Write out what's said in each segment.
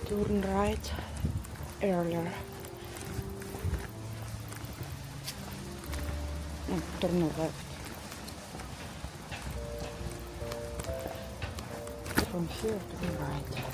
turn right earlier. No, turn left. From here to the right.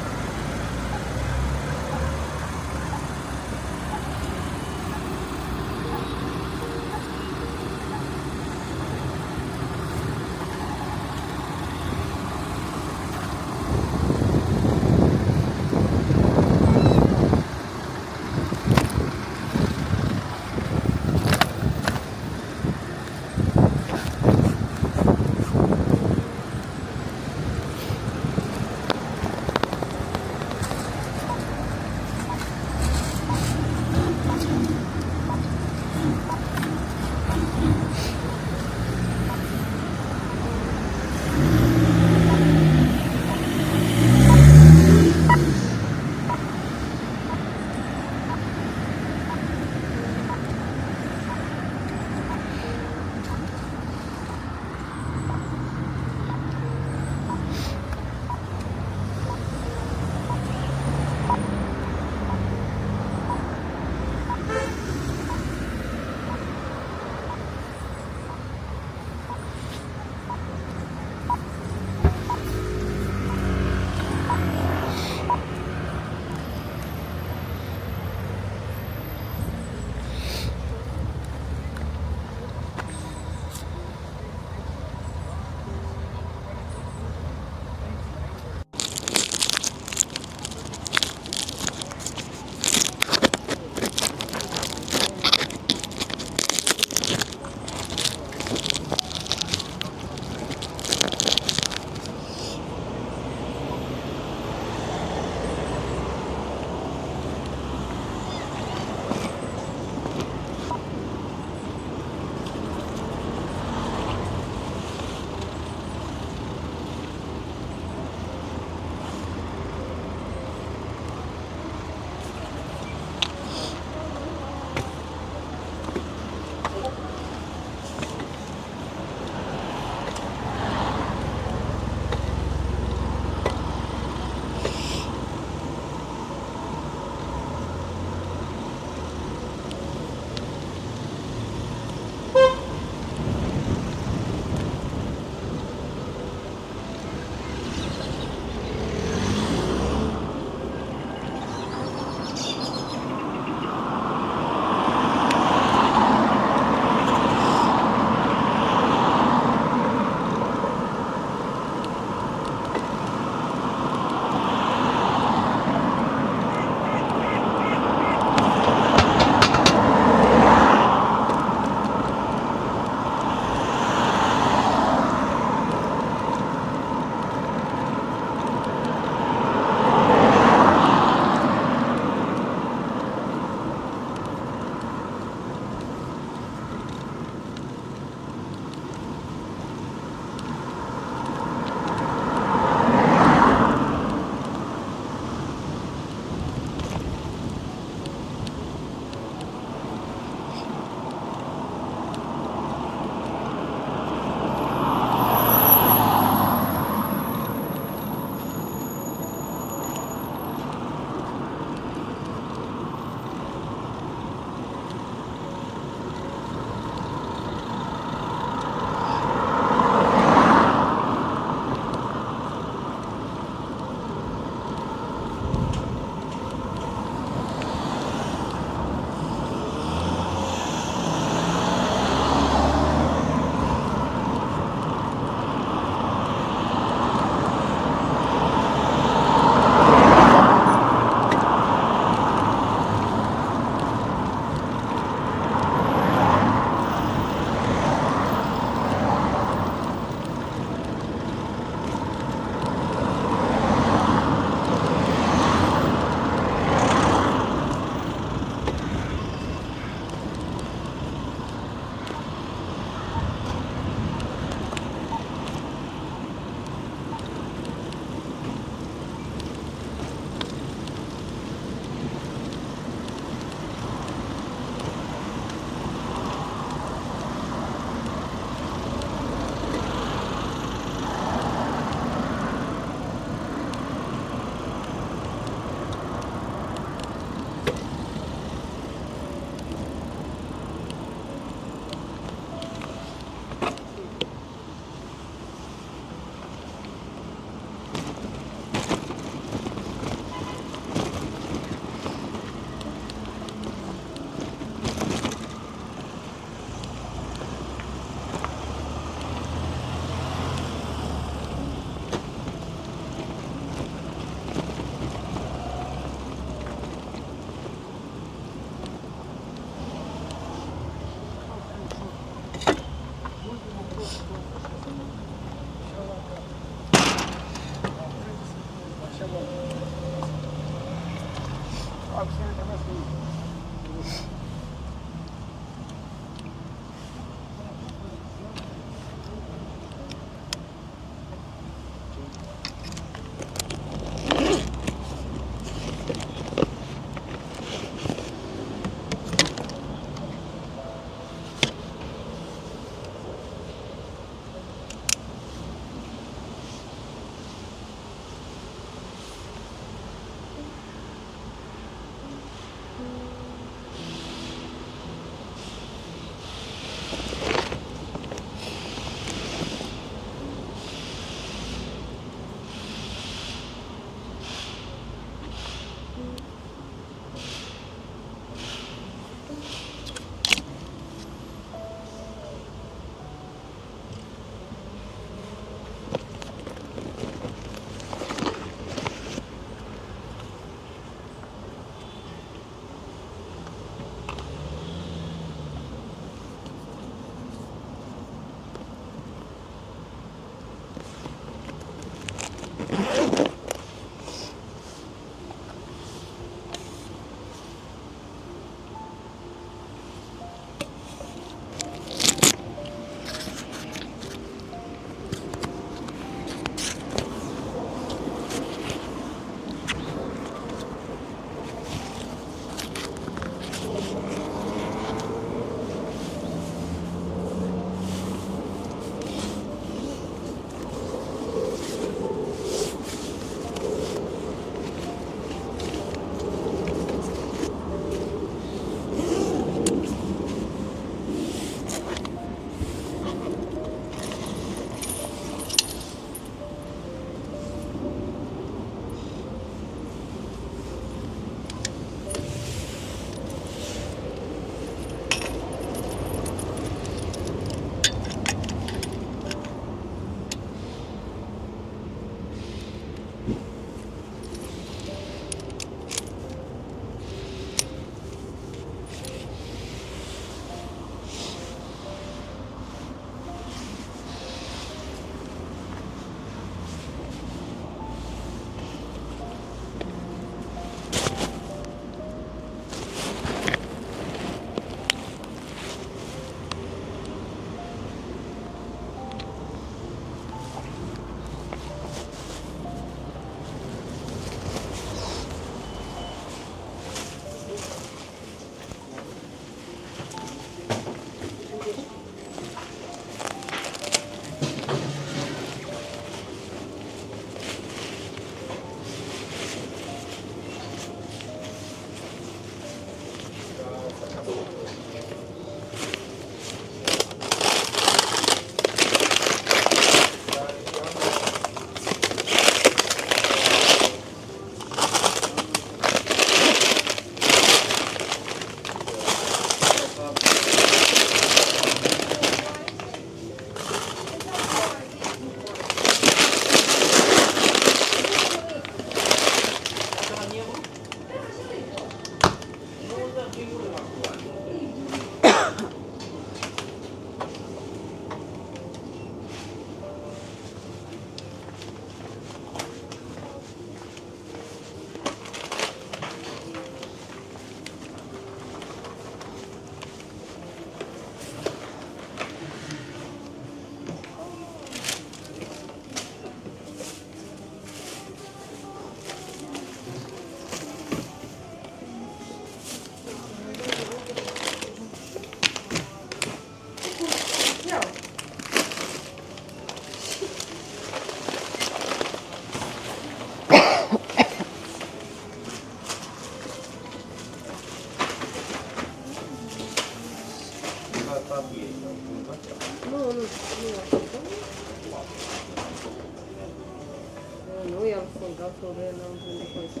Nu i-am fundat Florena, am prinde coisă.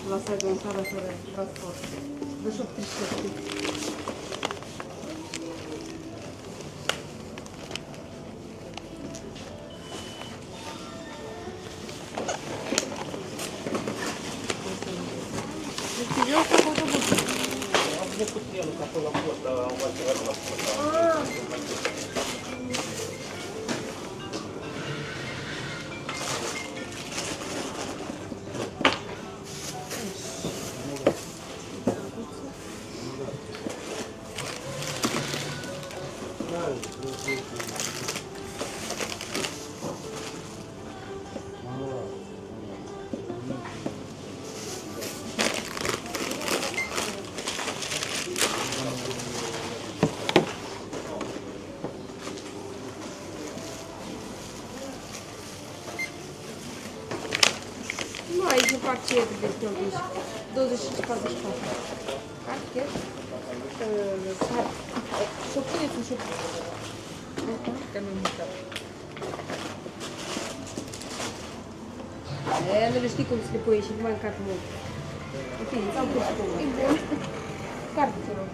Lasă gâncarea fără transport. De 17. fac ce trebuie să duci. 25, 44. Cartier. Și-o puneți un șoc. Că nu uităm. Nu le știi cum să le pui și numai în cap mult. Ok, ți-am pus cu e bun. Carte, te rog.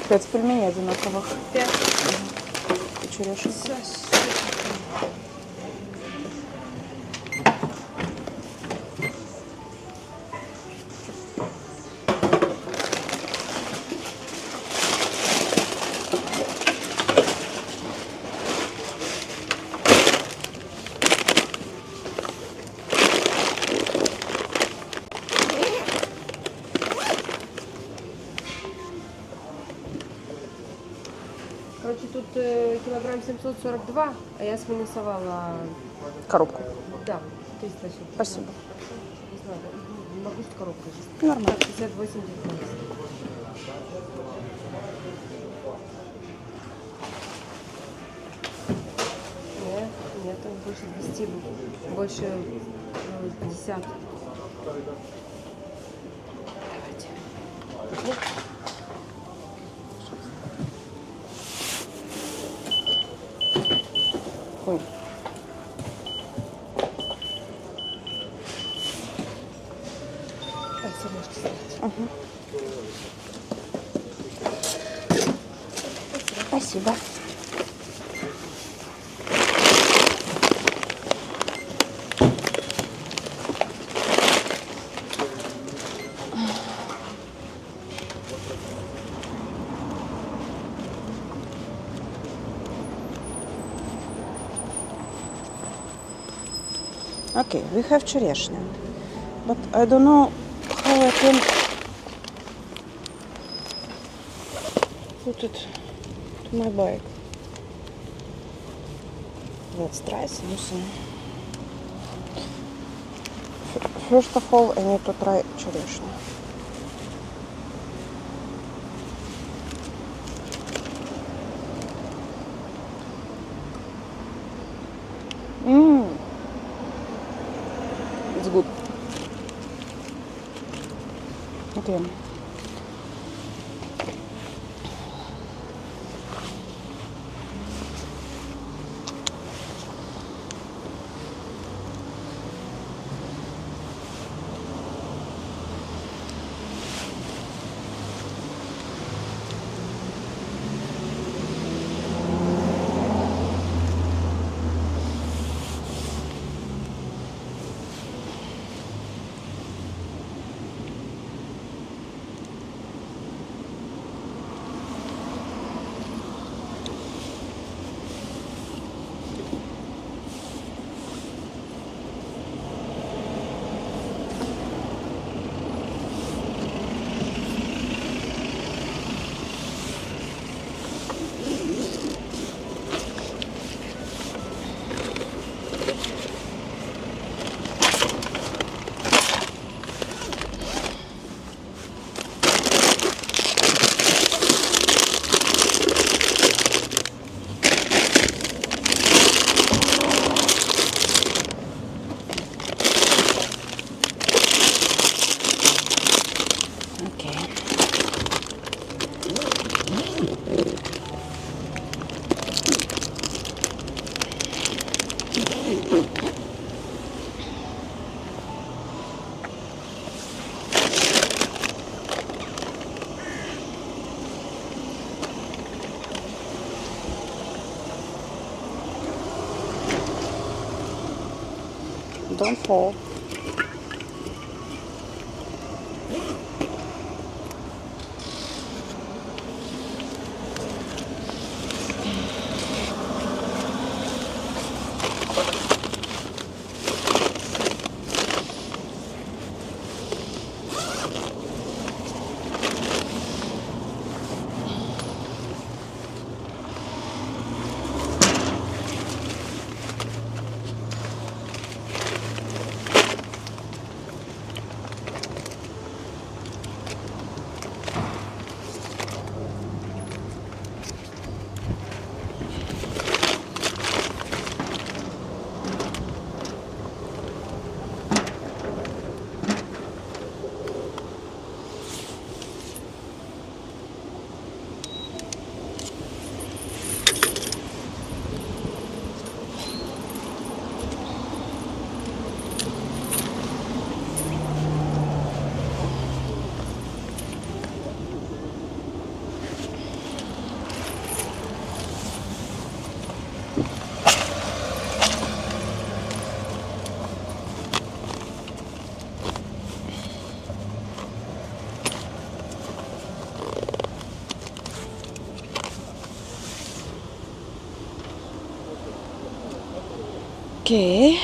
Пять пельменей одинаковых. 5. И черешня. Короче, тут килограмм 742, а я сминусовала... Коробку. Да, 300 сюда. Спасибо. Не знаю, могу что коробку есть. Нормально. 58, 19. Нет, больше 10, больше 50. Давайте. Ой. Угу. Спасибо. Okay, we have черешня, but I don't know how I can put it to my bike. Let's try something. First of all, I need to try черешню. It's good. Okay. Don't fall. Okay.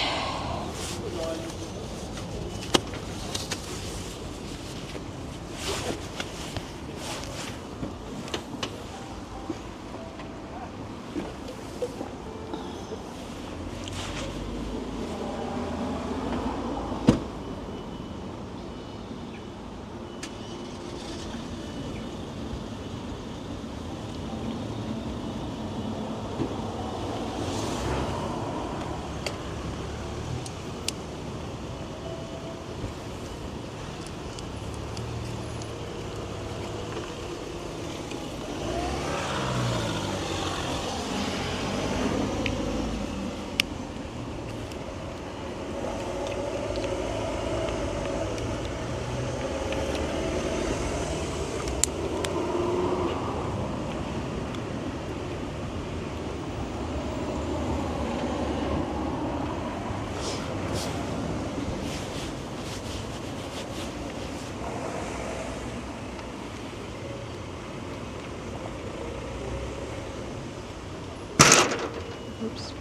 Oops.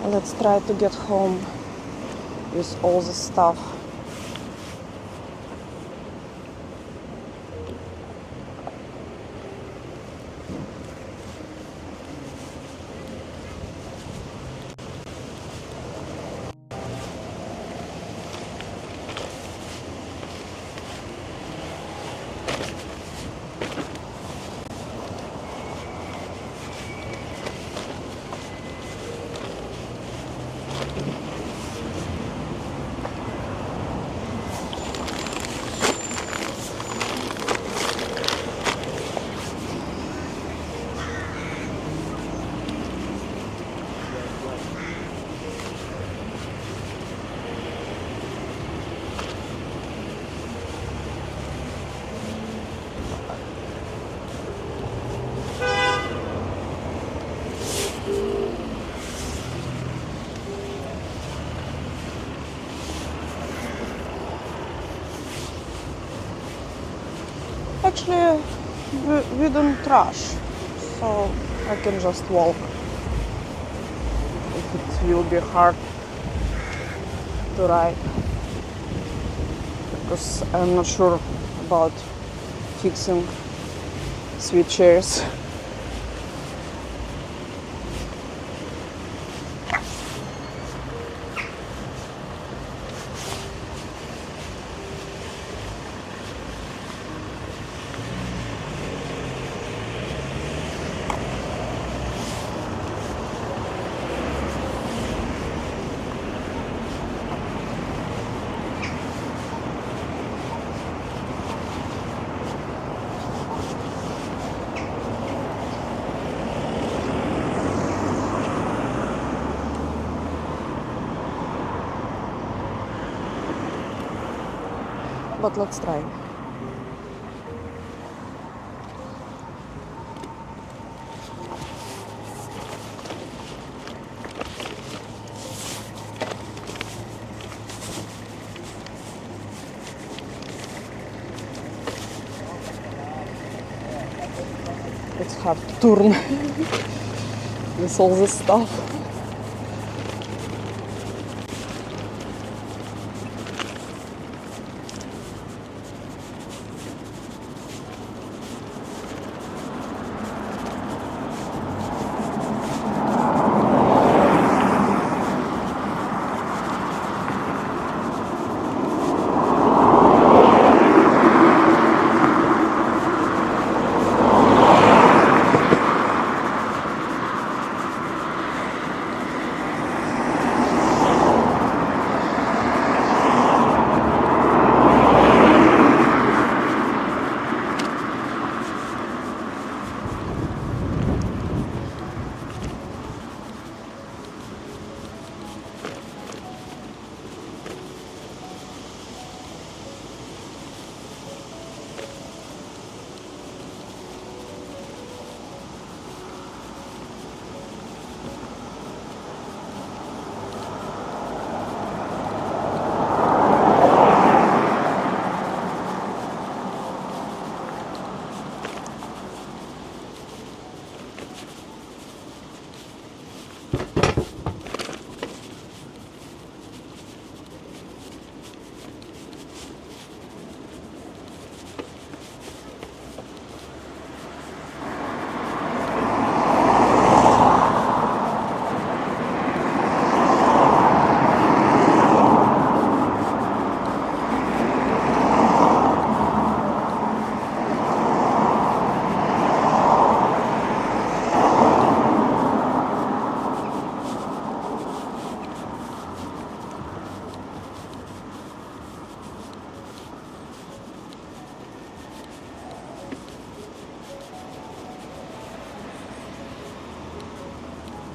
Let's try to get home with all the stuff. Actually, we don't rush, so I can just walk. If it will be hard to ride, because I'm not sure about fixing sweet chairs. But let's try. Let's have to turn with all this stuff.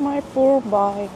My poor bike.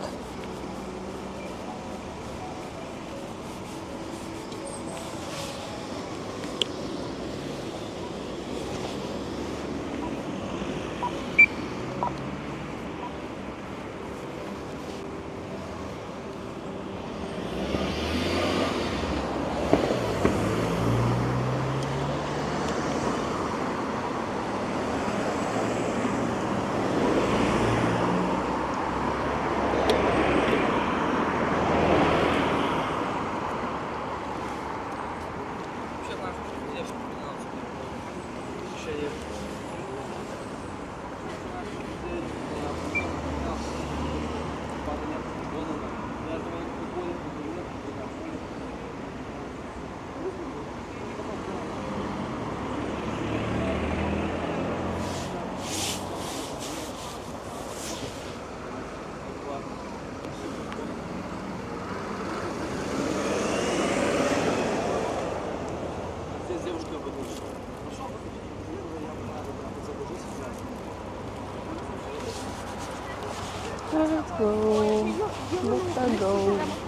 Let's go. Let's go.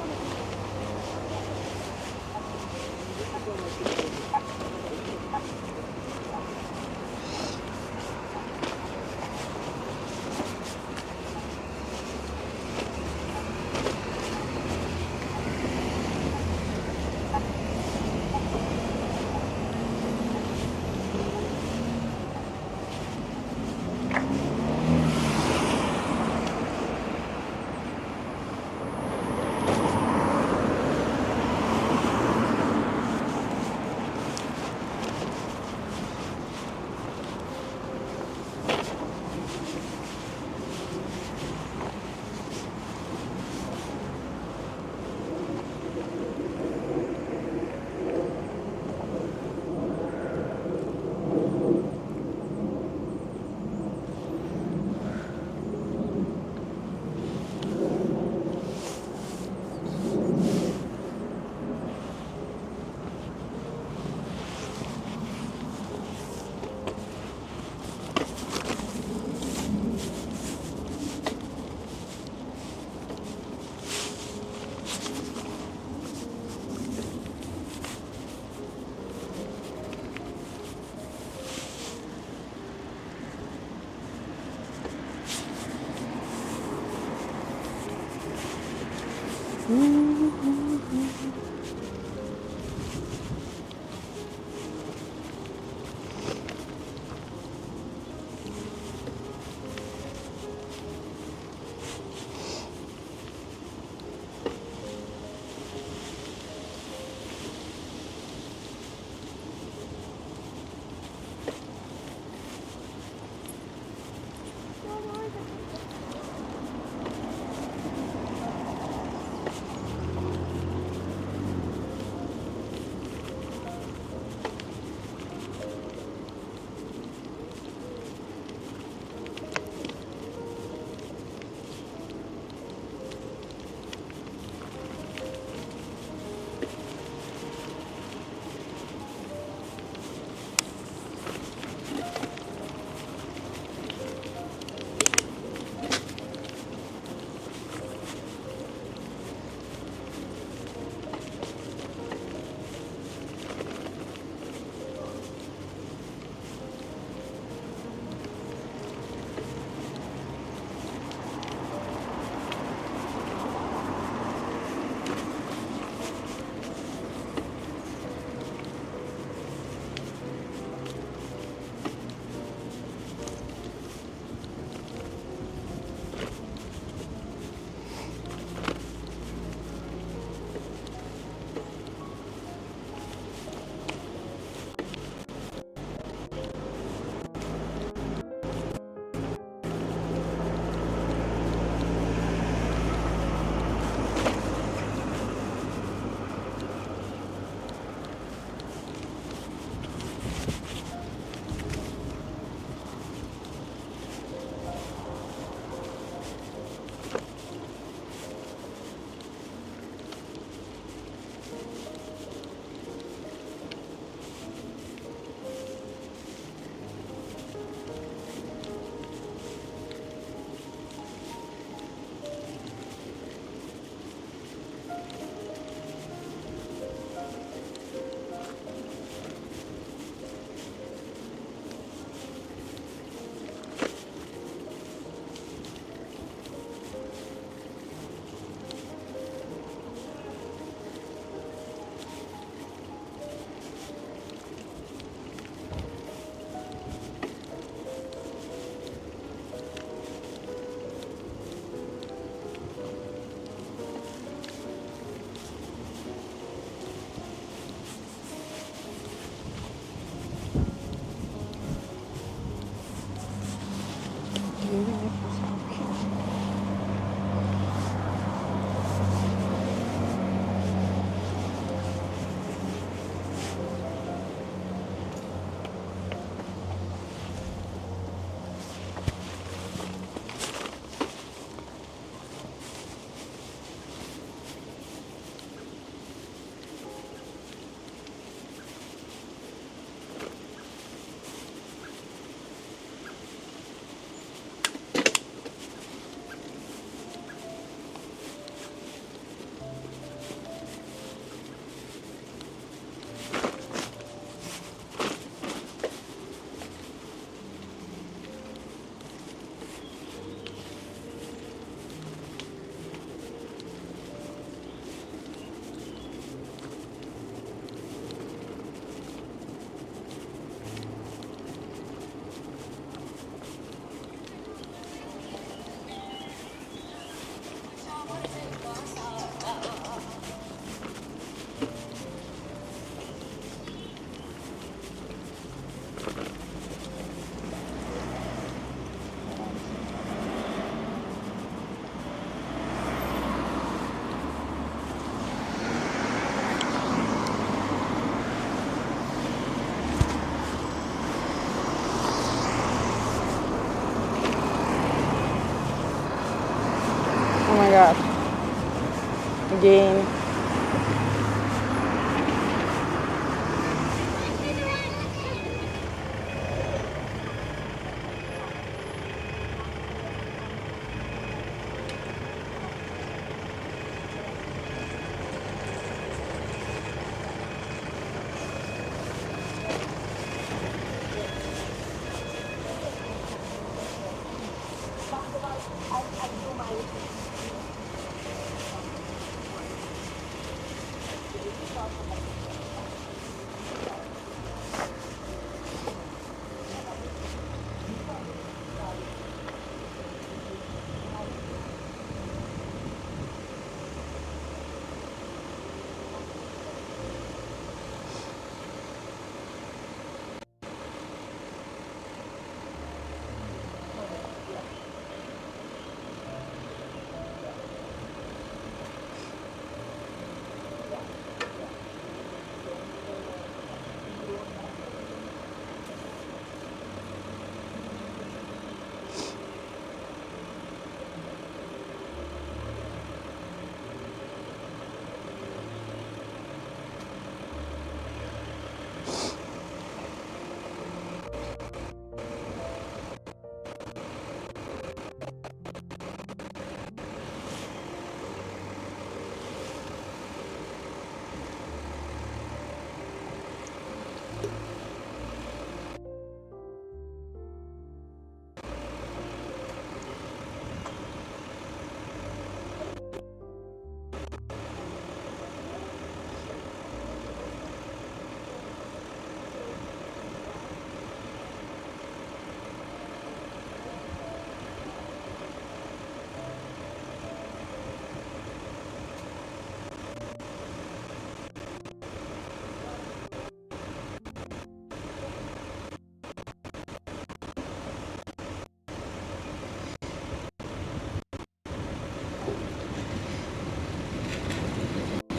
god. Again.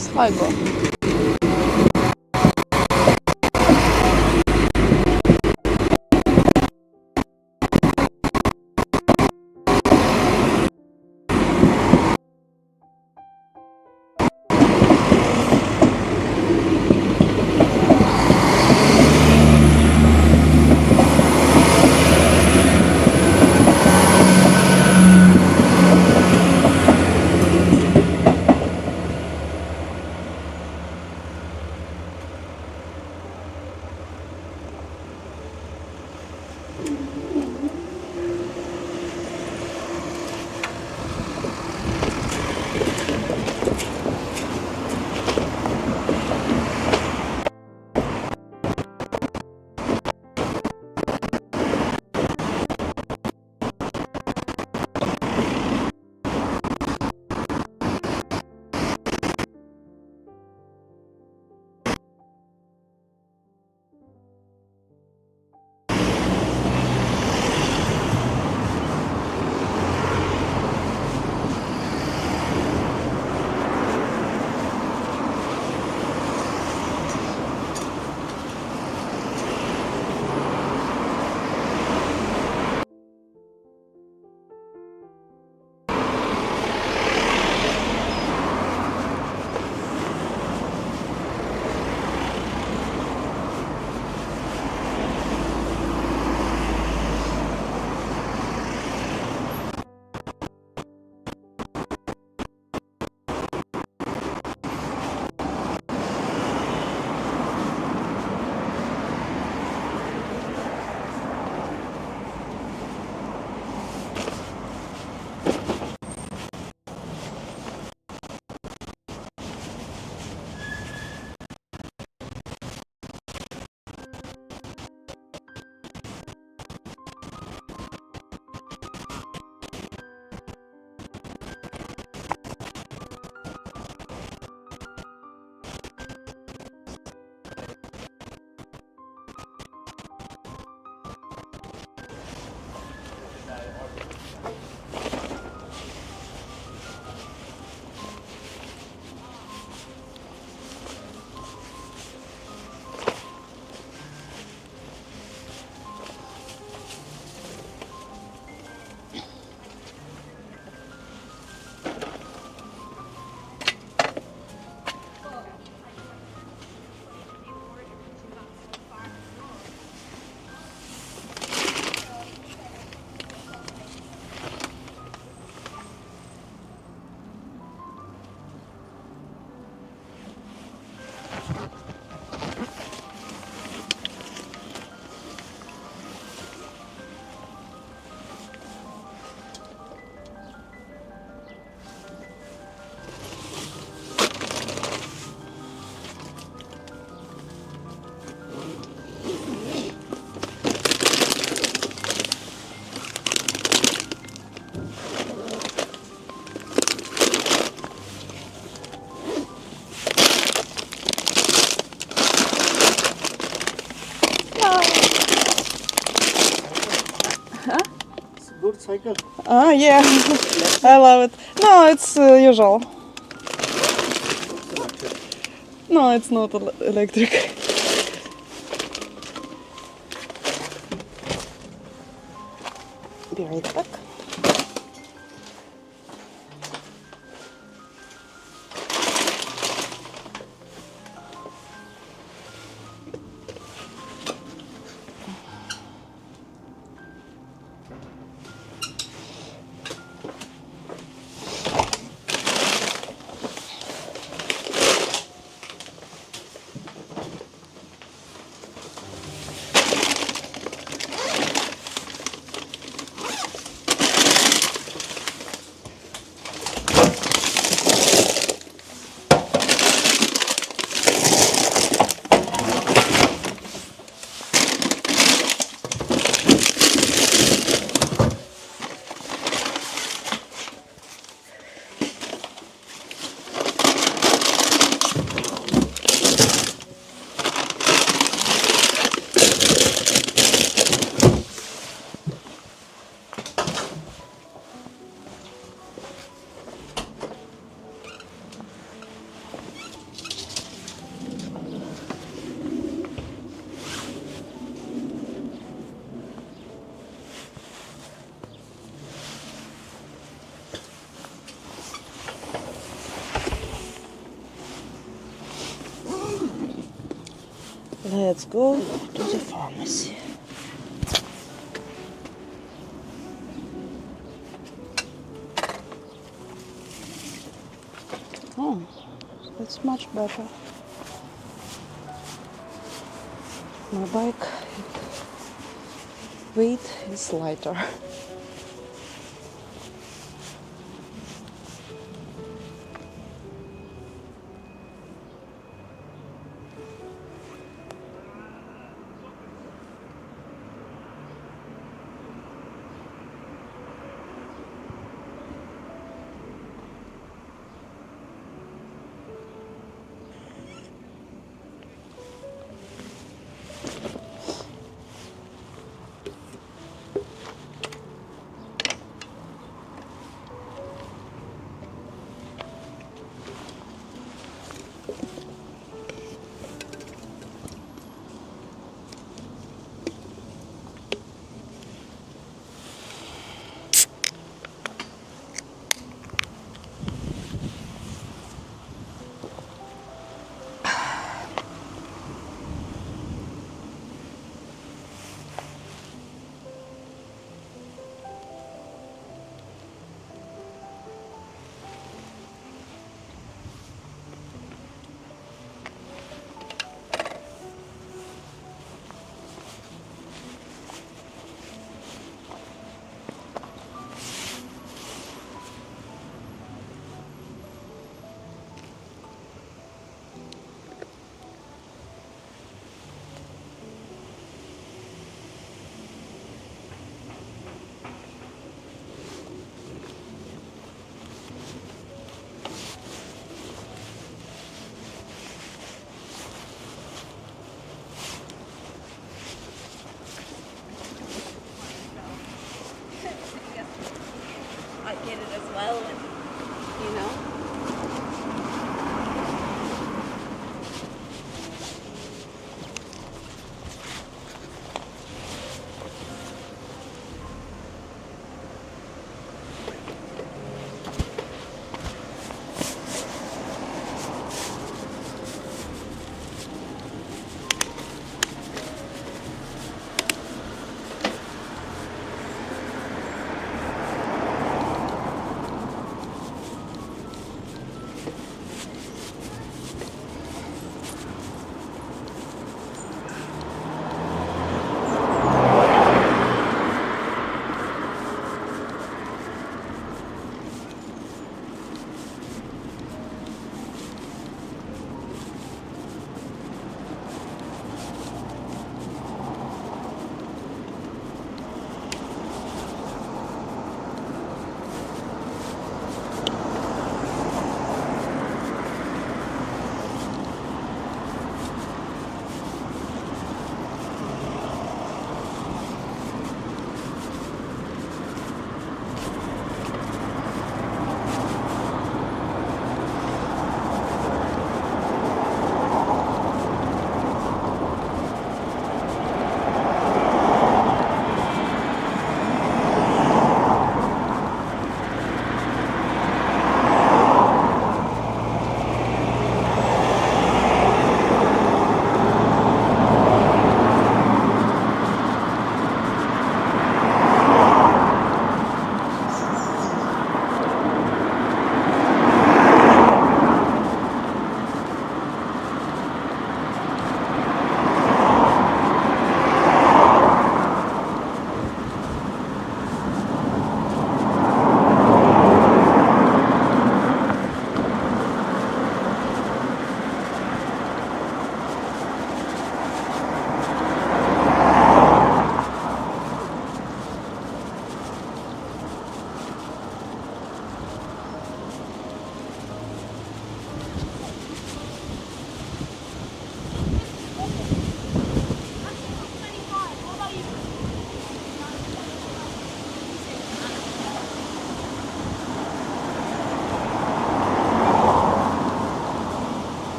Sligo. motorcycle? Ah, yeah. I love it. No, it's usual. No, it's not electric. Be right back. Let's go to the pharmacy. Oh, that's much better. My bike weight is lighter.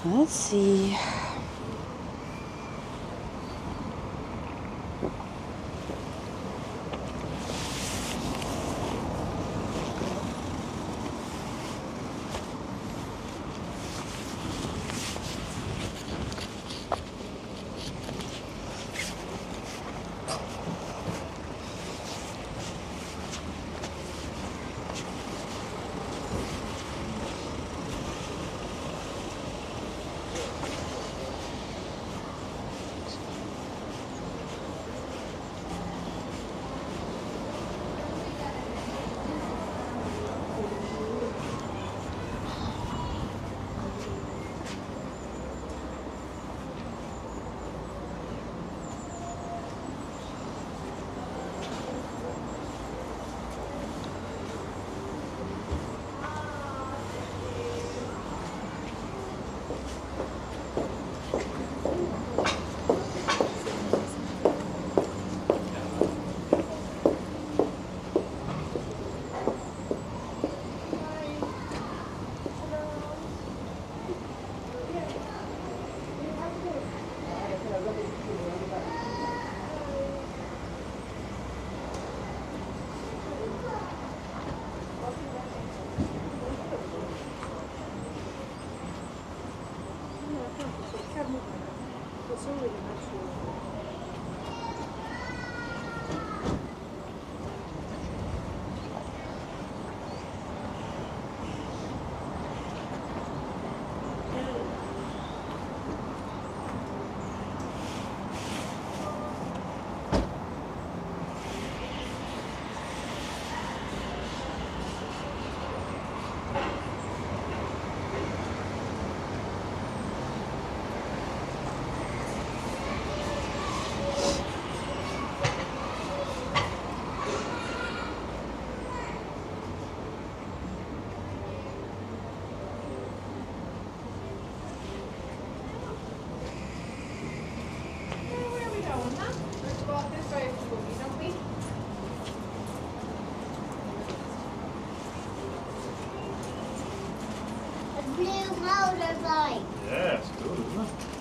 Let's see. Yes, good, isn't it?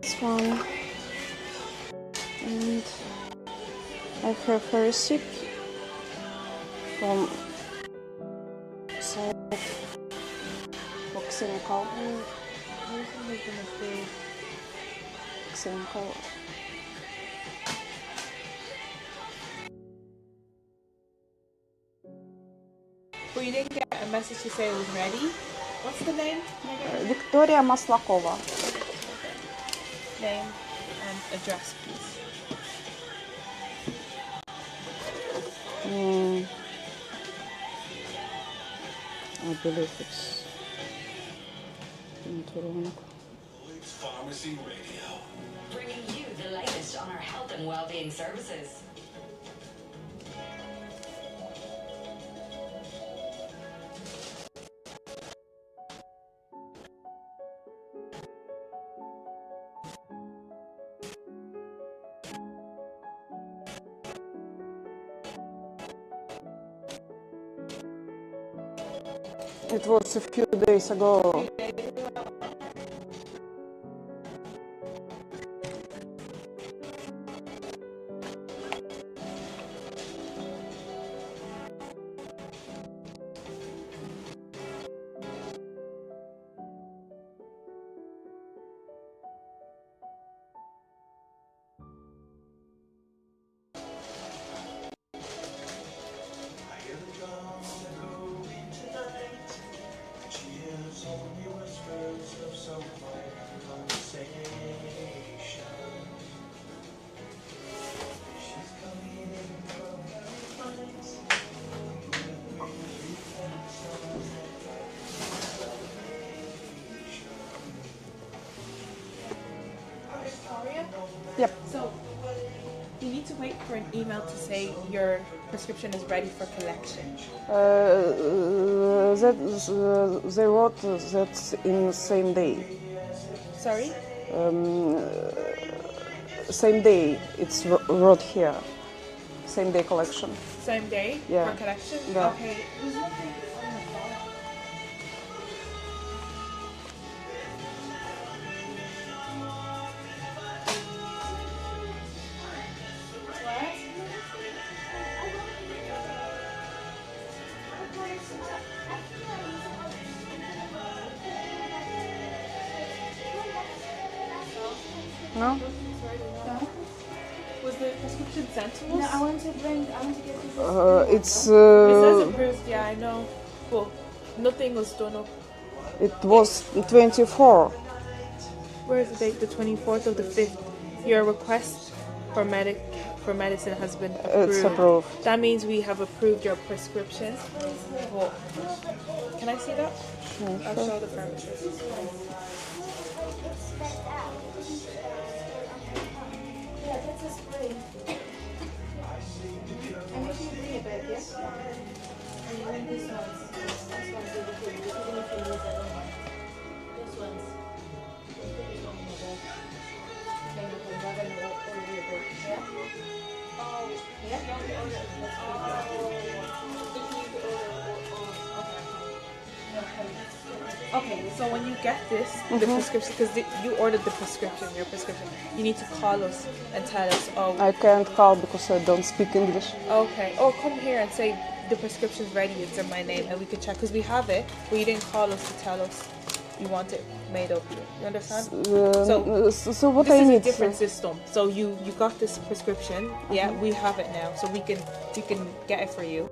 This one, and I have a receipt from site for chemical. Chemical. Well, you didn't get a message to say it was ready. What's the name? Victoria Maslakova. Name and address, please. I believe it's not wrong. Pharmacy Radio, bringing you the latest on our health and well-being services. It was a few days ago. Yep. So you need to wait for an email to say your prescription is ready for collection. They wrote that in the same day. Sorry? Same day. It's wrote here. Same day collection. Same day Yeah. for collection? Yeah. Okay. No? Was the prescription sent to us? No, I want to get this. It's. It says approved, yeah, I know. But nothing was done up. It was 24. Where is the date? The 24th of the 5th. Your request for medicine has been approved. It's approved. That means we have approved your prescription. Well, can I see that? I'll show the pharmacist. Yeah, that's a spray. I make you bring it back, yes? And you want these ones. These ones are the good. Even if you use, I don't mind. Those ones. Put this one in the bag. Then you can grab and order your book. Yeah? Oh, yeah? Okay, so when you get this, the prescription, because you ordered the prescription, your prescription, you need to call us and tell us, oh, I can't call because I don't speak English. okay, or come here and say the prescription's ready, it's in my name, and we can check, because we have it, but you didn't call us to tell us you want it made up here. You understand? So what This I is need? a different system. So you got this prescription, yeah, we have it now, so we can get it for you.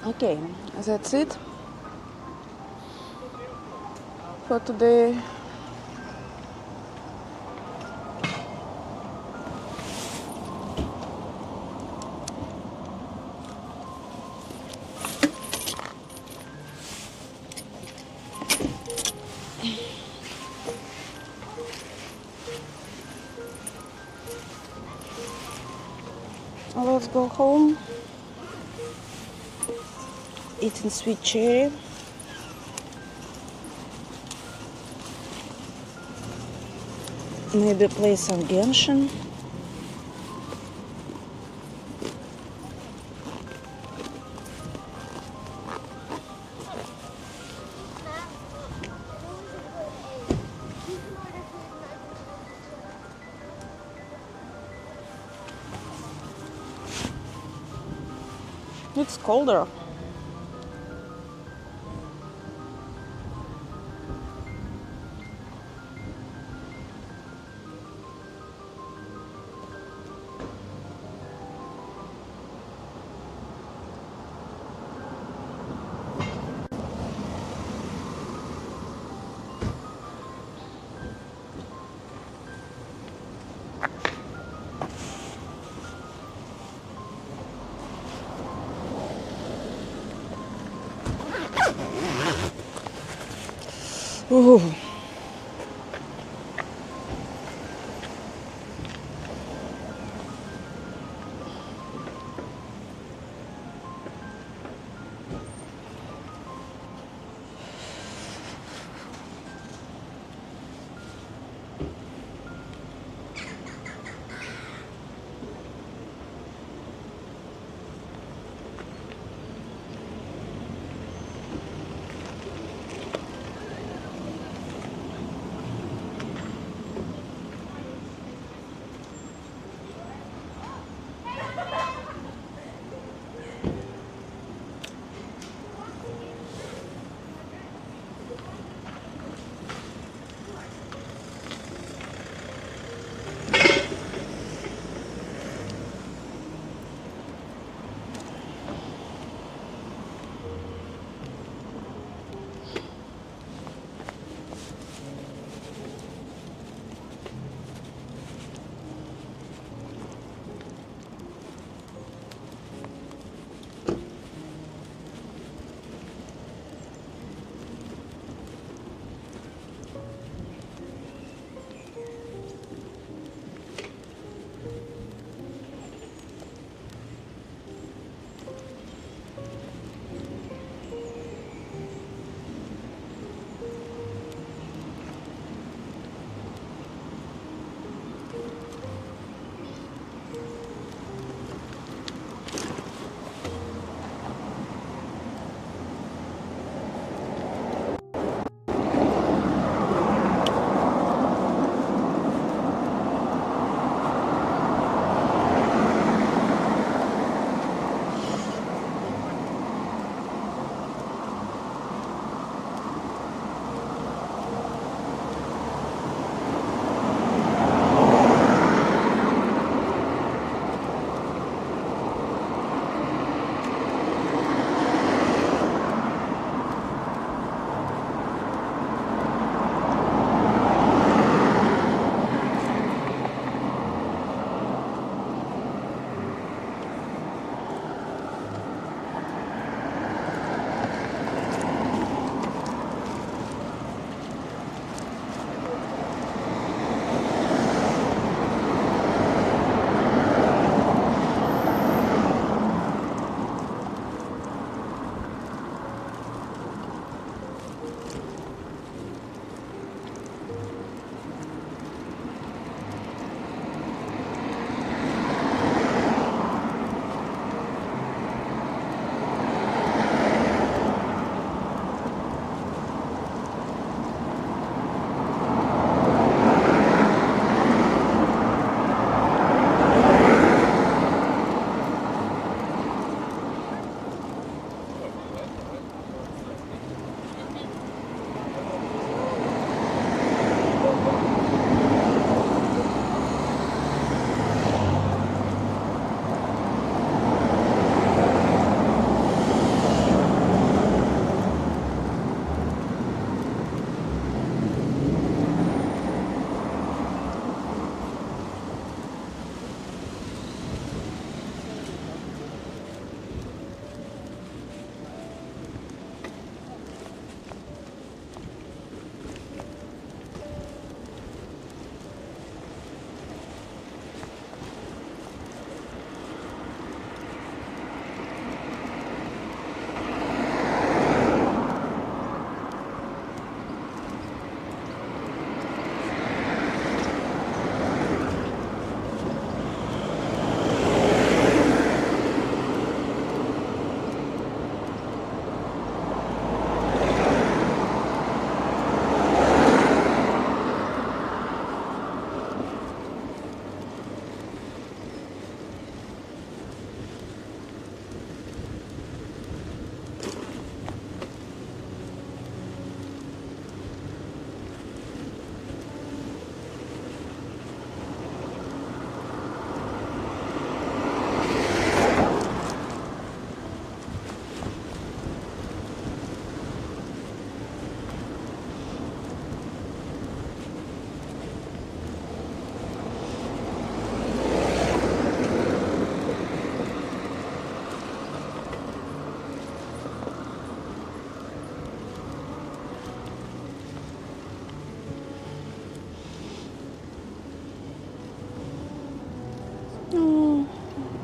Okay, that's it for today. Let's go home. Eating sweet cherry. Maybe play some Genshin. It's colder. Ooh.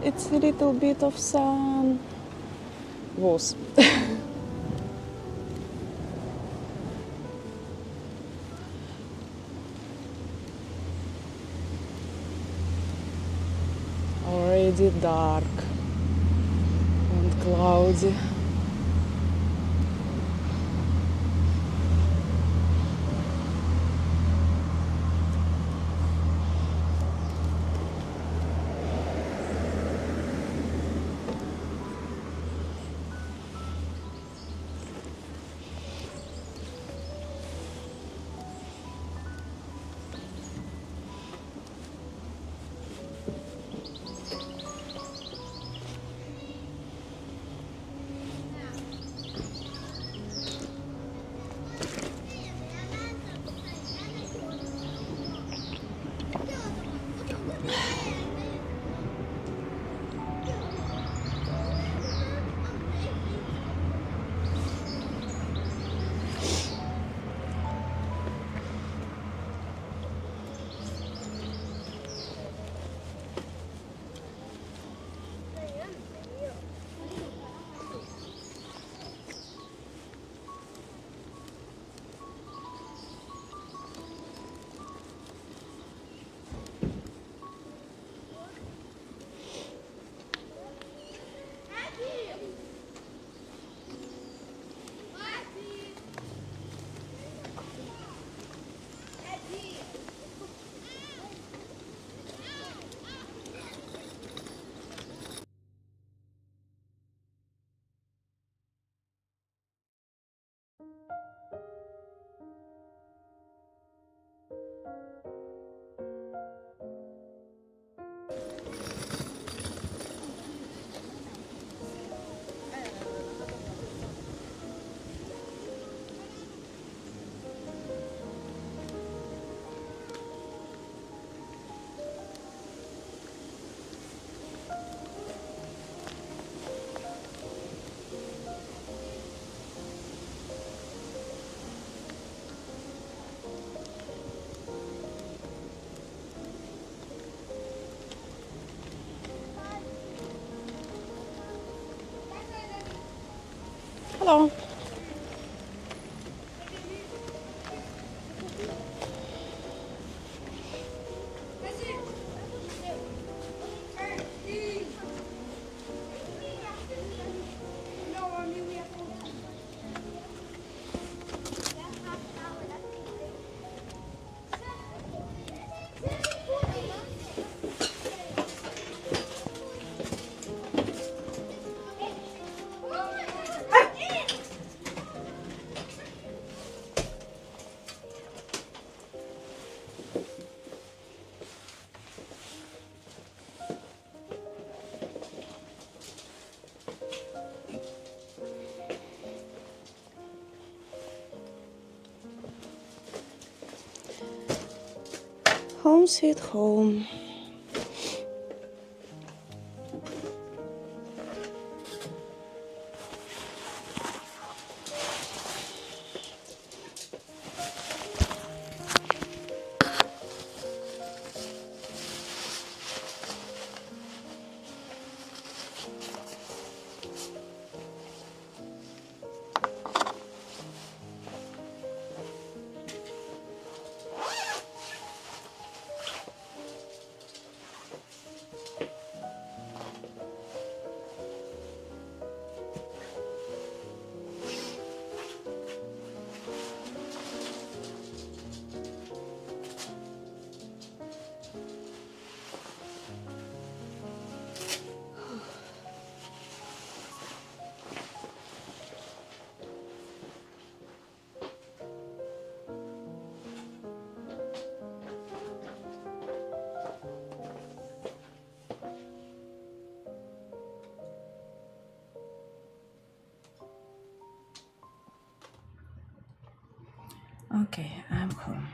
it's a little bit of sun. Was. Already dark and cloudy. Hello. Home sweet home. Okay, I'm home.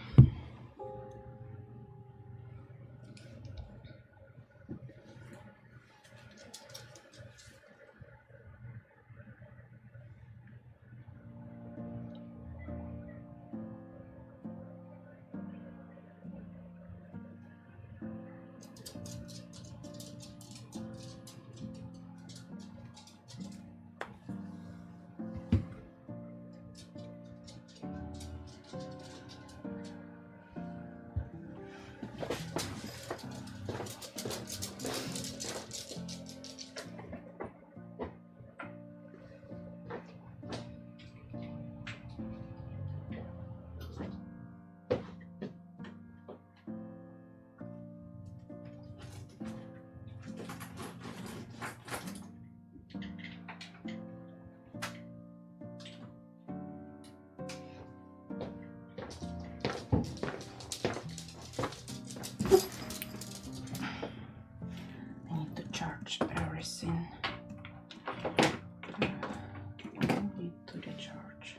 pressing into the charge.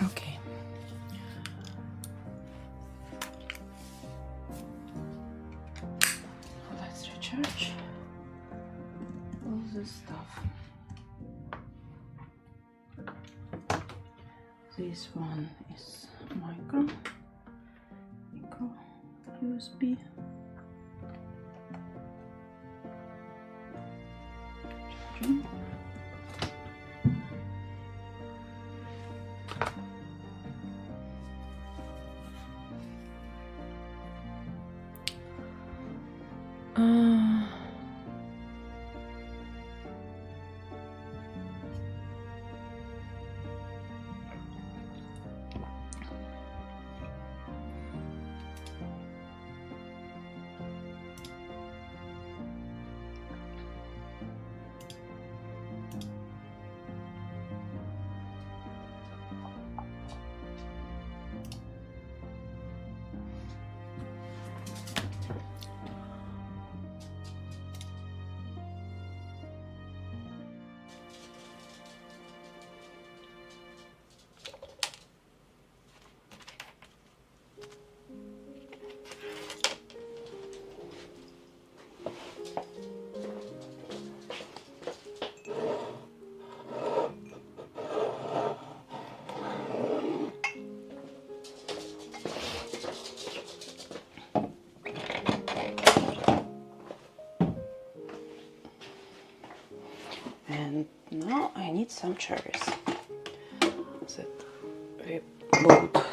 Okay. Let's recharge all this stuff. This one is micro USB. Charging. And now I need some cherries that we bought.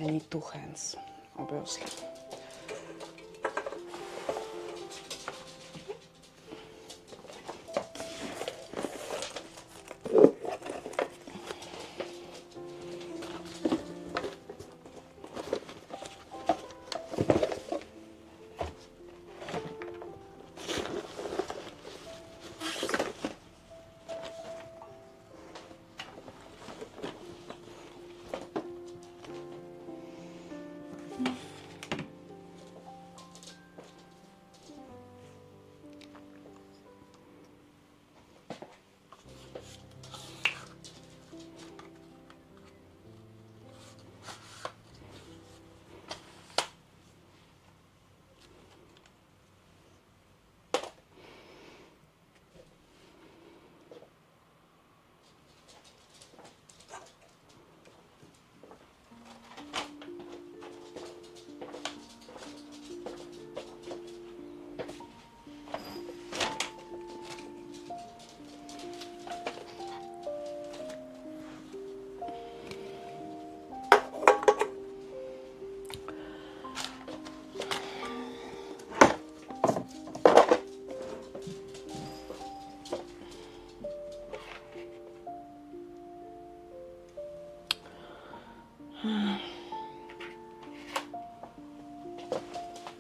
I need two hands, obviously.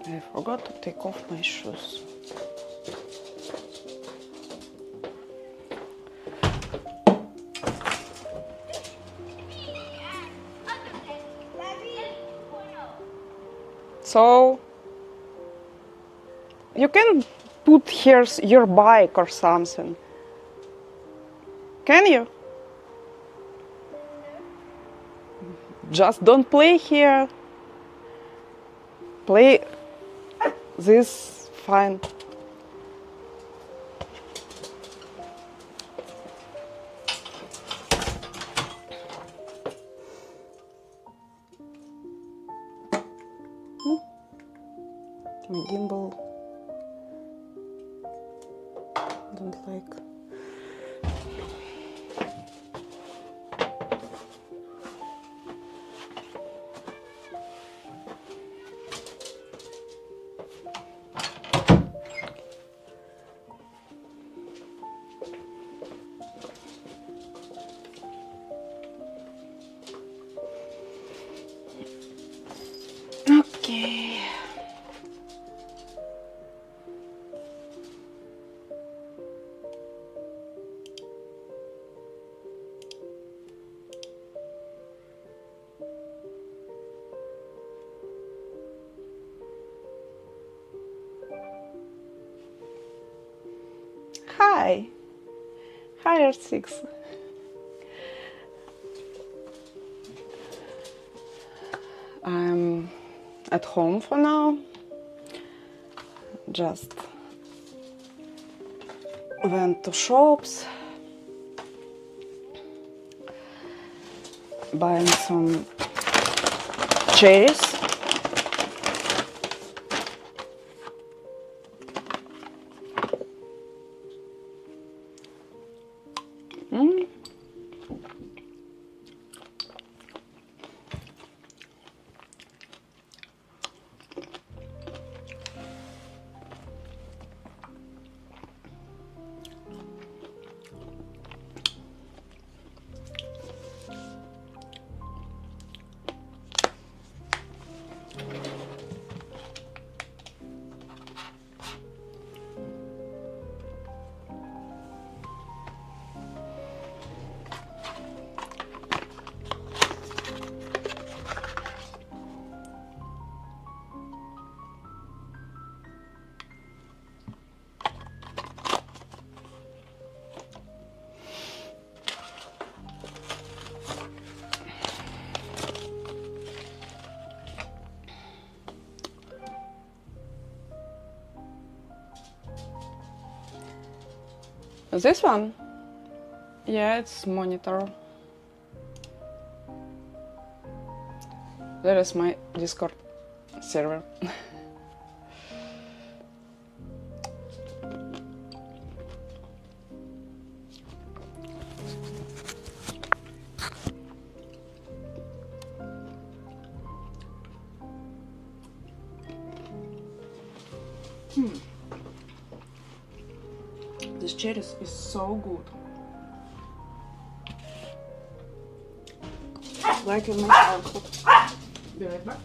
I forgot to take off my shoes. So you can put here your bike or something. Can you? Just don't play here. Play this fine. My gimbal don't like. Okay. Hi. Hi, R6. I'm at home for now. Just went to shops, buying some cherries. This one? Yeah, it's monitor. There is my Discord server. This cherries is so good. Like in my childhood. Be right back.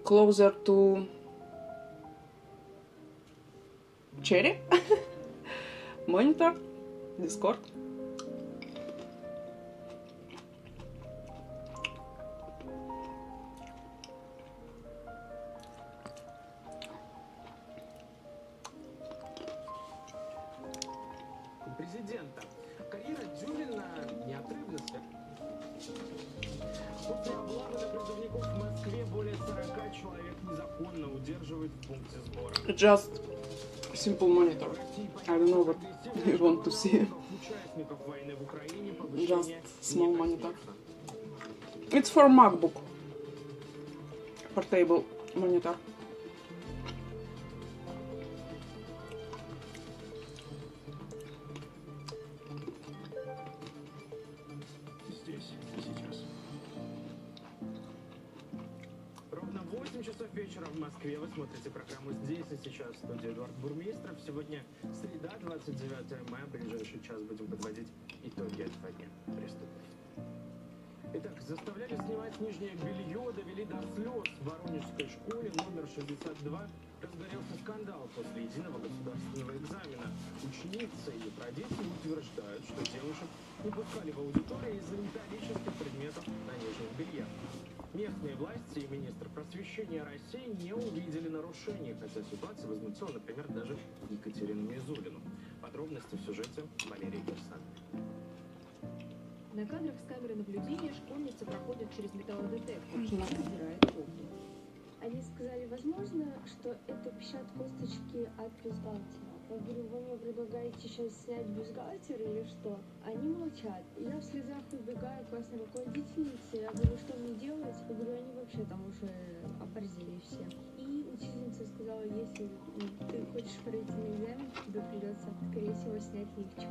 Closer to cherry monitor, Discord. Президента. Карьера Дюмина неотрывно После облавы на призывников в Москве более 40 человек незаконно удерживают в пункте сбора. Just simple monitor. I don't know what you want to see. Just small monitor. It's for MacBook. Portable monitor. Здесь и сейчас. Ровно в 8 часов вечера в Москве вы смотрите программу «Здесь и сейчас» в студии Эдуард Бурмистров. Сегодня среда, 29 мая. В ближайший час будем подводить итоги этого дня. Приступим. Итак, заставляли снимать нижнее белье, довели до слез. В Воронежской школе номер 62 разгорелся скандал после единого государственного экзамена. Ученицы и родители утверждают, что девушек не пускали в аудиторию из-за металлических предметов на нижнем белье. Местные власти и министр просвещения России не увидели нарушений, хотя ситуация возмутила, например, даже Екатерину Мизулину. Подробности в сюжете Валерии Кирсановой. На кадрах с камеры наблюдения школьницы проходят через металлодетектор и собирают копии. Они сказали, возможно, что это пищат косточки от бюстгальтера. Я говорю, вы мне предлагаете сейчас снять бюстгальтер или что? Они молчат. Я в слезах убегаю к классной руководительнице. Я говорю, что мне делать? Я говорю, они вообще там уже оборзели все. И учительница сказала, если ты хочешь пройти на экзамен, тебе придется, скорее всего, снять лифчик.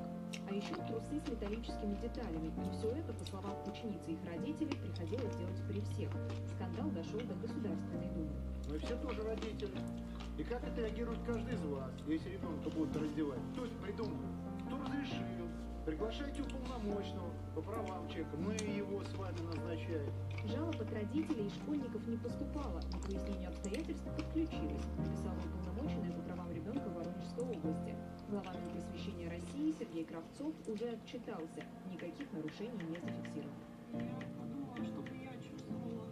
А еще трусы с металлическими деталями. И все это, по словам ученицы и их родителей, приходилось делать при всех. Скандал дошел до Государственной Думы. Мы все тоже родители. И как отреагирует каждый из вас, если ребенка будут раздевать? Кто это придумал? Кто разрешил? Приглашайте уполномоченного по правам человека. Мы его с вами назначаем. Жалоб от родителей и школьников не поступало, но к выяснению обстоятельств подключились, написала уполномоченная по правам ребенка в Воронежской области. Глава Минпросвещения России Сергей Кравцов уже отчитался. Никаких нарушений не зафиксировано. Я подумала, что бы я чувствовала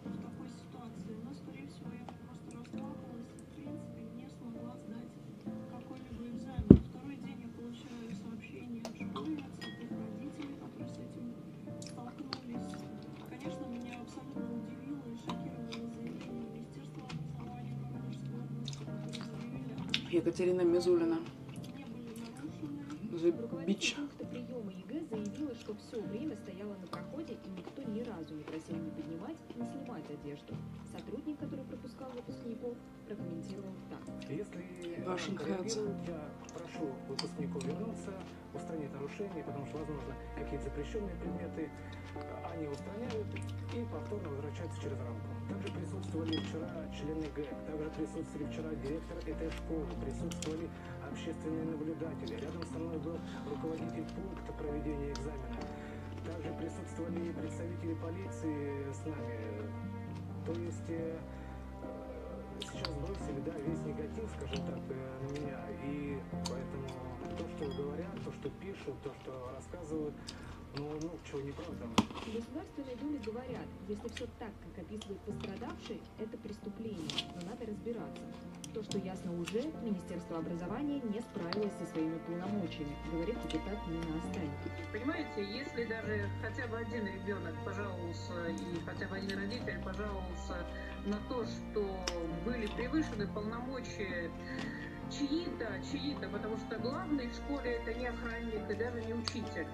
в такой ситуации, но, скорее всего, я просто расплакалась и, в принципе, не смогла сдать какой-либо экзамен. Второй день я получаю сообщения от школьниц, от их родителей, которые с этим столкнулись. Конечно, меня абсолютно удивило и шокировало заявление Министерства образования Воронежской области, которые заявили о том, что Екатерина Мизулина. не были нарушены. Бич. Руководитель пункта приема ЕГЭ заявила, что все время стояла на проходе и никто ни разу не просил не поднимать, не снимать одежду. Сотрудник, который пропускал выпускников, прокомментировал так. Если Вашим реагируют, я прошу выпускников вернуться, устранить нарушения, потому что, возможно, какие-то запрещенные предметы они устраняют и повторно возвращаются через рамку. Также присутствовали вчера члены ГЭК, также присутствовали вчера директор этой школы, присутствовали общественные наблюдатели. Рядом со мной был руководитель пункта проведения экзамена. Также присутствовали представители полиции с нами. То есть сейчас бросили, да, весь негатив, скажем так, на меня. И поэтому то, что говорят, то, что пишут, то, что рассказывают, ну, чего неправда. В Государственной Думе говорят, если все так, как описывает пострадавший, это преступление, но надо разбираться. То, что ясно уже, Министерство образования не справилось со своими полномочиями, говорит депутат Нина Останько. Понимаете, если даже хотя бы один ребенок пожаловался и хотя бы один родитель пожаловался на то, что были превышены полномочия чьи-то, потому что главный в школе это не охранник и даже не учитель.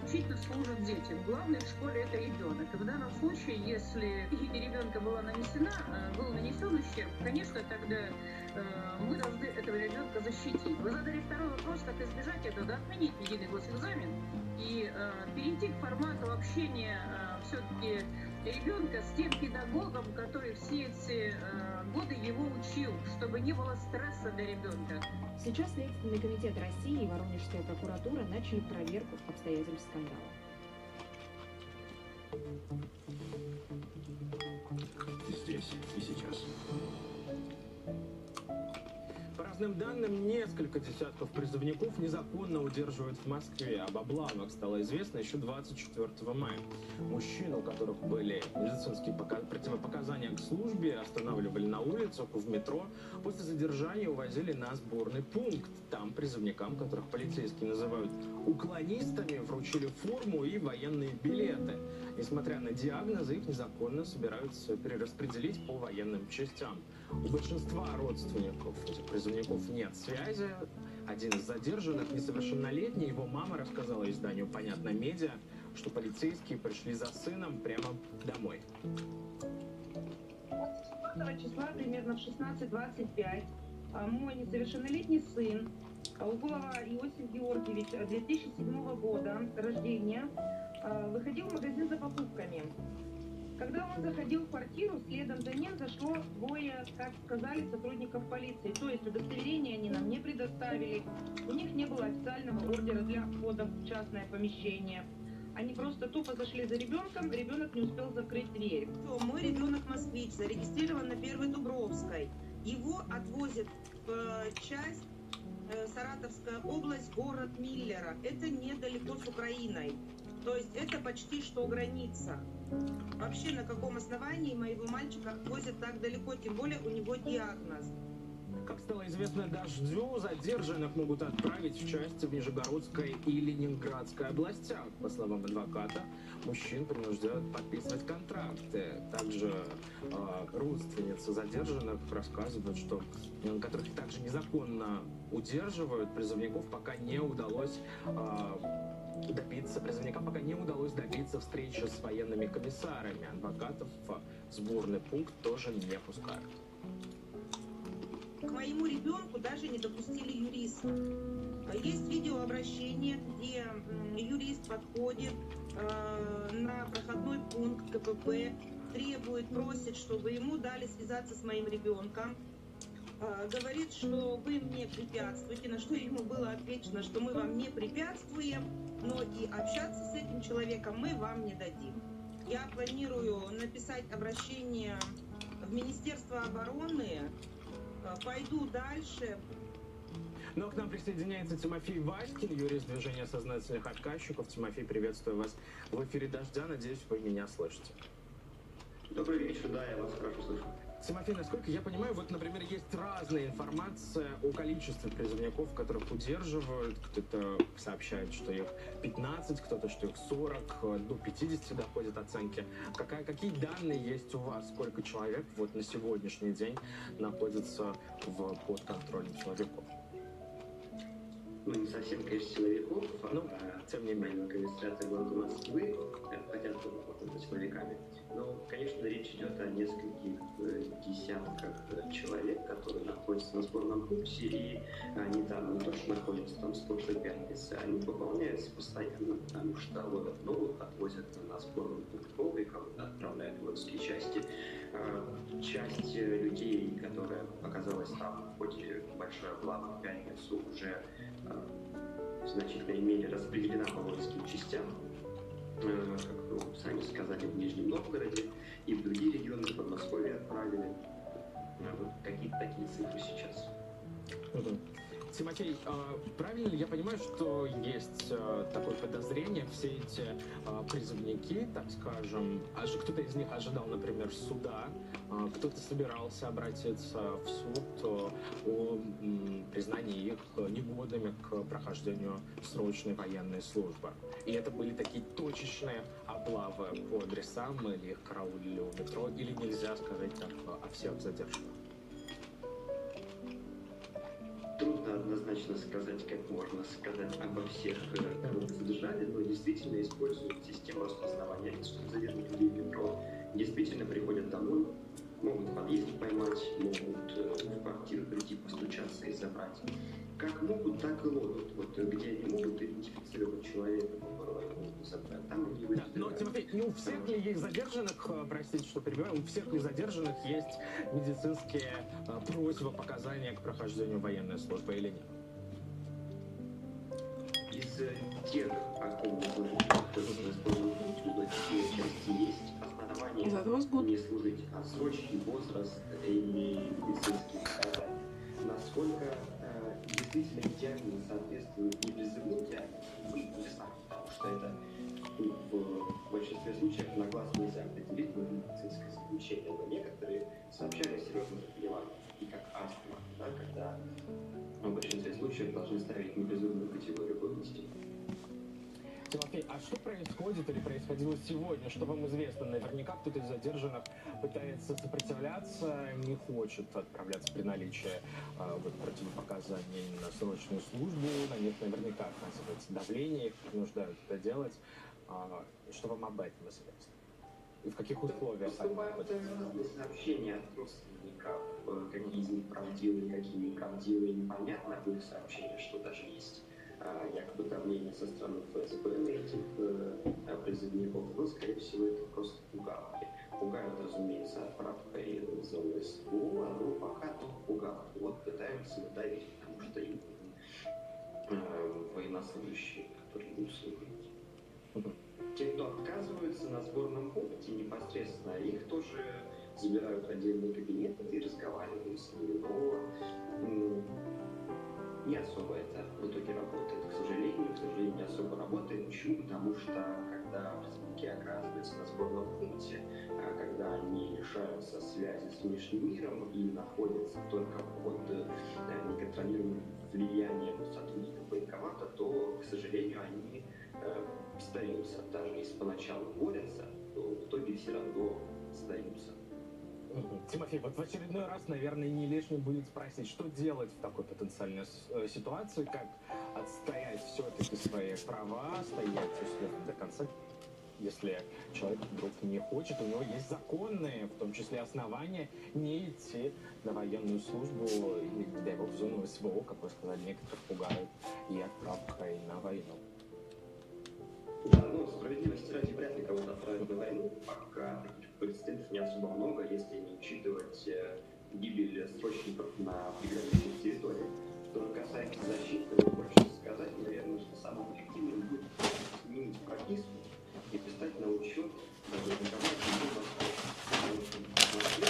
Учитель служат детям. Главный в школе это ребенок. И в данном случае, если ребенка был нанесен ущерб, конечно, тогда мы должны этого ребенка защитить. Вы задали второй вопрос, как избежать этого, да, отменить единый госэкзамен и перейти к формату общения все-таки ребенка с тем педагогом, который все эти годы его учил, чтобы не было стресса для ребенка. Сейчас Следственный комитет России и Воронежская прокуратура начали проверку обстоятельств скандала. Здесь и сейчас. По разным данным, несколько десятков призывников незаконно удерживают в Москве. Об облавах стало известно еще 24 мая. Мужчин, у которых были медицинские противопоказания к службе, останавливали на улицах, в метро. После задержания увозили на сборный пункт. Там призывникам, которых полицейские называют уклонистами, вручили форму и военные билеты. Несмотря на диагнозы, их незаконно собираются перераспределить по военным частям. У большинства родственников этих призывников нет связи. Один из задержанных, несовершеннолетний, его мама рассказала изданию «Понятно медиа», что полицейские пришли за сыном прямо домой. 4 числа, примерно в 16:25, мой несовершеннолетний сын, Углова Иосиф Георгиевич, 2007 года рождения, выходил в магазин за покупками. Когда он заходил в квартиру, следом за ним зашло двое, как сказали, сотрудников полиции. То есть удостоверения они нам не предоставили. У них не было официального ордера для входа в частное помещение. Они просто тупо зашли за ребенком, ребенок не успел закрыть дверь. Мой ребенок москвич, зарегистрирован на 1-й Дубровской. Его отвозят в часть Саратовская область, город Миллера. Это недалеко с Украиной. То есть это почти что граница. Вообще на каком основании моего мальчика отвозят так далеко, тем более у него диагноз. Как стало известно Дождю, задержанных могут отправить в части в Нижегородской и Ленинградской областях. По словам адвоката, мужчин принуждают подписывать контракты. Также родственницы задержанных рассказывают, что которых также незаконно удерживают призывников, пока не удалось добиться встречи с военными комиссарами. Адвокатов в сборный пункт тоже не пускают. К моему ребенку даже не допустили юриста. Есть видеообращение, где юрист подходит на проходной пункт КПП, требует, просит, чтобы ему дали связаться с моим ребенком. Говорит, что вы мне препятствуете, на что ему было отвечено, что мы вам не препятствуем, но и общаться с этим человеком мы вам не дадим. Я планирую написать обращение в Министерство обороны, пойду дальше. Но к нам присоединяется Тимофей Васькин, юрист движения сознательных отказчиков. Тимофей, приветствую вас в эфире «Дождя». Надеюсь, вы меня слышите. Добрый вечер, да, я вас хорошо слышу. Тимофей, насколько я понимаю, вот, например, есть разная информация о количестве призывников, которых удерживают. Кто-то сообщает, что их 15, кто-то, что их 40, до 50 доходят оценки. Какие данные есть у вас? Сколько человек вот на сегодняшний день находится под контролем силовиков? Ну, не совсем, конечно, силовиков, тем не менее. Администрация города Москвы хотят работать с силовиками. Но, конечно, речь идет о нескольких десятках человек, которые находятся на сборном пункте, и они там не то, что находятся там с прошлой пятницы, они пополняются постоянно, потому что ловят новых, отвозят на сборный пункт новых, отправляют в воинские части. Часть людей, которая оказалась там в ходе большой облавы в пятницу, уже в значительной мере распределена по воинским частям, как вы сами сказали, в Нижнем Новгороде и в другие регионы, в Подмосковье отправили. Вот какие-то такие цифры сейчас. Тимофей, правильно ли я понимаю, что есть такое подозрение, все эти призывники, так скажем, кто-то из них ожидал, например, суда, кто-то собирался обратиться в суд о признании их негодными к прохождению срочной военной службы. И это были такие точечные облавы по адресам, или их караулили у метро, или нельзя сказать так о всех задержанных? Трудно однозначно сказать, как можно сказать обо всех, кого задержали, но действительно используют систему распознавания лиц, чтобы задержать людей в метро. Действительно приходят домой, могут в подъезде поймать, могут в квартиру прийти, постучаться и забрать. Как могут, так и ловят. Вот где они могут идентифицировать человека, которого они могут забрать, там они его забирают. Но, Тимофей, не у всех ли есть задержанных, простите, что перебиваю, у всех ли задержанных есть медицинские просьбы, показания к прохождению военной службы или нет? Из тех, о ком мы говорим, такие части есть основания не служить, отсрочки, возраст или медицинские показания. Насколько действительно диагноз соответствует не призывным диагнозам, мы не знаем, потому что это в большинстве случаев на глаз нельзя определить медицинское заключение, но некоторые сообщали о серьезных заболеваниях, и как астма, да, когда в большинстве случаев должны ставить непризывную категорию годности. Тимофей, а что происходит или происходило сегодня? Что вам известно? Наверняка кто-то из задержанных пытается сопротивляться, не хочет отправляться при наличии противопоказаний на срочную службу. На них наверняка оказывается давление, их принуждают это делать. Что вам об этом известно? И в каких условиях они находятся? Разные сообщения от родственников, какие из них правдивые, какие неправдивые, непонятно. Были сообщения, что даже есть якобы давление со стороны ФСБ на этих призывников, но, скорее всего, это просто пугалки. Пугают, разумеется, отправкой в зону СВО, но пока только пугалки. Вот пытаются давить, потому что им военнослужащие, которые будут служить. Те, кто отказываются на сборном пункте непосредственно, их тоже забирают в отдельный кабинет и разговаривают с ними, но не особо это в итоге работает, к сожалению, не особо работает. Почему? Потому что, когда когда призывники оказываются на сборном пункте, когда они лишаются связи с внешним миром и находятся только под неконтролируемым влиянием сотрудников военкомата, то, к сожалению, они сдаются. Даже если поначалу борются, то в итоге все равно сдаются. Тимофей, вот в очередной раз, наверное, не лишним будет спросить, что делать в такой потенциальной ситуации, как отстоять все-таки свои права, стоять до конца, если человек вдруг не хочет, у него есть законные, в том числе основания, не идти на военную службу и, не дай бог, в зону СВО, как вы сказали, некоторых пугают и отправкой на войну. Да, ну, справедливости ради вряд ли кого-то отправить на войну, пока таких прецедентов не особо много, если не учитывать гибель срочников на приграничных территориях. Что касается защиты, хочется сказать, наверное, что самым эффективным будет сменить прописку и писать на учет даже военкомат и Москвы. Потому что в Москве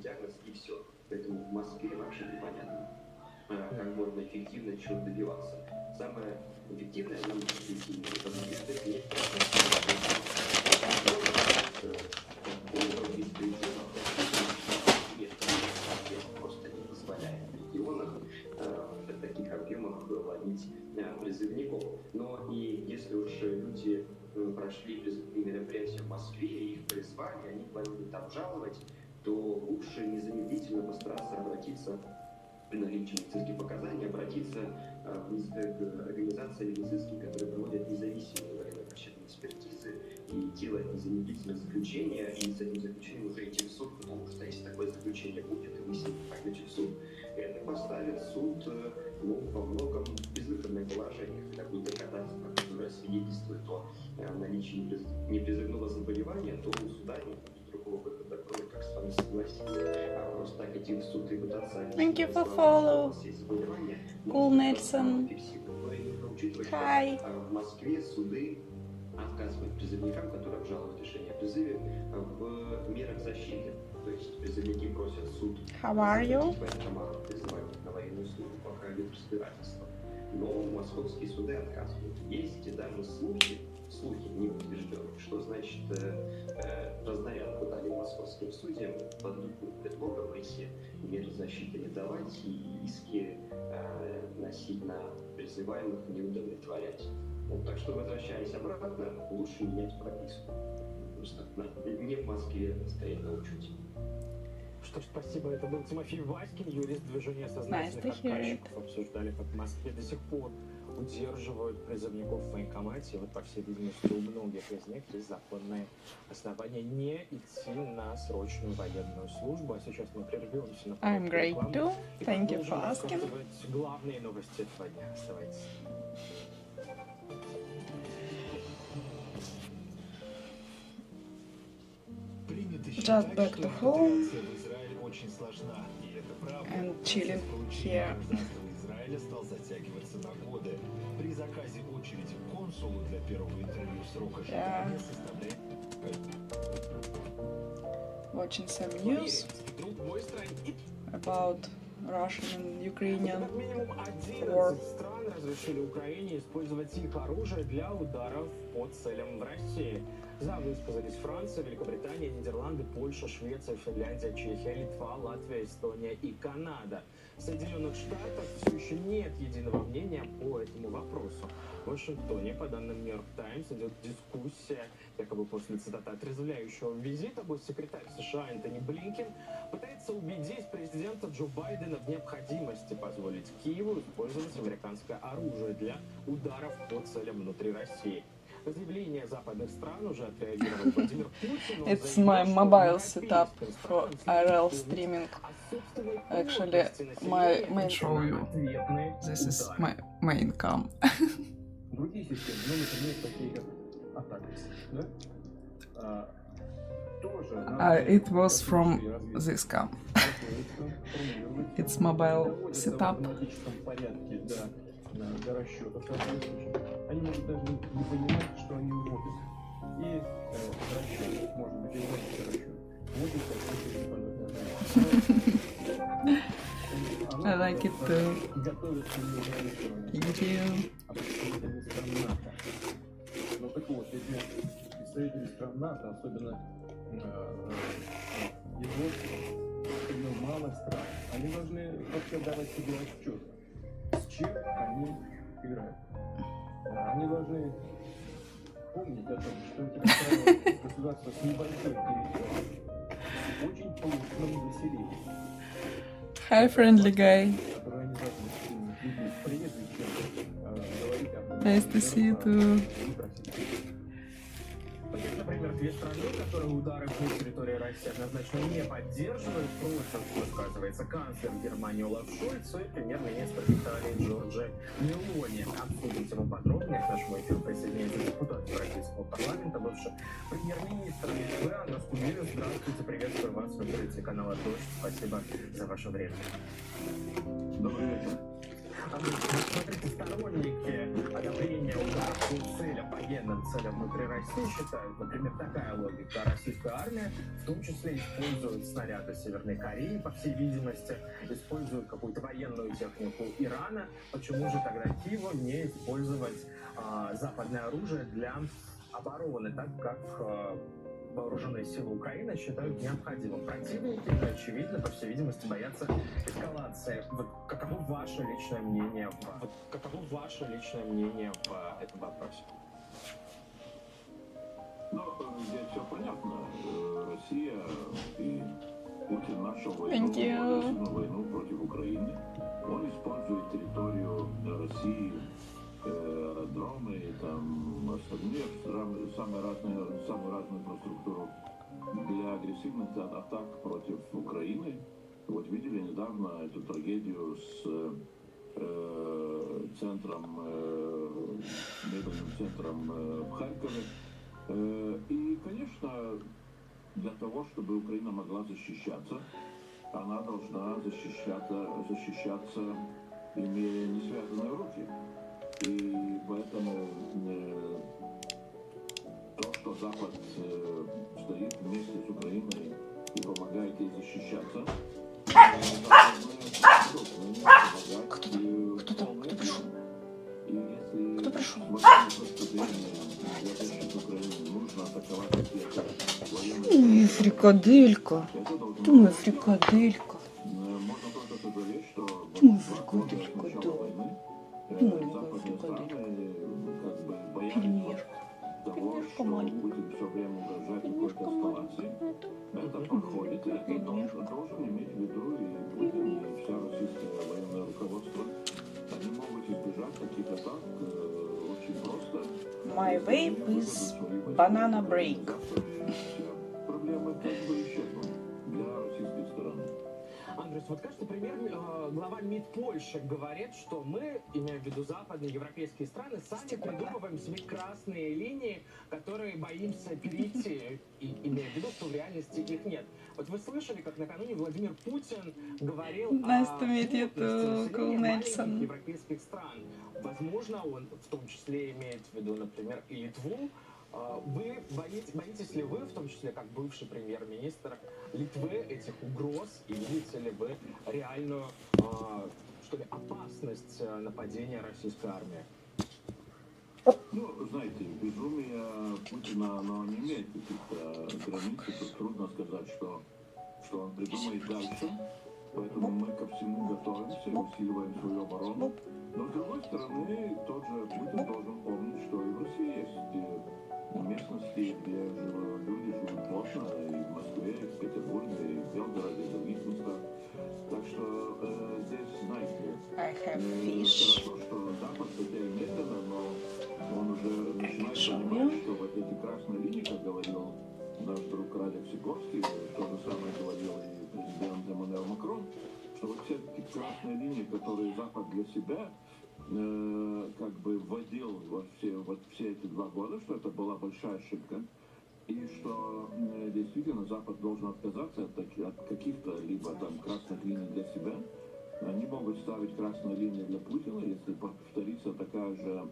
диагноз и все. Поэтому в Москве вообще непонятно, как можно эффективно чего добиваться. Самое эффективное, нам эффективное, это записывать нет просто не позволяет в регионах в таких объемах ловить призывников. Но и если уж люди прошли призывные мероприятия в Москве и их призвали, они планируют обжаловать, то лучше незамедлительно постараться обратиться при наличии медицинских показаний, обратиться к организации медицинских, которые проводят независимые военно-врачебные экспертизы и делать незамедлительное заключение, и с этим заключением уже идти в суд, потому что если такое заключение будет, и вы с ним пойдете в суд, это поставит суд во многом безвыходное положение, когда будет доказательство, которое свидетельствует о наличии непризывного заболевания, то у суда не будет другого выхода, кроме как с вами согласиться. А просто так идти в суд и пытаться Thank you for follow. Cool Nelson. Hi. В Москве суды отказывают призывникам, которые обжалуют решение о призыве, в мерах защиты. То есть призывники просят суд призывать на военную службу, пока идет разбирательство. Но московские суды отказывают. Есть даже слухи не подтвержденные, что значит разнарядку дали московским судьям под любым предлогом эти меры защиты не давать и иски носить на призываемых не удовлетворять. Вот, так что, возвращаясь обратно, лучше менять прописку. Просто не в Москве стоять на учете. Что ж, спасибо. Это был Тимофей Васькин, юрист движения сознательных отказчиков. Обсуждали, как в Москве до сих пор удерживают призывников в военкомате. Вот, по всей видимости, у многих из них есть законные основания не идти на срочную военную службу. А сейчас мы прервемся на I'm great too. Thank you for asking. Главные новости этого дня. Оставайтесь. Just back to home and chilling here. Израиля стал затягиваться на годы. При заказе очереди к консулу для первого интервью срок ожидания составляет... Watching some news about Russian and Ukrainian war. Стран разрешили Украине использовать их оружие для ударов по целям в России. За высказались Франция, Великобритания, Нидерланды, Польша, Швеция, Финляндия, Чехия, Литва, Латвия, Эстония и Канада. В Соединенных Штатах все еще нет единого мнения по этому вопросу. В Вашингтоне, по данным New York Times, идет дискуссия, якобы после, цитаты, отрезвляющего визита, госсекретарь США Энтони Блинкен пытается убедить президента Джо Байдена в необходимости позволить Киеву использовать американское оружие для ударов по целям внутри России. Заявление западных стран уже отреагировал Владимир Путин. It's my mobile setup for IRL streaming. Actually, my main show you. This is my main cam. Другие системы, ну, например, такие как Атакс, да? It was from this cam. It's mobile setup. для расчета соответствующих. Они могут даже не понимать, что они вводят. И расчет, может быть, и вводится расчет. Вводится I like it too. Thank you. Ну так вот, эти представители стран НАТО, особенно особенно малых стран, они должны вообще давать себе отчет, с чем они играют. Они должны помнить о том, что это государство с небольшой территорией, очень плотным населением. Hi, friendly guy. Nice to see you too. Например, две страны, которые удары по территории России однозначно не поддерживают, против высказывается канцлер Германии Олаф Шольц и премьер-министр Италии Джорджа Мелони. Обсудить его подробнее к нашему эфиру присоединяется депутат Европейского парламента, бывший премьер-министр Литвы Анна Скумилю. Здравствуйте, приветствую вас в эфире телеканала «Дождь». Спасибо за ваше время. Добрый вечер. Смотрите, сторонники одобрения ударов по целям, военным целям внутри России считают, например, такая логика: российская армия в том числе использует снаряды Северной Кореи, по всей видимости, использует какую-то военную технику Ирана. Почему же тогда Киеву не использовать западное оружие для обороны, так как вооруженные силы Украины считают необходимым? Противники, очевидно, по всей видимости, боятся эскалации. Вот каково ваше личное мнение в этом вопросе? Ну, здесь все понятно. Россия и Путин начал Thank you. войну против Украины. Он использует территорию России, дроны, там, остальные, самую разную инфраструктуру для агрессивных атак против Украины. Вот видели недавно эту трагедию с медленным центром в Харькове. И, конечно, для того, чтобы Украина могла защищаться, она должна защищаться, имея несвязанные руки. И поэтому то, что Запад стоит вместе с Украиной и помогает ей защищаться, Кто пришел? И если Кто пришел? для защиты Украины нужно атаковать какие-то военные... Ой, фрикаделька. Ой, фрикаделька. Можно только сожалеть, что Ой, с начала войны западные страны как бы боялись того, что Путин все время угрожает какой-то эскалации. Это проходит, и это должен иметь в виду и Путин, и вся российское военное руководство. Они могут избежать таких атак очень просто. My vape is banana break. Проблемы как бы исчезнут для российской стороны. Андрей, вот кажется, глава МИД Польши говорит, что мы, имея в виду западные европейские страны, сами придумываем себе красные линии, которые боимся перейти, и имея в виду, что в реальности их нет. Вот вы слышали, как накануне Владимир Путин говорил о плотности населения маленьких европейских стран. Возможно, он в том числе имеет в виду, например, и Литву. Вы боитесь ли вы, в том числе как бывший премьер-министр Литвы, этих угроз, и видите ли вы реальную, что ли, опасность нападения российской армии? Ну, знаете, безумие Путина, оно не имеет каких-то границ, тут трудно сказать, что он придумает дальше, поэтому мы ко всему готовимся, усиливаем свою оборону. Но, с другой стороны, тот же Путин должен помнить, что и в России есть местности, где люди живут плотно, и в Москве, и в Петербурге, и в Белгороде, и в других местах. Так что здесь, знаете, хорошо, что Запад хотя и медленно, но он уже начинает понимать, что вот эти красные линии, как говорил наш друг Радик Сикорский, то же самое говорил и президент Эммануэль Макрон, что вот все эти красные линии, которые Запад для себя как бы вводил во все эти 2 года, что это была большая ошибка, и что действительно Запад должен отказаться от каких-то либо там красных линий для себя, они могут ставить красные линии для Путина, если повторится такая же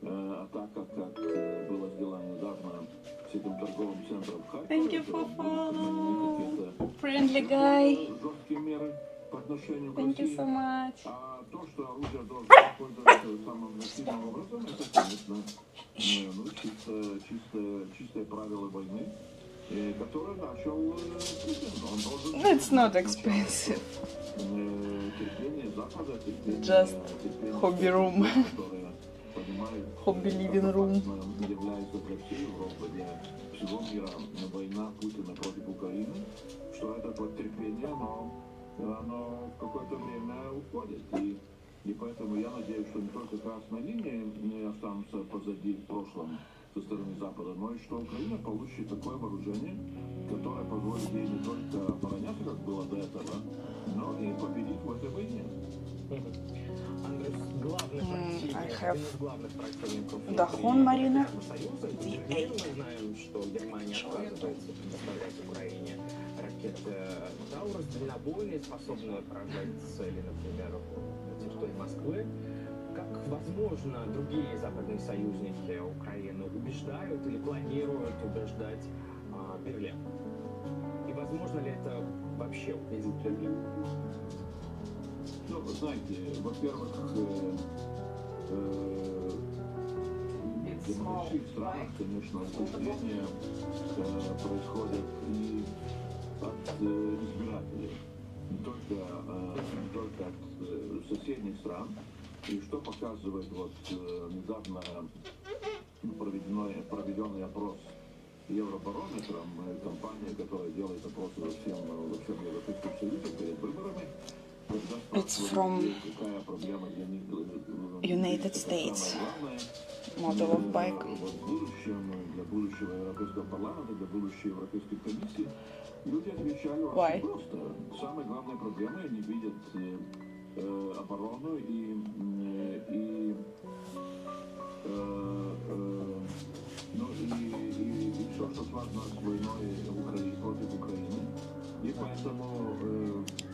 атака, как было сделано недавно с этим торговым центром в Харькове. Thank you for follow. Friendly guy. Жесткие меры по отношению к Thank you России. so much. А то, что оружие должно использоваться самым насильным образом, это, конечно, чистые правила войны, которые начал Путин. Он должен... It's not expensive. Терпение Запада, терпение... Just hobby room. Hobby living room. Является для всей Европы, для всего мира война Путина против Украины, что это вот терпение, оно в какое-то время уходит. И поэтому я надеюсь, что не только красные линии не останутся позади в прошлом со стороны Запада, но и что Украина получит такое вооружение, которое позволит ей не только обороняться, как было до этого, но и победить в этой войне. I have the Hon Mariner. Мы знаем, что Германия отказывается предоставлять Украине ракеты Таурус, дальнобойные, способные поражать цели, например, на территории Москвы. Как, возможно, другие западные союзники Украины убеждают или планируют убеждать Берлин? И возможно ли это вообще убедить Берлин? Ну, вы знаете, во-первых, в больших странах, конечно, убеждения происходят и от избирателей, не только от соседних стран. И что показывает вот недавно проведенный опрос Евробарометром, компания, которая делает опросы во всем Европейском Союзе перед выборами. It's from United States. Model of bike. Для будущего Европейского парламента, для будущей Европейской комиссии люди отвечали Why? очень просто. Самой главной проблемой они видят оборону и все, что связано с войной против Украины. И поэтому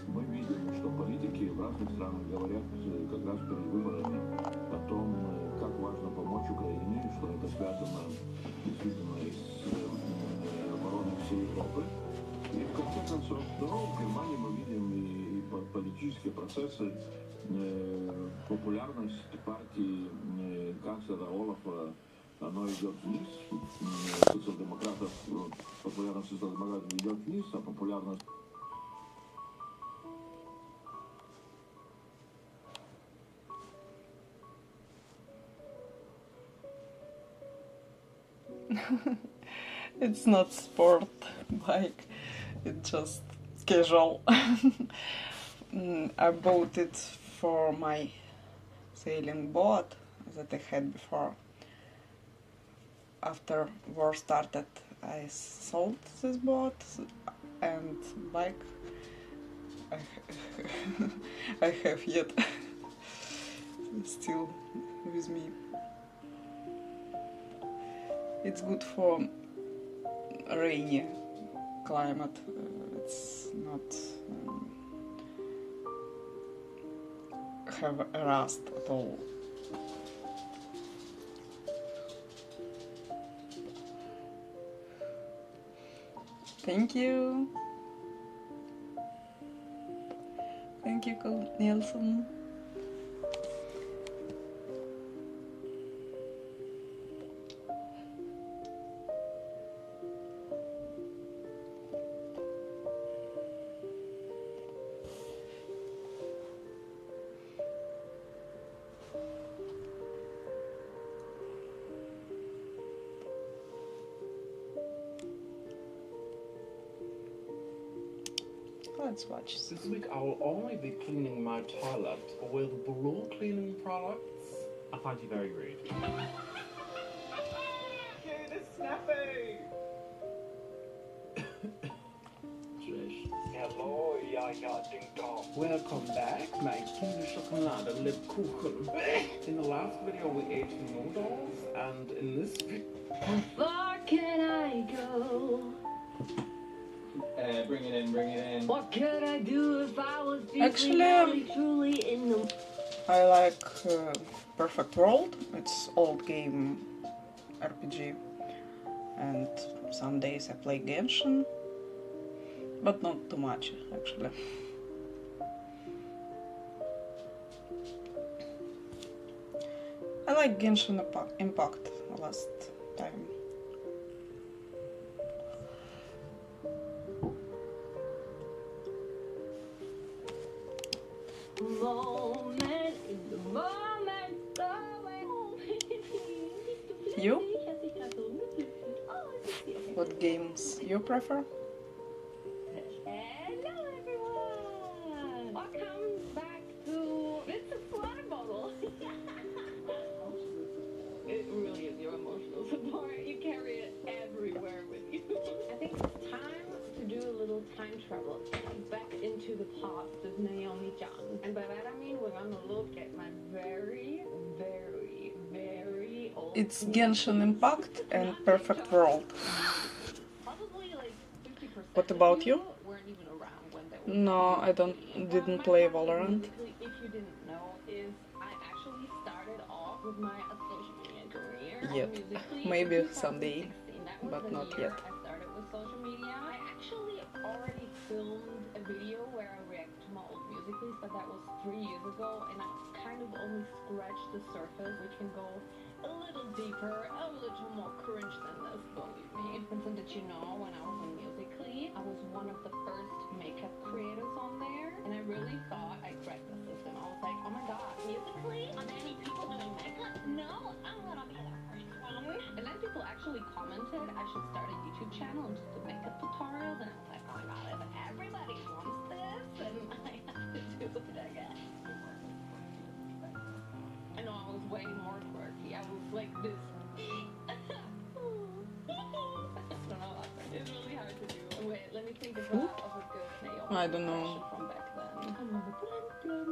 мы видим, что политики в разных странах говорят как раз перед выборами о том, как важно помочь Украине, что это связано действительно с обороной всей Европы. И в конце концов, в Германии мы видим и политические процессы, популярность партии канцлера Олафа, оно идет вниз, популярность социал-демократов идет вниз, а популярность It's not sport bike, it's just casual. I bought it for my sailing boat that I had before. After war started, I sold this boat and bike I have yet still with me. It's good for rainy climate. It's not have rust at all. Thank you. Thank you, Nelson. Let's watch. This week I will only be cleaning my toilet with blue cleaning products. I find you very rude. Dude, it's snappy! Trish. Hello, Yaya Ding Dong. Welcome back, my Kinder Chocolate Lebkuchen. In the last video we ate noodles, and in this video... How far can I go? bring it in. What could I do if I was Actually, truly in the... I like Perfect World. It's old game RPG, and some days I play Genshin, but not too much actually. I like Genshin Impact last time. Moment in the moment. You? What games you prefer? Hello everyone! Welcome back to Vincent's Water Bottle. It really is your emotional support. You carry it everywhere with you. I think it's time to do a little time travel back into the past of Naomi John. And by that I mean we're gonna look at my very, very, very old... It's Genshin Impact and Perfect World. Probably like 50% What about you? weren't even around when they were... No, I didn't play Valorant. If you didn't know, is I actually started off with my social media career. Yet. Musically Maybe in someday, 2016. That was but the not year yet. I started with social media. I actually already filmed a video where I reacted to my old musicals, but that was 3 years ago, and I kind of only scratched the surface. We can go a little deeper, a little more cringe than this, believe me. Vincent, did you know when I was on Musically, I was one of the first makeup creators on there, and I really thought I cracked the system. I was like, oh my god, Musically? Are there any people doing makeup? No, I'm gonna be the first one. And then people actually commented I should start a YouTube channel and just do makeup tutorials, and I was like, oh my god, if everybody wants this, then I have to do it, I guess. I know I was way more quirky. I was like this. I don't know. It's really hard to do. Wait, let me think of a good Naomi I don't know. impression from back then.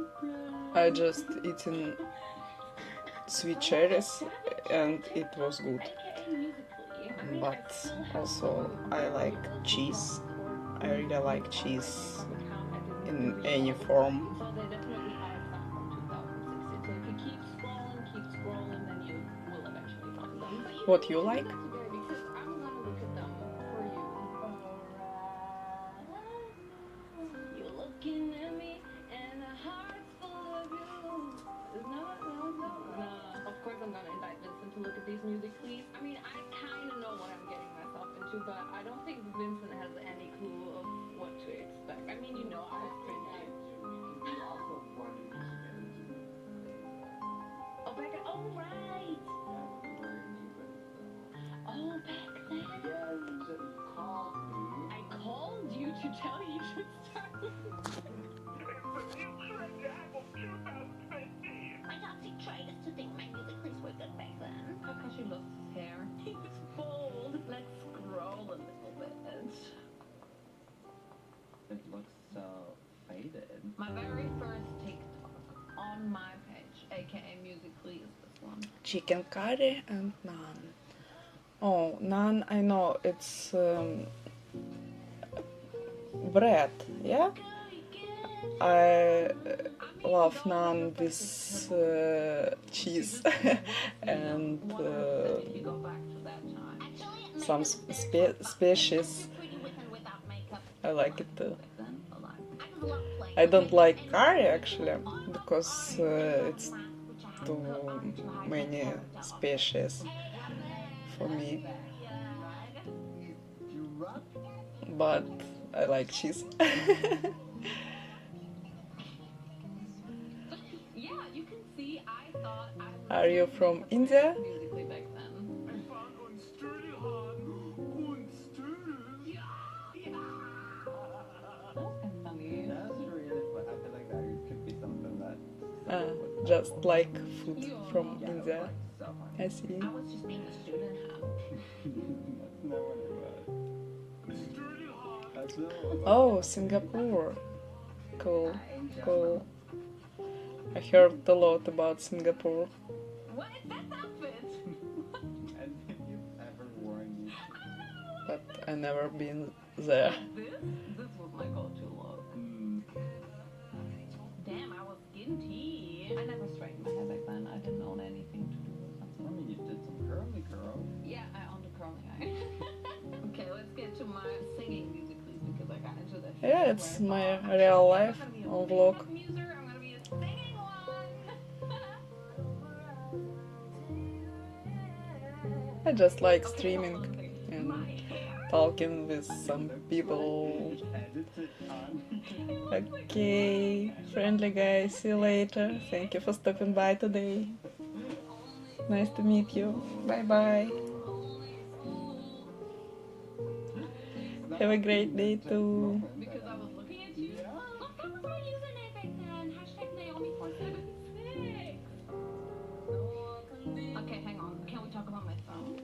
I just eaten sweet cherries and it was good. But also I like cheese. I really like cheese in any form. So they definitely have some from 2016. So if you keep scrolling, then you will eventually find them. But you What you like? not today because I'm gonna look at them for you. You're looking at me and the heart's full of you. No. Of course I'm gonna invite Vincent to look at these music, please. I mean, I kind of know what I'm getting myself into, but I don't think Vincent has any clue of what to expect. I mean, you know, I was cringy. Oh, back at, oh, right. Oh, back then. I called you to tell you to start. My toxic trait is to think my music clips were good back then. Kakashi lost his hair. He was bald. Let's scroll a little bit. It looks so faded. My very first TikTok on my page, aka Musically, is this one. Chicken curry and naan. Oh, naan, I know, it's bread, yeah? I love naan with cheese and some species. I like it too. I don't like curry actually because it's too many species for me. But I like cheese. Yeah, you can see, I thought I was Are you from India? musically back then. Just like food from India. I see. I was just being a student. Oh, Singapore. Cool, cool. I heard a lot about Singapore. What is that outfit? Have you ever worn But I never been there. This was my go-to look. Damn, I was skinty. I never straightened my hair back then. I didn't own anything to do with something. I mean, you did some curly curl. Yeah, I owned a curling iron. Okay, let's get to my singing music, please, because I got into this. Yeah, it's my real life on vlog. I'm gonna be a singing one. I just like streaming and talking with some people. Okay, friendly guys, see you later. Thank you for stopping by today. Nice to meet you. Bye bye. Have a great day too. Because I was looking at you. Look, that was my username back then. Hashtag Naomi476. Okay, hang on. Can we talk about my thumb?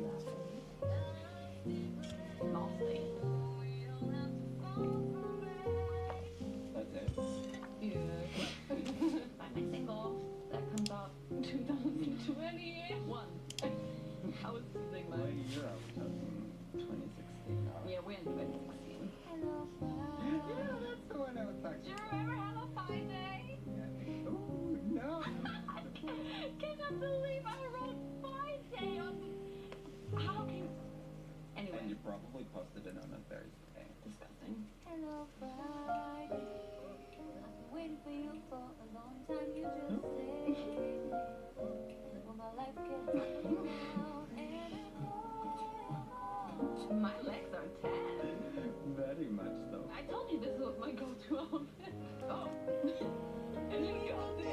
Nasty. That's it. Yeah. Buy my single. That comes out in 2021. I was using my... What year are we talking? 2016. Yeah, we're in 2016. Yeah, that's the one I was talking Do you remember Hello Fine Day? Oh, no. I cannot believe I wrote Fine Day on... How can... Anyway. And you probably posted it on a Thursday. Disgusting. Hello Friday. I've been waiting for you for a long time. You just say, will my life get down and My legs are tan. Very much so. I told you this was my go-to outfit. Oh. And then you all did.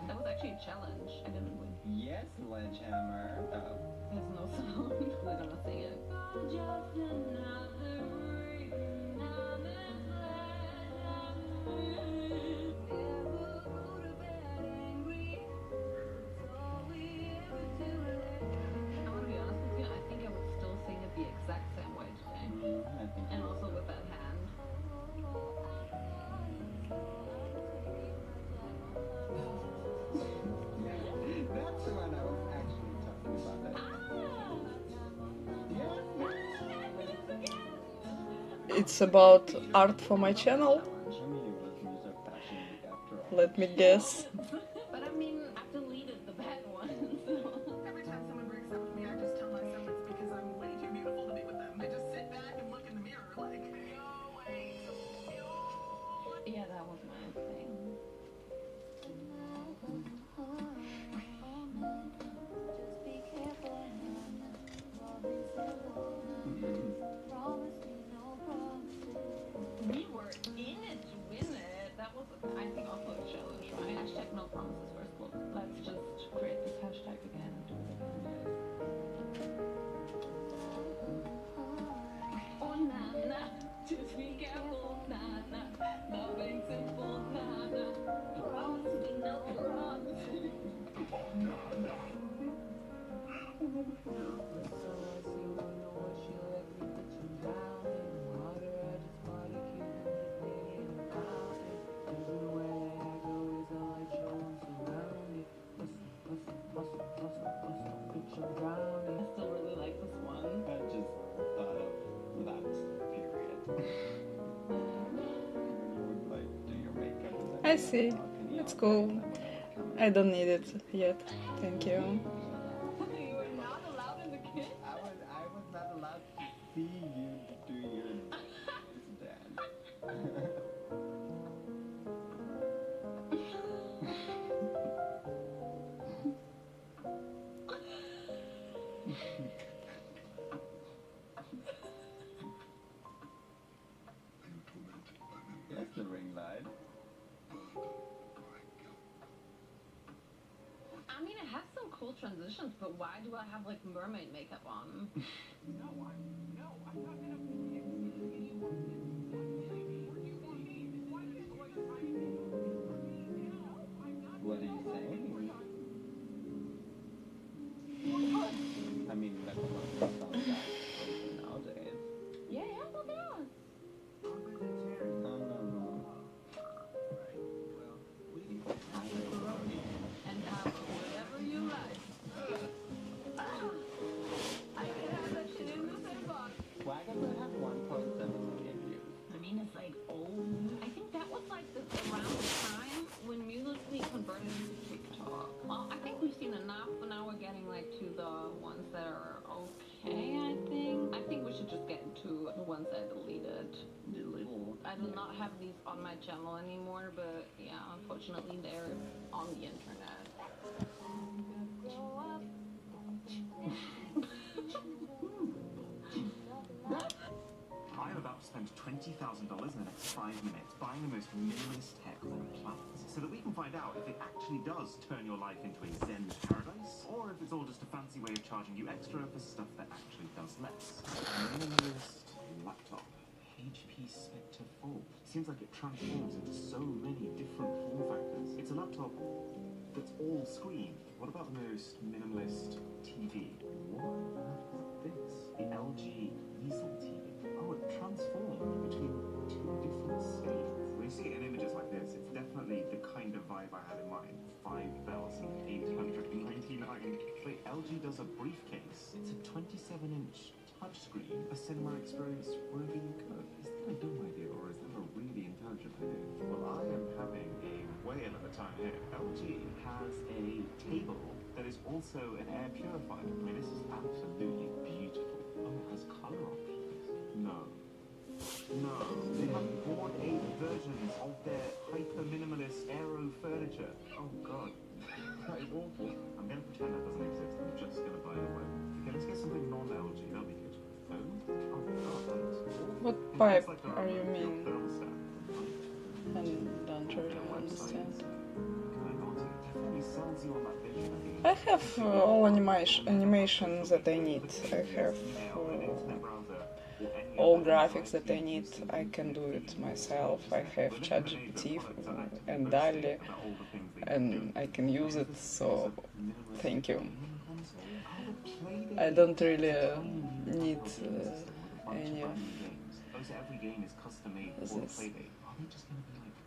That was actually a challenge. I didn't win. Yes, Sledgehammer. Oh. There's no sound. We're gonna sing it. Just another ring on this I want to be honest with you, I think I would still sing it the exact same way today. I think And also with that hand. That's the one I was actually talking about. It's about art for my channel. Let me guess. But I mean, I've deleted the bad ones. Every time someone breaks up with me, I just tell myself it's because I'm way too beautiful to be with them. I just sit back and look in the mirror like, yo, wait, Yeah, that was my thing. just be careful. Promise me no promises. We were in it to win it. That was, I think, also a challenge, right? Hashtag no promises first look. Let's just create this hashtag again and do it again. Oh, nah, nah. Just be careful, nah, nah. Nothing simple, nah, nah. Promise me no promises. I still really like this one. I just thought of that period. You would like do your makeup and then I see. It's cool. I don't need it yet. Thank you. You were not allowed in the kitchen? I was not allowed to see you do your dance. Yes, the ring light. I mean, it has some cool transitions, but why do I have like mermaid makeup on? What are you saying? I mean, that's not something nowadays. Yeah, look at us. And have whatever you like. I do not have these on my channel anymore, but yeah, unfortunately they're on the internet. I'm about to spend $20,000 in the next 5 minutes buying the most minimalist tech on the planet, so that we can find out if it actually does turn your life into a Zen paradise, or if it's all just a fancy way of charging you extra for stuff that actually does less. Minimalist laptop. HP Spectre 4. Seems like it transforms into so many different form factors. It's a laptop that's all screen. What about the most minimalist TV? What is this? The LG Easel TV. Oh, it transformed between two different stages. When you see it in images like this, it's definitely the kind of vibe I had in mind. 5,899. Wait, LG does a briefcase. It's a 27-inch touchscreen. A cinema experience wherever you go. Is that a dumb idea or is that a really intelligent idea? Well, I am having a whale of a time here. LG has a table that is also an air purifier. I mean, this is absolutely beautiful. Oh, it has color options. No. No, they haven't bought 8 versions of their hyper-minimalist aero furniture. Oh god, that is awful. I'm going to pretend that doesn't exist. I'm just going to buy it away. Okay, let's get something non-LG. That'll be good. Phone? Oh god, that's awful. What pipe are you mean? I don't really understand. I have all animation that I need. I have all graphics that I need. I can do it myself. I have ChatGPT and DALL-E, and I can use it, so thank you. I don't really need any of this.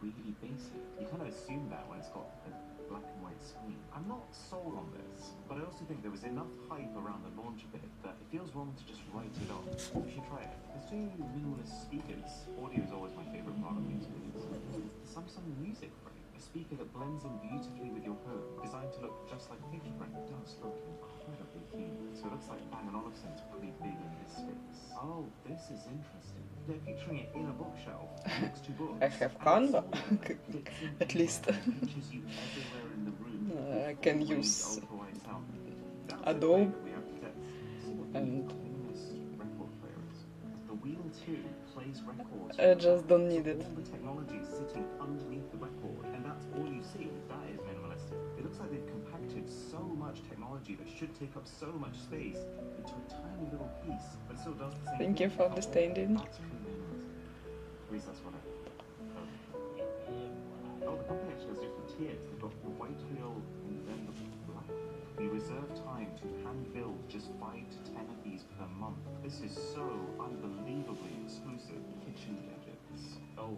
Really basic. You kind of assume that when it's got a black and white screen. I'm not sold on this, but I also think there was enough hype around the launch of it that it feels wrong to just write it off. We should try it. Let's do minimalist speakers. Audio is always my favorite part of these videos. The Samsung Music Frame, a speaker that blends in beautifully with your home, designed to look just like a picture frame. It does look incredibly huge. So it looks like Bang & Olufsen's pretty big in this space. Oh, this is interesting. They're featuring it in a bookshelf next to books. I have Canva, at least. I can use Adobe and the Wheel 2 plays records. I just don't need it. All the technology is sitting underneath the record, and that's all you see. That is minimalistic. It looks like they've compacted so much technology that should take up so much space into a tiny little piece, but still does the same Thank you for understanding. That's true minimalism. At least that's what I Oh, the company actually has different tiers. They've got the white wheel and then the black. We reserve time to hand build just 5 to 10 of these per month. This is so unbelievably exclusive. Kitchen gadgets. Oh,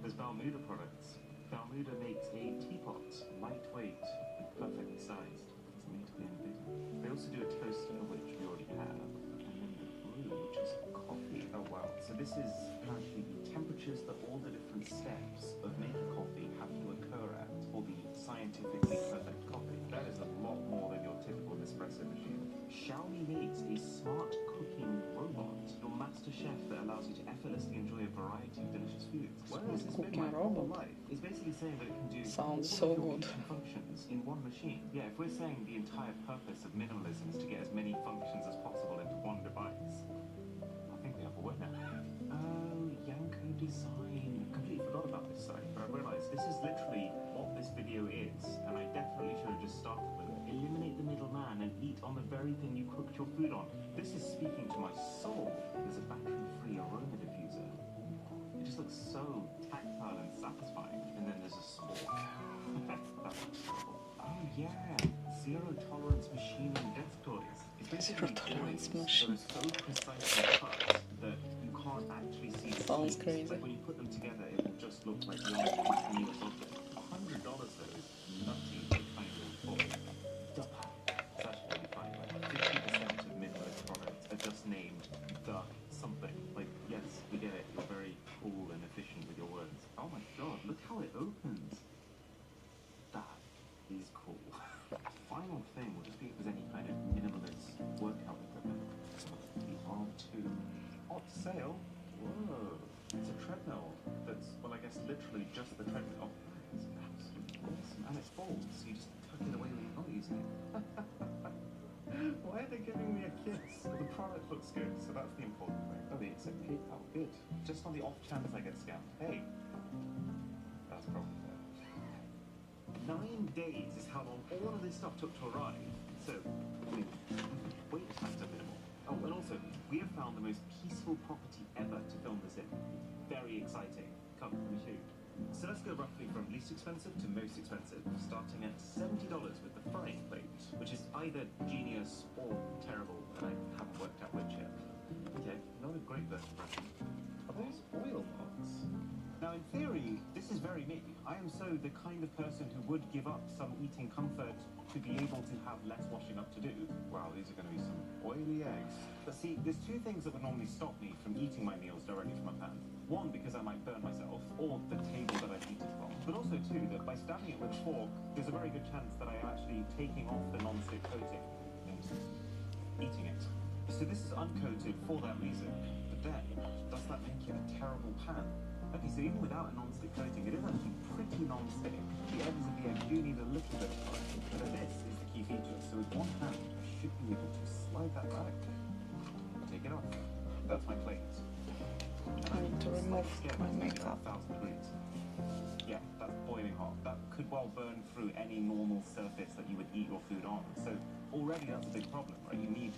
there's Bermuda products. Bermuda makes a teapot, lightweight, and perfectly sized. Doesn't need to be any bigger. They also do a toaster, which we already have, and then the brew, which is coffee. Oh wow. So this is actually the temperatures that all the different steps of making coffee have to occur at for the scientifically perfect coffee. That is a lot more than your typical espresso machine. Xiaomi makes a smart cooking robot, your master chef that allows you to effortlessly enjoy a variety of delicious foods. Whereas it's been my whole life, it's basically saying that it can do Sounds all so of your good. kitchen functions in one machine. Yeah, if we're saying the entire purpose of minimalism is to get as many functions as possible into one device, I think we have a winner. Oh, Yanko Design. Completely forgot about this site, but I realised this is literally what this video is, and I definitely should have just started with it. Eliminate the middleman and eat on the very thing you cooked your food on. This is speaking to my soul. There's a battery-free aroma diffuser. It just looks so tactile and satisfying. And then there's a spork. That looks terrible. Oh yeah, zero-tolerance machine and desk toys. It's basically Zero-tolerance toys machine. that are so precisely cut that you can't actually see the Sounds seams. crazy. Like when you put them together, it will just look like one continuous object. $100 though is nutty for a tiny little toy. It's actually really funny. Like 50% of minimalist products are just named the something. Like, yes, we get it. You're very cool and efficient with your words. Oh my god, look how it opens. That is cool. Final thing will just be if there's any kind of minimalist workout equipment. The R2. Hot sale? Whoa. It's a treadmill. literally just the treadmill. It's absolutely awesome. And it folds, so you just tuck it away when you're not using it. Why are they giving me a kiss? The product looks good, so that's the important thing. Oh, they accept PayPal. Good. Just on the off chance I get scammed. Hey. That's probably fair. 9 days is how long all of this stuff took to arrive. So, I mean, wait times are minimal. Oh, and also, we have found the most peaceful property ever to film this in. Very exciting. Come, let me show you. So let's go roughly from least expensive to most expensive, starting at $70 with the frying plate, which is either genius or terrible, and I haven't worked out which yet. Okay, not a great version. Are those oil marks? Now, in theory, this is very me. I am so the kind of person who would give up some eating comfort to be able to have less washing up to do. Wow, these are going to be some oily eggs. But see, there's two things that would normally stop me from eating my meals directly from a pan. One, because I might burn myself, or the table that I've eaten from. But also, two, that by stabbing it with a fork, there's a very good chance that I am actually taking off the non-stick coating and eating it. So this is uncoated for that reason. But then, does that make it a terrible pan? Okay, so even without a non-stick coating, it is actually pretty non-stick. The ends of the egg do need a little bit of time. But this is the key feature. So with one hand, I should be able to slide that back. Take it off. That's my plate. I need to remove my makeup. 1,000 degrees. Yeah, that's boiling hot. That could well burn through any normal surface that you would eat your food on. So already that's a big problem, right? You need,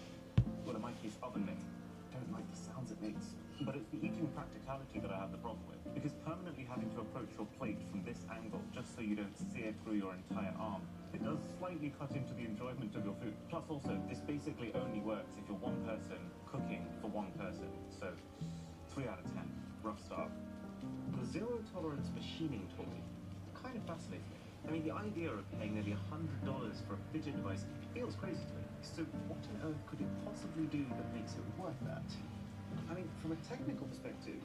well, in my case, oven mitt. Don't like the sounds it makes. But it's the eating practicality that I have the problem with. Because permanently having to approach your plate from this angle, just so you don't sear through your entire arm, it does slightly cut into the enjoyment of your food. Plus also, this basically only works if you're one person cooking for one person. So 3 out of 10. Rough start. The zero tolerance machining toy kind of fascinates me. I mean, the idea of paying nearly $100 for a fidget device feels crazy to me. So what on earth could it possibly do that makes it worth that? I mean, from a technical perspective,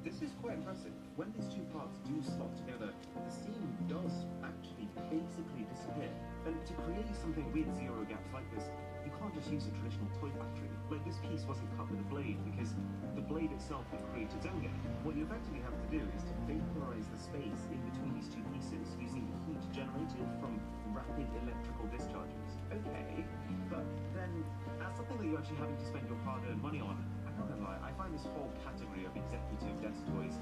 this is quite impressive. When these two parts do slot together, the seam does actually basically disappear. And to create something with zero gaps like this, you can't just use a traditional toy factory. Like, this piece wasn't cut with a blade because the blade itself would create its own gap. What you effectively have to do is to vaporize the space in between these two pieces using the heat generated from rapid electrical discharges. Okay, but then as something that you're actually having to spend your hard-earned money on, I'm not gonna lie, I find this whole category of executive desk toys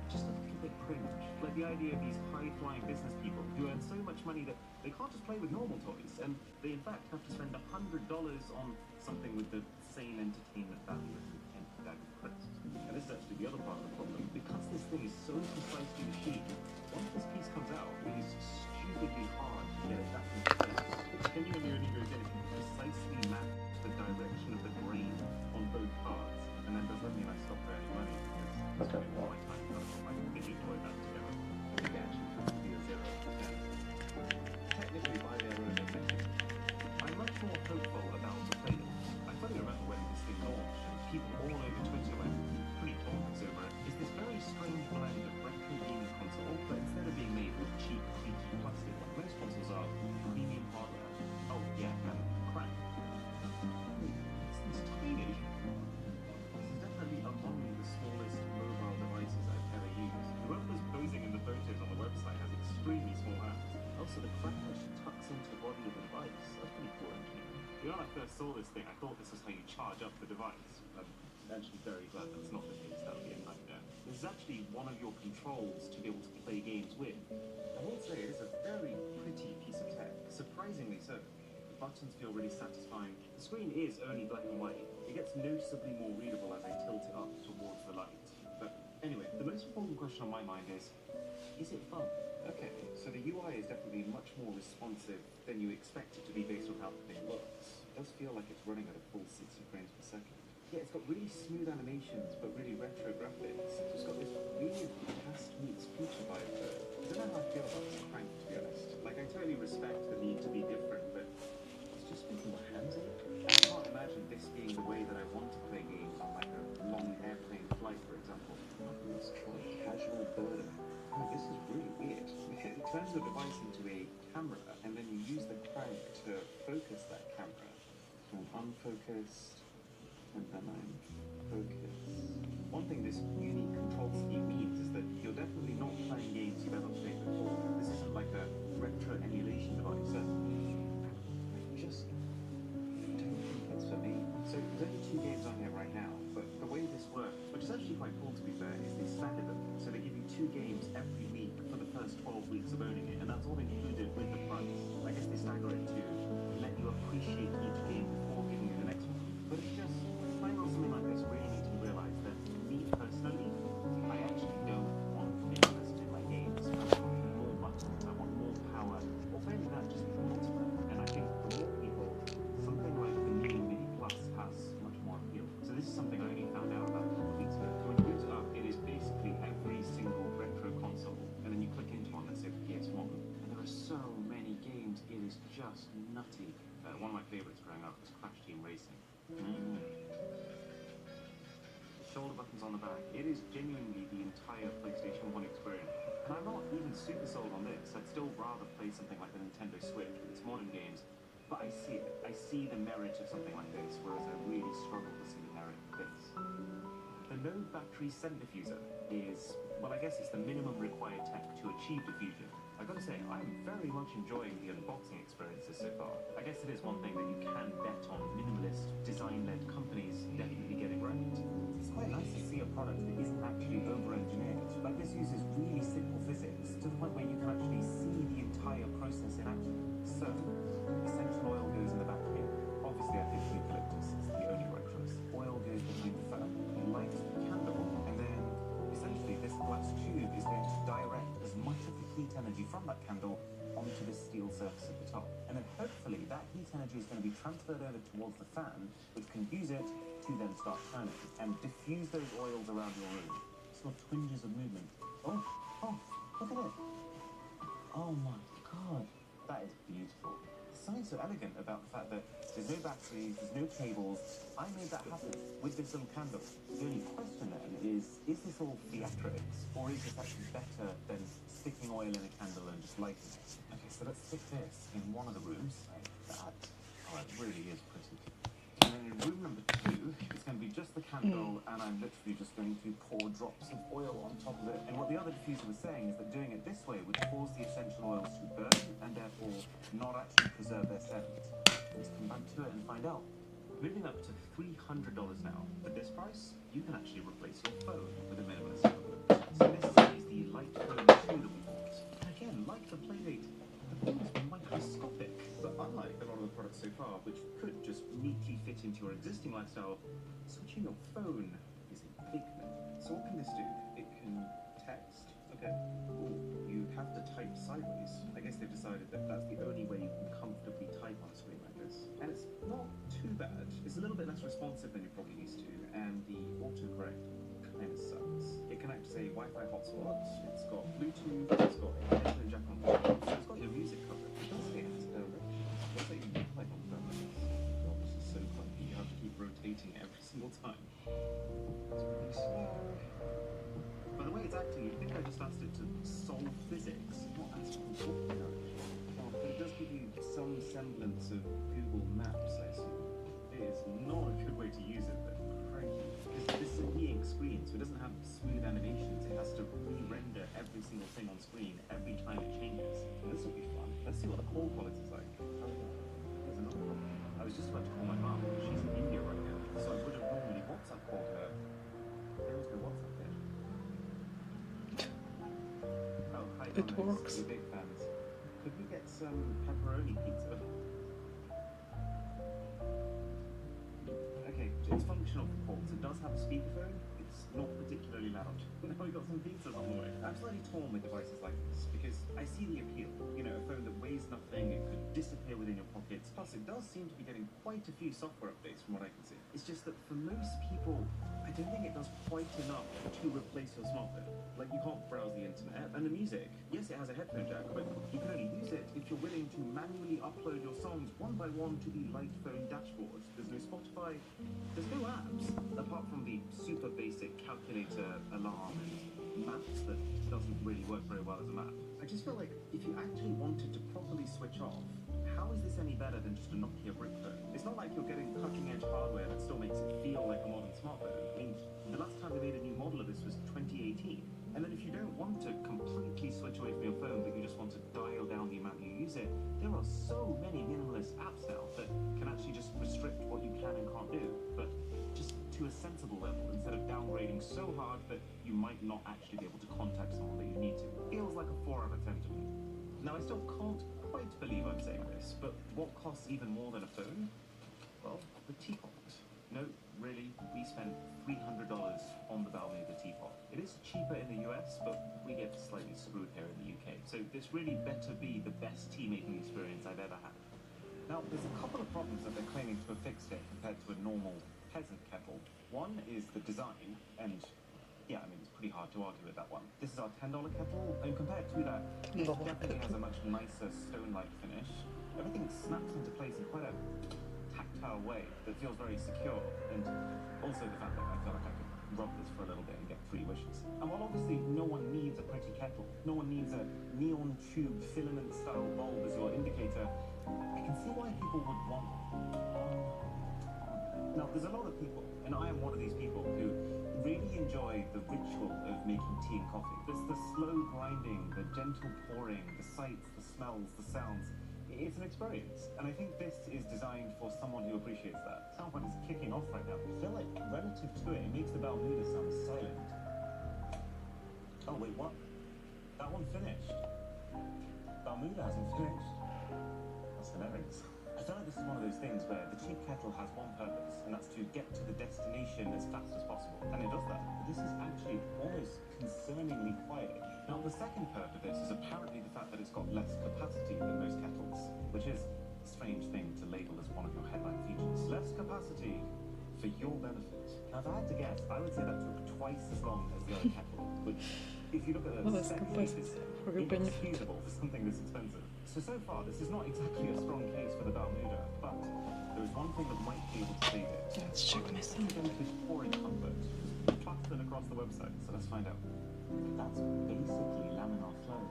just a little bit cringe. Like the idea of these high-flying business people who earn so much money that they can't just play with normal toys, and they in fact have to spend $100 on something with the same entertainment value as an empty bag of crisps. And this is actually the other part of the problem. Because this thing is so precisely machined, once this piece comes out, it is stupidly hard to get it back into place. It genuinely only goes in if you precisely match the direction of the grain on both parts, and then does that mean I stop earning money? Because that's really all my time comes from my fidget toy back together. I think it actually has to be a 0 to 10. Technically, by their own admission, I'm much more hopeful about the players. I fully remember when this thing launched, and people all over Twitter went pretty bonkers over it. It's this very strange blend of retro gaming console, but instead of being made with cheap, creaky plastic like most consoles are, premium hardware. Oh yeah, and crap. This thing's tiny. This is definitely among the smallest mobile devices I've ever used. Whoever's posing in the photos on the website has extremely small hands. Also, the crank actually tucks into the body of the device. That's pretty cool engineering. You know, when I first saw this thing, I thought this was how you charge up the device. I'm actually very glad that's not the case. That would be a nightmare. This is actually one of your controls to be able to play games with. I will say it is a very pretty piece of tech. Surprisingly so. The buttons feel really satisfying. The screen is only black and white. It gets noticeably more readable as I tilt it up towards the light. But anyway, the most important question on my mind is it fun? Okay, so the UI is definitely much more responsive than you expect it to be based on how the thing looks. It does feel like it's running at a full 60 frames per second. Yeah, it's got really smooth animations, but really retro graphics. So it's got this weird past meets future vibe to it. I don't know how I feel about this crank, to be honest. Like, I totally respect the need to be different, but it's just making my hands ache. I can't imagine this being the way that I want to play games on, like, a long airplane flight, for example. Let's try casual burden. Oh, this is really weird. It turns the device into a camera, and then you use the crank to focus that camera. So I'm unfocused, and then I'm focused. one thing this unique control scheme means is that you're definitely not playing games you've ever played before. This isn't like a retro emulation device, and I just don't think it's for me. So there's only 2 games on here right now, but the way this works, which is actually quite cool to be fair, is they stagger them. So they give you 2 games every week for the first 12 weeks of owning it, and that's all included with the price. I guess they stagger it to let you appreciate each game before giving you the next one. But it's just, playing on something like this really makes me realise that me personally, I actually don't want minimalist in my games. I want more buttons, I want more power, or failing that, just multiplayer. And I think for more people, something like the new Mini Plus has much more appeal. So this is something I only found out about a couple of weeks ago. So when you boot it up, it is basically every single retro console, and then you click into one, let's say the PS1, and there are so many games, it is just nutty. One of my favourites growing up was Crash Team Racing. Shoulder buttons on the back, it is genuinely the entire PlayStation 1 experience. And I'm not even super sold on this. I'd still rather play something like the Nintendo Switch with its modern games, but I see it. I see the merit of something like this, whereas I really struggle to see the merit of this. The no battery scent diffuser is, well, I guess it's the minimum required tech to achieve diffusion. I gotta say, I'm very much enjoying the unboxing experiences so far. I guess it is one thing that you can bet on minimalist, design-led companies definitely getting right. It's quite nice to see a product that isn't actually over-engineered. Like, this uses really simple physics to the point where you can actually see the entire process in action. So, essential oil goes in the battery. Obviously, I think eucalyptus is the only right choice. Oil goes behind the fan, lights the candle, and then essentially this glass tube is going to direct as much of the heat energy from that candle onto the steel surface at the top. And then hopefully that heat energy is going to be transferred over towards the fan, which can use it to then start turning and diffuse those oils around your room. Sort of twinges of movement. Oh, look at it. Oh my god, that is beautiful. Something so elegant about the fact that there's no batteries, there's no cables. I made that happen with this little candle. The only question then is this all theatrics, or is this actually better than sticking oil in a candle and just lighting it? Okay, so let's stick this in one of the rooms, like that. Oh, it really is pretty. And then in room number 2, it's going to be just the candle, and I'm literally just going to pour drops of oil on top of it. And what the other diffuser was saying is that doing it this way would cause the essential oils to burn, and therefore not actually preserve their scent. Let's come back to it and find out. Moving up to $300 now. For this price, you can actually replace your phone with a minimalist equivalent. So this is the Light Phone 2 that we bought. And again, like the Playdate, the phone is microscopic. But unlike a lot of the products so far, which could just neatly fit into your existing lifestyle, switching your phone is a big thing. So what can this do? It can text. Okay. Ooh, you have to type sideways. I guess they've decided that that's the only way you can comfortably type on a screen like this. And it's not too bad. It's a little bit less responsive than you're probably used to, and the autocorrect kind of sucks. It can act as a Wi-Fi hotspot. It's got Bluetooth. It's got a headphone jack on board. So it's got your music covered. It does say it has directions. What's that you like on phone like this? God, this is so clunky. You have to keep rotating it every single time. It's really slow. By the way it's acting, you'd think I just asked it to solve physics, not answer the talk. But it does give you some semblance of Google Maps, I assume. It is not a good way to use it, but crazy. Because this is a e-ink screen, so it doesn't have smooth animations. It has to re-render every single thing on screen every time it changes. And this will be fun. Let's see what the call quality is like. There's another problem. I was just about to call my mum. She's in India right now, so I would have normally WhatsApp called her. There is no WhatsApp there. Oh, hi, It works. We're big fans. Could we get some pepperoni pizza? Okay, it's functional for calls. It does have a speakerphone. It's not particularly loud. Now we've got some pizzas on the way. I'm slightly torn with devices like this because I see the appeal. You know, a phone that weighs nothing, it could disappear within your pockets. Plus, it does seem to be getting quite a few software updates from what I can see. It's just that for most people, I don't think it does quite enough to replace your smartphone. Like, you can't browse the internet. And the music, yes, it has a headphone jack, but you can only use it if you're willing to manually upload your songs one by one to the Light Phone dashboard. There's no Spotify, there's no apps, apart from the super basic calculator, alarm, and maps that doesn't really work very well as a map. I just feel like if you actually wanted to properly switch off, how is this any better than just a Nokia brick phone? It's not like you're getting cutting-edge hardware that still makes it feel like a modern smartphone. I mean, the last time they made a new to a sensible level instead of downgrading so hard that you might not actually be able to contact someone that you need to. Feels like a 4 out of 10 to me. Now, I still can't quite believe I'm saying this, but what costs even more than a phone? Well, the teapot. No, really, we spent $300 on the Balmuda teapot. It is cheaper in the US, but we get slightly screwed here in the UK. So this really better be the best tea-making experience I've ever had. Now, there's a couple of problems that they're claiming to have fixed here compared to a normal peasant kettle. One is the design, and yeah, I mean, it's pretty hard to argue with that one. This is our $10 kettle, and compared to that, it definitely has a much nicer stone-like finish. Everything snaps into place in quite a tactile way that feels very secure, and also the fact that I feel like I could rub this for a little bit and get 3 wishes. And while obviously no one needs a pretty kettle, no one needs a neon tube filament-style bulb as your indicator, I can see why people would want one. Now, there's a lot of people, and I am one of these people, who really enjoy the ritual of making tea and coffee. There's the slow grinding, the gentle pouring, the sights, the smells, the sounds. It's an experience, and I think this is designed for someone who appreciates that. Soundboard is kicking off right now. I feel like, relative to it, it makes the Balmuda sound silent. Oh, wait, what? That one finished. Balmuda hasn't finished. That's hilarious. I feel like this is one of those things where the cheap kettle has one purpose, and that's to get to the destination as fast as possible. And it does that. But this is actually almost concerningly quiet. Now, the second perk of this is apparently the fact that it's got less capacity than most kettles, which is a strange thing to label as one of your headline features. Less capacity for your benefit. Now, if I had to guess, I would say that took twice as long as the other kettle, which, if you look at the spec sheet, is inexcusable for something this expensive. So far, this is not exactly a strong case for the Balmuda, but there is one thing that might be able to save it. Let's check this out. Unprecedented pouring comfort. Plastered across the website, so let's find out. That's basically laminar flow.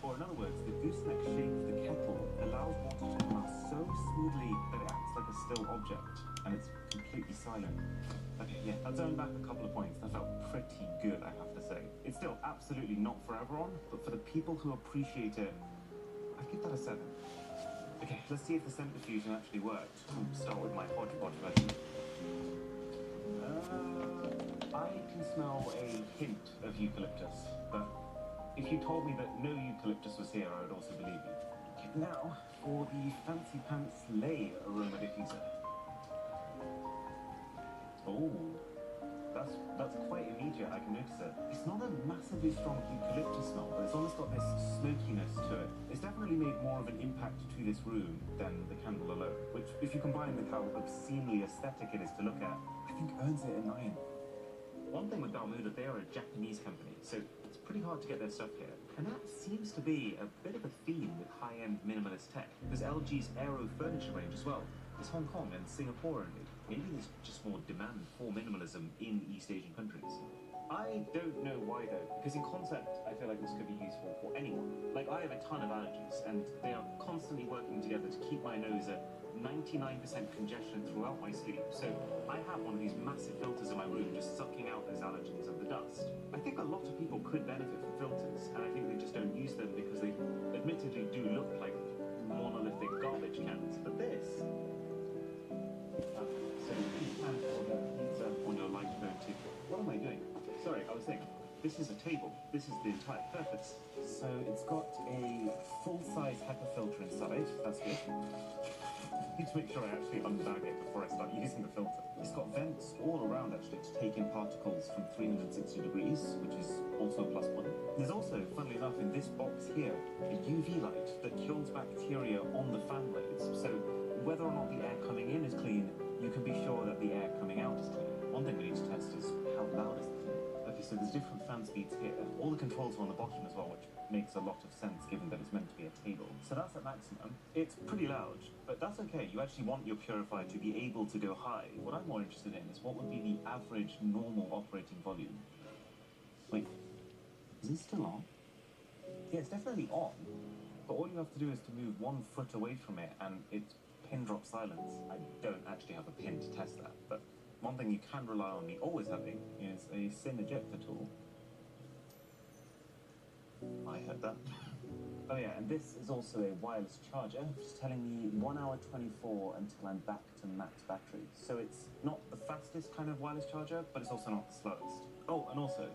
Or in other words, the gooseneck shape of the kettle allows water to come out so smoothly that it acts like a still object, and it's completely silent. Okay, yeah, I'll zone back a couple of points. That felt pretty good, I have to say. It's still absolutely not for everyone, but for the people who appreciate it, I'd give that a 7. Okay, let's see if the scent diffusion actually worked. I'll start with my hodgepodge version. I can smell a hint of eucalyptus, but if you told me that no eucalyptus was here, I would also believe you. Okay, now for the fancy pants lay aroma diffuser. Oh, that's quite immediate, I can notice it. It's not a massively strong eucalyptus smell, but it's almost got this smokiness to it. It's definitely made more of an impact to this room than the candle alone, which, if you combine with how obscenely aesthetic it is to look at, I think earns it a 9. One thing with Balmuda, they are a Japanese company, so it's pretty hard to get their stuff here. And that seems to be a bit of a theme with high-end minimalist tech. There's LG's Aero furniture range as well. There's Hong Kong and Singapore only. Maybe there's just more demand for minimalism in East Asian countries. I don't know why though, because in concept, I feel like this could be useful for anyone. Like, I have a ton of allergies, and they are constantly working together to keep my nose at 99% congestion throughout my sleep. So I have one of these massive filters in my room just sucking out those allergens and the dust. I think a lot of people could benefit from filters, and I think they just don't use them because they admittedly do look like monolithic garbage cans. But this... so you can order pizza on your light phone too. What am I doing? Sorry, I was saying, this is a table. This is the entire purpose. So it's got a full-size HEPA filter inside. That's good. I need to make sure I actually unbag it before I start using the filter. It's got vents all around actually to take in particles from 360 degrees, which is also a plus point. There's also, funnily enough, in this box here, a UV light that kills bacteria on the fan blades. So whether or not the air coming in is clean, you can be sure that the air coming out is clean. One thing we need to test is how loud is the thing. Okay, so there's different fan speeds here. All the controls are on the bottom as well, which makes a lot of sense given that it's meant to be a table. So that's at maximum. It's pretty loud, but that's okay. You actually want your purifier to be able to go high. What I'm more interested in is what would be the average normal operating volume. Wait, is this still on? Yeah, it's definitely on, but all you have to do is to move 1 foot away from it and it's pin drop silence. I don't actually have a pin to test that, but one thing you can rely on me always having is a SIM ejector tool. I heard that. Oh yeah, and this is also a wireless charger, just telling me 1 hour 24 until I'm back to max battery. So it's not the fastest kind of wireless charger, but it's also not the slowest. Oh, and also,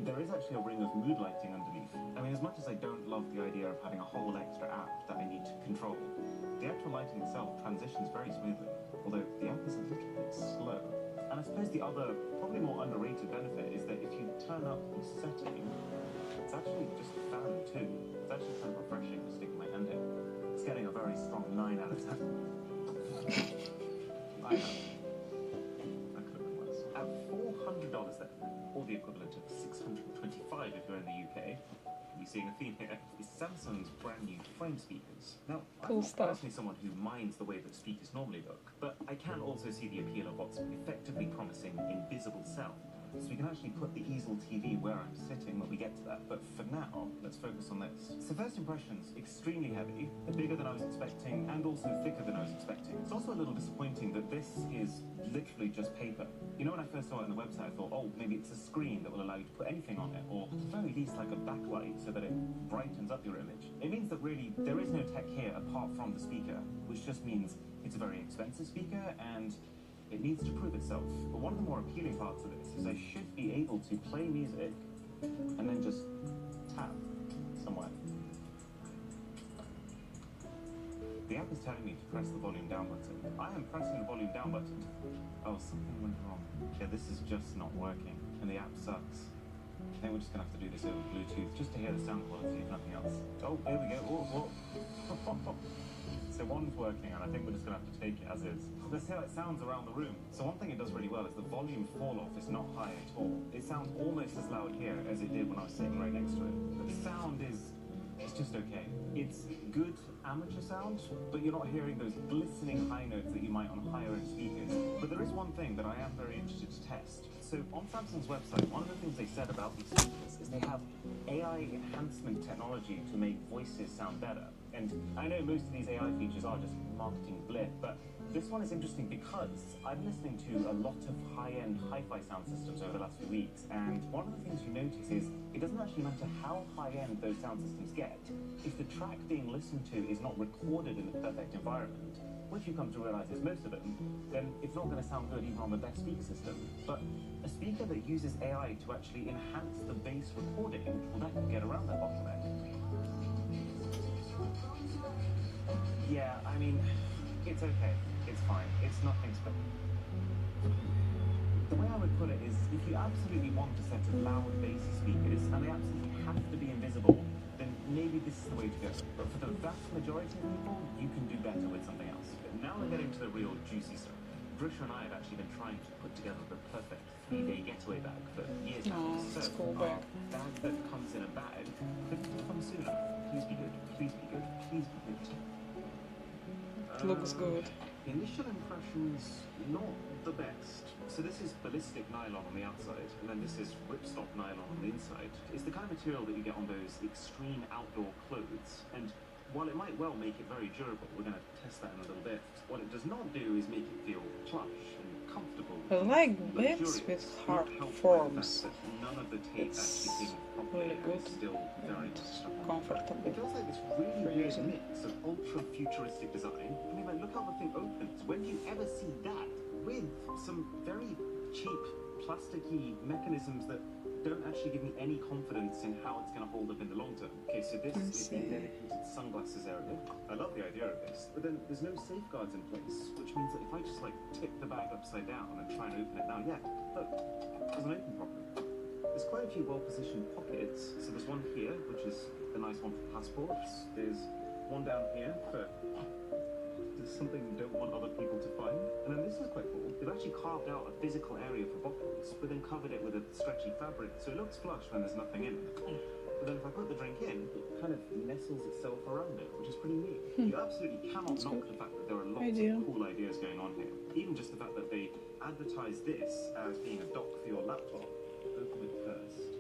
there is actually a ring of mood lighting underneath. I mean, as much as I don't love the idea of having a whole extra app that I need to control, the actual lighting itself transitions very smoothly, although the app is a little bit slow. And I suppose the other, probably more underrated benefit is that if you turn up the setting, it's actually just a fan too. It's actually kind of refreshing to stick my hand in. It's getting a very strong 9 out of 10. I know. That could have been worse. At $400 then, or the equivalent of $625 if you're in the UK, you're seeing a theme here, is Samsung's brand new frame speakers. Now, I'm not personally someone who minds the way that speakers normally look, but I can also see the appeal of what's effectively promising invisible sound. So we can actually put the easel TV where I'm sitting when we get to that, but for now, let's focus on this. So first impressions, extremely heavy, bigger than I was expecting, and also thicker than I was expecting. It's also a little disappointing that this is literally just paper. You know, when I first saw it on the website, I thought, oh, maybe it's a screen that will allow you to put anything on it, or at the very least like a backlight so that it brightens up your image. It means that really, there is no tech here apart from the speaker, which just means it's a very expensive speaker, and it needs to prove itself. But one of the more appealing parts of this is I should be able to play music and then just tap somewhere. The app is telling me to press the volume down button. I am pressing the volume down button. Oh, something went wrong. Yeah, this is just not working, and the app sucks. I think we're just gonna have to do this over Bluetooth just to hear the sound quality, if nothing else. Oh, here we go. Oh, oh. So one's working, and I think we're just going to have to take it as is. Let's see how it sounds around the room. So one thing it does really well is the volume fall-off is not high at all. It sounds almost as loud here as it did when I was sitting right next to it. But the sound is... it's just okay. It's good amateur sound, but you're not hearing those glistening high notes that you might on higher-end speakers. But there is one thing that I am very interested to test. So on Samsung's website, one of the things they said about these speakers is they have AI enhancement technology to make voices sound better. And I know most of these AI features are just marketing blip, but this one is interesting because I'm listening to a lot of high-end hi-fi sound systems over the last few weeks, and one of the things you notice is it doesn't actually matter how high-end those sound systems get. If the track being listened to is not recorded in the perfect environment, which you come to realize is most of them, then it's not going to sound good even on the best speaker system. But a speaker that uses AI to actually enhance the bass recording, well, that can get around that bottleneck. Yeah, I mean, it's okay. It's fine. It's nothing special. The way I would put it is, if you absolutely want a set of loud, bassy speakers, and they absolutely have to be invisible, then maybe this is the way to go. But for the vast majority of people, you can do better with something else. But now we're getting to the real juicy stuff. Grisha and I have actually been trying to put together the perfect 3-day getaway bag for years now. So cool bag. Bag that comes in a bag couldn't come sooner. Please be good. Please be good. Please be good. It looks good. Initial impressions, not the best. So this is ballistic nylon on the outside, and then this is ripstop nylon on the inside. It's the kind of material that you get on those extreme outdoor clothes, and while it might well make it very durable, we're going to test that in a little bit, what it does not do is make it feel plush and comfortable. I like bits with hard forms. None of the tape It's actually came properly, really good still very and comfortable. It feels like this really weird mix of ultra-futuristic design. I mean, like, look how the thing opens. When do you ever see that? With some very cheap, plasticky mechanisms that don't actually give me any confidence in how it's going to hold up in the long term. Okay, so this is the dedicated sunglasses area. I love the idea of this, but then there's no safeguards in place, which means that if I just, like, tip the bag upside down and try and open it now, yeah, look, it doesn't open properly. There's quite a few well-positioned pockets. So there's one here, which is a nice one for passports. There's one down here for something you don't want other people to find. And then this is quite cool. They've actually carved out a physical area for bottles, but then covered it with a stretchy fabric, so it looks flush when there's nothing in it. But then if I put the drink in, it kind of nestles itself around it, which is pretty neat. You absolutely cannot knock the fact that there are lots of cool ideas going on here. Even just the fact that they advertise this as being a dock for your laptop. Open it first,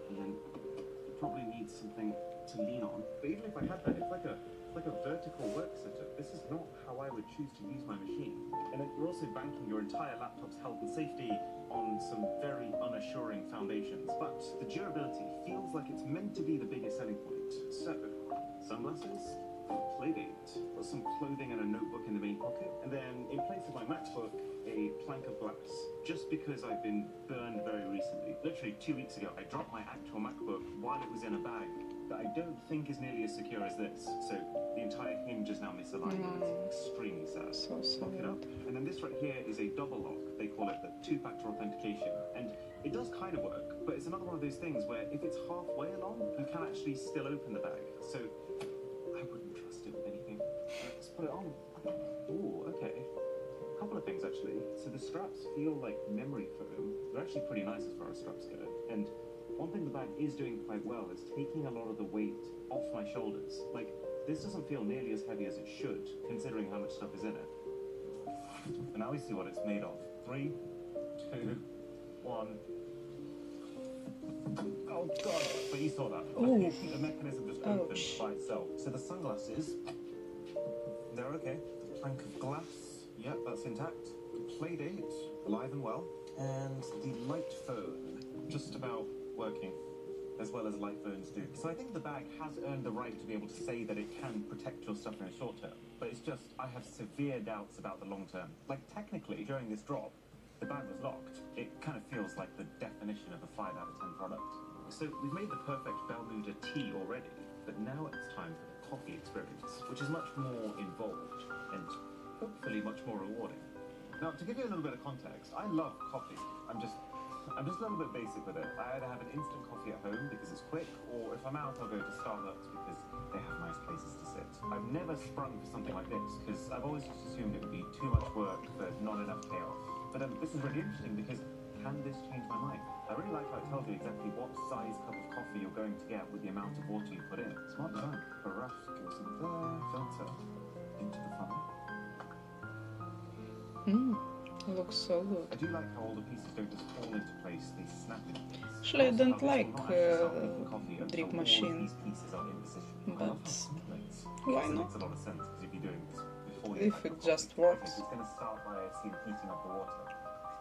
and then you probably need something to lean on. But even if I had that, it's like a vertical work setup. This is not how I would choose to use my machine. And then you're also banking your entire laptop's health and safety on some very unassuring foundations. But the durability feels like it's meant to be the biggest selling point. So sunglasses, playdate, got some clothing and a notebook in the main pocket, and then in place of my MacBook, a plank of glass. Just because I've been burned very recently. Literally 2 weeks ago, I dropped my actual MacBook while it was in a bag that I don't think is nearly as secure as this. So the entire hinge is now misaligned, and it's extremely sad. So Lock it up. And then this right here is a double lock. They call it the two-factor authentication. And it does kind of work, but it's another one of those things where if it's halfway along, you can actually still open the bag. So I wouldn't trust it with anything. Let's put it on. Ooh, okay. A couple of things actually. So the straps feel like memory foam. They're actually pretty nice as far as straps go. And one thing the bag is doing quite well is taking a lot of the weight off my shoulders. Like, this doesn't feel nearly as heavy as it should, considering how much stuff is in it. And now we see what it's made of. 3, 2, 1. Oh god! But you saw that. Ooh. The mechanism just opened by itself. So the sunglasses, they're okay. The plank of glass, yep, that's intact. The playdate, alive and well. And the light phone, just about working, as well as light phones do. So I think the bag has earned the right to be able to say that it can protect your stuff in the short term. But it's just, I have severe doubts about the long term. Like, technically, during this drop, the bag was locked. It kind of feels like the definition of a 5 out of 10 product. So we've made the perfect Bermuda tea already, but now it's time for the coffee experience, which is much more involved and hopefully much more rewarding. Now, to give you a little bit of context, I love coffee. I'm just a little bit basic with it. I either have an instant coffee at home because it's quick, or if I'm out, I'll go to Starbucks because they have nice places to sit. I've never sprung for something like this because I've always just assumed it would be too much work for not enough payoff. But this is really interesting because can this change my mind? I really like how it tells you exactly what size cup of coffee you're going to get with the amount of water you put in. Smart design. Carafe goes in there, filter into the funnel. Looks so good. I do like how all the pieces don't just fall into place, they snap into place. Actually, I don't like drip machine, but why not? Makes a lot of sense because if you're doing this before If it just works. It's going to start by heating up the water.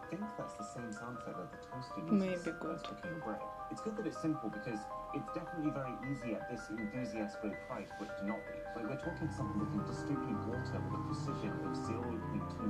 I think that's the same sound set that the toaster uses. Maybe good. Cooking bread. It's good that it's simple because it's definitely very easy at this enthusiast grade price for it to not be. Like, we're talking something that can distribute water with a precision of 0.2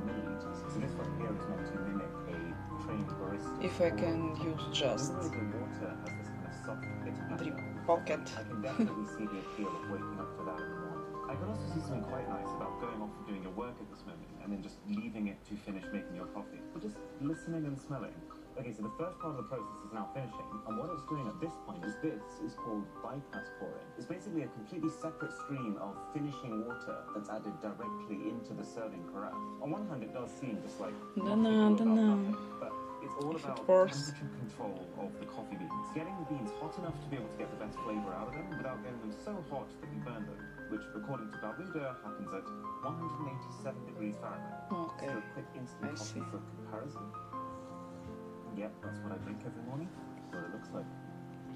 milliliters. So this right here is meant to mimic a trained barista. If I can use just the water has this kind of soft drip pocket. I can definitely see the appeal of waking up to that in the morning. I can also see something quite nice about going off and doing your work at this moment and then just leaving it to finish making your coffee. Or just listening and smelling. Okay, so the first part of the process is now finishing, and what it's doing at this point is called bypass pouring. It's basically a completely separate stream of finishing water that's added directly into the serving carafe. On one hand, it does seem just like nothing, but it's all about temperature control of the coffee beans. Getting the beans hot enough to be able to get the best flavor out of them without getting them so hot that you burn them, which according to Bermuda happens at 187 degrees Fahrenheit. Okay, So a quick instant coffee for comparison. Yep, that's what I drink every morning. That's what it looks like.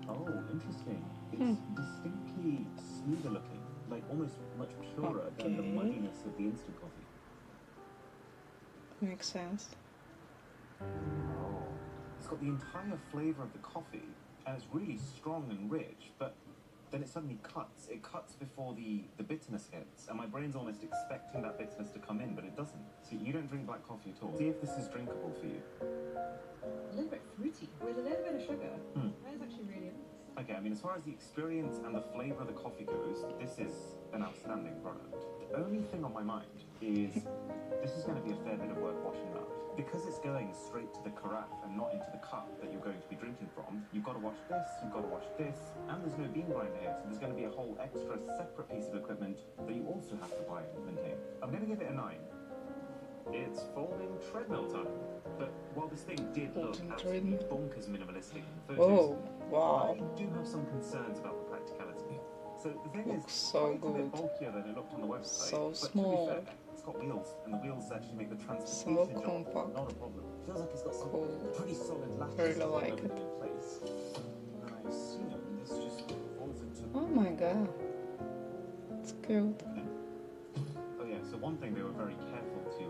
Oh, interesting. It's distinctly smoother looking, like almost much purer than the muddiness of the instant coffee. Makes sense. Oh. It's got the entire flavour of the coffee, and it's really strong and rich, but then it suddenly cuts. It cuts before the bitterness hits, and my brain's almost expecting that bitterness to come in, but it doesn't. So you don't drink black coffee at all. See if this is drinkable for you. A little bit fruity with a little bit of sugar. That is actually really nice. Okay, I mean, as far as the experience and the flavour of the coffee goes, this is an outstanding product. The only thing on my mind is this is going to be a fair bit of work washing up. Because it's going straight to the carafe and not into the cup that you're going to be drinking from, you've got to wash this, you've got to wash this, and there's no bean grinder here, so there's going to be a whole extra separate piece of equipment that you also have to buy and maintain. I'm going to give it a 9. It's folding treadmill time. But while this thing did look absolutely bonkers minimalistic in photos, wow. I do have some concerns about the practicality. So the thing is, so it's a bit bulkier than it looked on the website. So but small. To be fair, it's got wheels, and the wheels actually make the transportation So job compact. not a problem. It feels like it's got some pretty solid lattice Really like it. in place. And I assume this just falls into... Oh my god. It's cute. Oh yeah, so one thing they were very careful to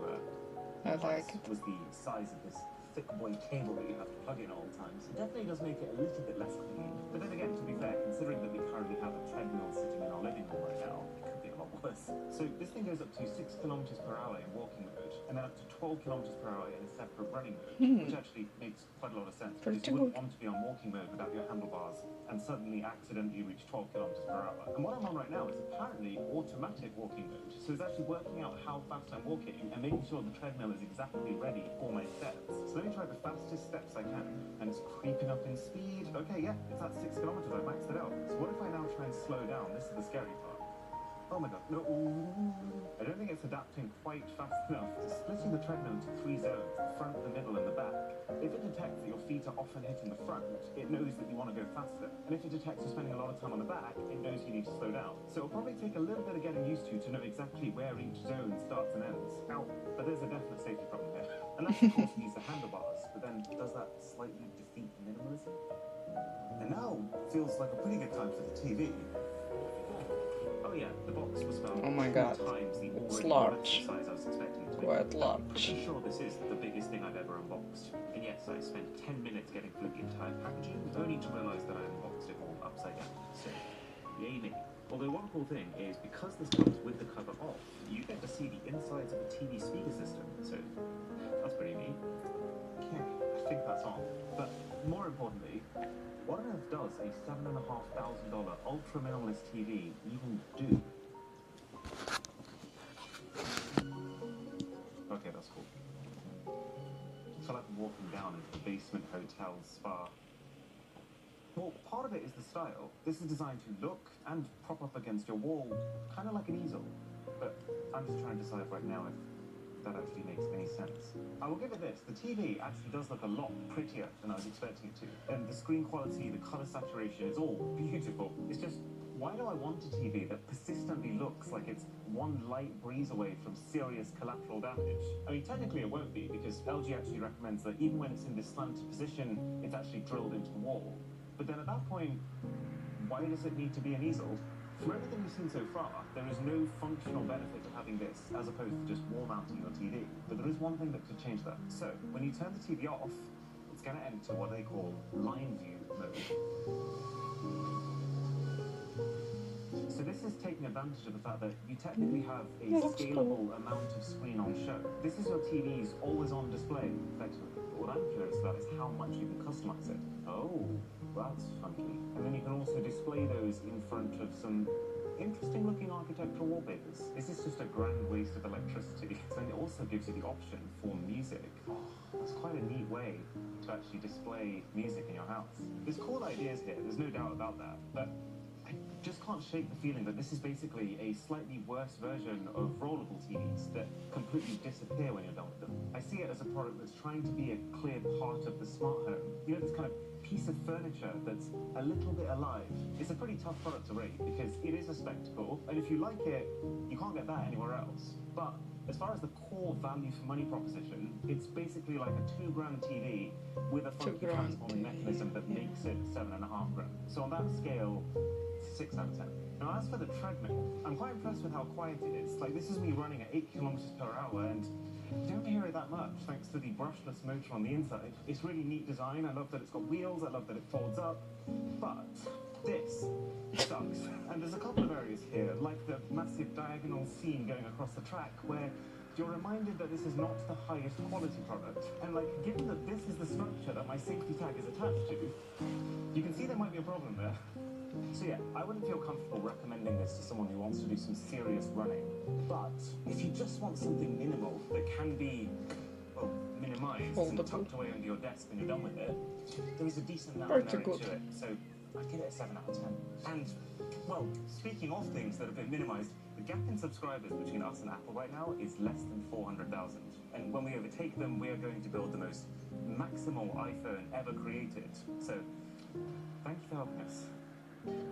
I like it. was the size of this thick boy cable that you have to plug in all the time. So it definitely does make it a little bit less clean. But then again, to be fair, considering that we currently have a treadmill sitting in our living room right now, it could be a lot worse. So this thing goes up to 6 kilometers per hour in walking mode, and then up to 12 kilometers per hour in a separate running mode, which actually makes quite a lot of sense, because you wouldn't want to be on walking mode without your handlebars and suddenly accidentally reach 12 kilometers per hour. And what I'm on right now is apparently automatic walking mode, so it's actually working out how fast I'm walking and making sure the treadmill is exactly ready for my steps. So let me try the fastest steps I can, and it's creeping up in speed. Okay, yeah, it's at 6 kilometers, I maxed it out. So what if I now try and slow down? This is the scary part. Oh my god, no. I don't think it's adapting quite fast enough to splitting the treadmill into 3 zones, the front, the middle, and the back. If it detects that your feet are often hitting the front, it knows that you want to go faster. And if it detects you're spending a lot of time on the back, it knows you need to slow down. So it'll probably take a little bit of getting used to know exactly where each zone starts and ends. Ow, but there's a definite safety problem here. Unless, of course, you use the handlebars, but then does that slightly defeat minimalism? And now feels like a pretty good time for the TV. Oh yeah, the box was about Oh my 4 god, times the it's already large. massive size I was expecting it to be. Quite I'm large. pretty sure this is the biggest thing I've ever unboxed. And yes, I spent 10 minutes getting through the entire packaging, only to realise that I unboxed it all upside down. So, yay me. Although one cool thing is, because this comes with the cover off, you get to see the insides of the TV speaker system. So, that's pretty neat. Okay, I think that's on. But more importantly, what on earth does a $7,500 ultra minimalist TV even do? Okay, that's cool. I feel like I'm walking down into the basement hotel spa. Well, part of it is the style. This is designed to look and prop up against your wall, kind of like an easel. But I'm just trying to decide right now if that actually makes any sense. I will give it this, the TV actually does look a lot prettier than I was expecting it to. And the screen quality, the color saturation, it's all beautiful. It's just, why do I want a TV that persistently looks like it's one light breeze away from serious collateral damage? I mean, technically it won't be, because LG actually recommends that even when it's in this slanted position, it's actually drilled into the wall. But then at that point, why does it need to be an easel? From everything we've seen so far, there is no functional benefit to having this, as opposed to just wall mounting your TV. But there is one thing that could change that. So, when you turn the TV off, it's going to enter what they call line view mode. So this is taking advantage of the fact that you technically have a scalable amount of screen on show. This is your TV's always-on display, effectively. What I'm curious about is how much you can customize it. Oh, that's funky. And then you can also display those in front of some interesting-looking architectural wallpapers. Is this just a grand waste of electricity? And it also gives you the option for music. Oh, that's quite a neat way to actually display music in your house. There's cool ideas here, there's no doubt about that. But I just can't shake the feeling that this is basically a slightly worse version of rollable TVs that completely disappear when you're done with them. I see it as a product that's trying to be a clear part of the smart home. You know, this kind of piece of furniture that's a little bit alive. It's a pretty tough product to rate because it is a spectacle, and if you like it, you can't get that anywhere else. But as far as the core value for money proposition, it's basically like a $2,000 TV with a funky transforming mechanism that makes it $7,500. So on that scale, 6 out of 10. Now as for the treadmill, I'm quite impressed with how quiet it is. Like, this is me running at 8 kilometers per hour, and you don't hear it that much thanks to the brushless motor on the inside. It's really neat design. I love that it's got wheels. I love that it folds up. But this sucks. And there's a couple of areas here, like the massive diagonal seam going across the track, where you're reminded that this is not the highest quality product. And like, given that this is the structure that my safety tag is attached to, you can see there might be a problem there. So yeah, I wouldn't feel comfortable recommending this to someone who wants to do some serious running. But if you just want something minimal that can be, well, minimized and tucked away under your desk when you're done with it, there is a decent amount of merit to it. So I'd give it a 7 out of 10. And, well, speaking of things that have been minimized, the gap in subscribers between us and Apple right now is less than 400,000. And when we overtake them, we are going to build the most maximal iPhone ever created. So, thank you for helping us.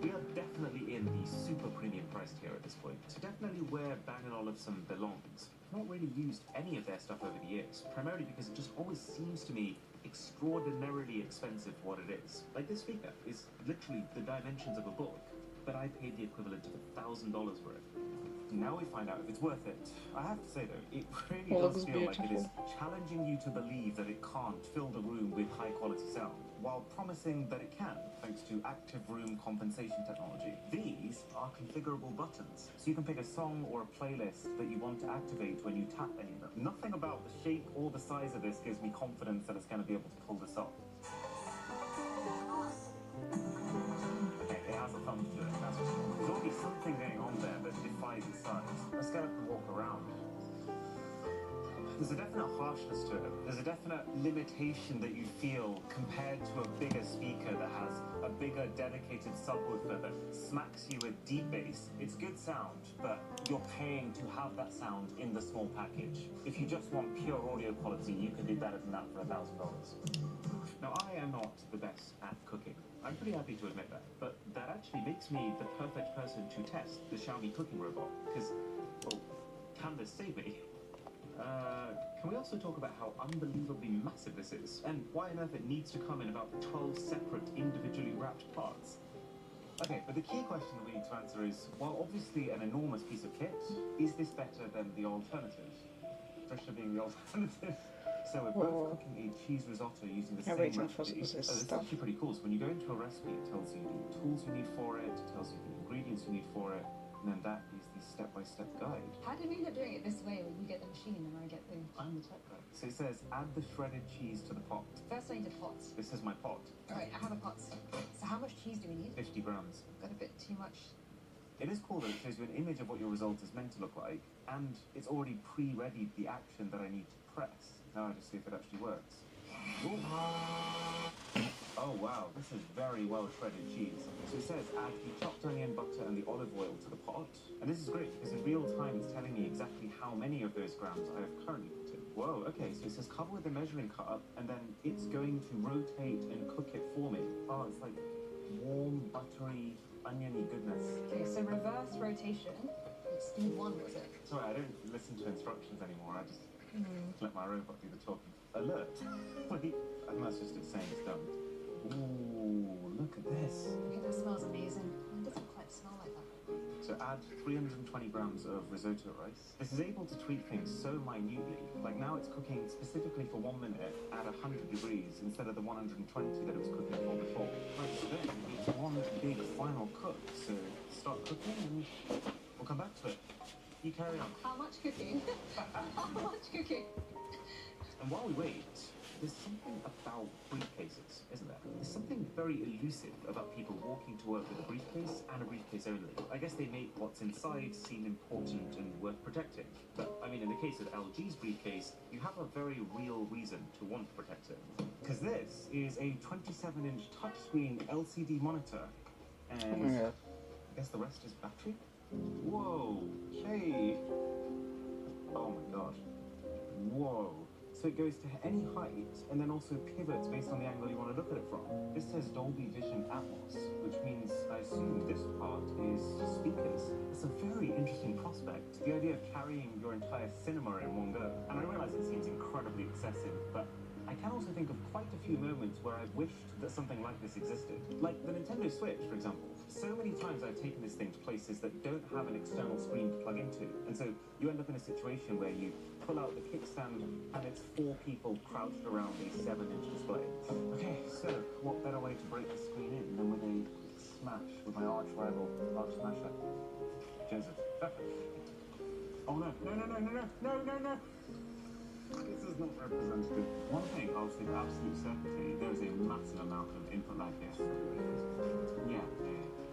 We are definitely in the super premium price tier at this point, so definitely where Bang & Olufsen belongs. I've not really used any of their stuff over the years, primarily because it just always seems to me extraordinarily expensive for what it is. Like, this speaker is literally the dimensions of a book, but I paid the equivalent of $1,000 for it. Now we find out if it's worth it. I have to say though, it really Well, does looks feel like it is beautiful. challenging you to believe that it can't fill the room with high quality sound, while promising that it can, thanks to active room compensation technology. These are configurable buttons, so you can pick a song or a playlist that you want to activate when you tap any of them. Nothing about the shape or the size of this gives me confidence that it's going to be able to pull this off. Okay, it has a thumb to it, that's for sure. There's already something going on there that defies its size. Let's get up and walk around. There's a definite harshness to it. There's a definite limitation that you feel compared to a bigger speaker that has a bigger dedicated subwoofer that smacks you with deep bass. It's good sound, but you're paying to have that sound in the small package. If you just want pure audio quality, you can do better than that for $1,000. Now, I am not the best at cooking. I'm pretty happy to admit that, but that actually makes me the perfect person to test the Xiaomi cooking robot, because, well, can this save me? Can we also talk about how unbelievably massive this is, and why on earth it needs to come in about 12 separate individually wrapped parts? Okay, but the key question that we need to answer is, while obviously an enormous piece of kit, is this better than the alternative? Trisha being the alternative. So we're both cooking a cheese risotto using the same recipe. this It's stuff. actually pretty cool. So when you go into a recipe, it tells you the tools you need for it, it tells you the ingredients you need for it, and then that is the step-by-step guide. How did we end up doing it this way when you get the machine and I get the... I'm the tech guy. So it says, add the shredded cheese to the pot. First I need a pot. This is my pot. Alright, I have a pot. So how much cheese do we need? 50 grams. Got a bit too much. It is cool that it shows you an image of what your result is meant to look like, and it's already pre-readied the action that I need to press. Now I just see if it actually works. Ooh. Oh wow, this is very well shredded cheese. So it says add the chopped onion, butter and the olive oil to the pot. And this is great because in real time it's telling me exactly how many of those grams I have currently put in. Whoa, okay, so it says cover with the measuring cup and then it's going to rotate and cook it for me. Oh, it's like warm, buttery, oniony goodness. Okay, so reverse rotation. Speed 1 was it? Sorry, I don't listen to instructions anymore. I just let my robot do the talking. Alert. Wait, I think that's just it saying it's done. Ooh, look at this. Okay, that smells amazing. It doesn't quite smell like that. So add 320 grams of risotto rice. This is able to tweak things so minutely. Like now it's cooking specifically for 1 minute at 100 degrees instead of the 120 that it was cooking for before. Right, so then it's one big final cook. So start cooking and we'll come back to it. You carry on. How much cooking? How much cooking? And while we wait, there's something about briefcases, isn't there? There's something very elusive about people walking to work with a briefcase and a briefcase only. I guess they make what's inside seem important and worth protecting. But, I mean, in the case of LG's briefcase, you have a very real reason to want to protect it. Because this is a 27-inch touchscreen LCD monitor, and I guess the rest is battery? Whoa, hey! Oh my gosh. Whoa. So it goes to any height and then also pivots based on the angle you want to look at it from. This says Dolby Vision Atmos, which means I assume this part is speakers. It's a very interesting prospect, the idea of carrying your entire cinema in one go. And I realize it seems incredibly excessive, but I can also think of quite a few moments where I've wished that something like this existed. Like the Nintendo Switch, for example. So many times I've taken this thing to places that don't have an external screen to plug into. And so you end up in a situation where you pull out the kickstand and it's 4 people crouched around a 7-inch display. Okay, so what better way to break the screen in than with a smash with my arch rival, Arch Smasher, Joseph. Oh no, no, no, no, no, no, no, no, no! This is not representative. One thing I'll say with absolute certainty, there is a massive amount of input lag here. Yeah.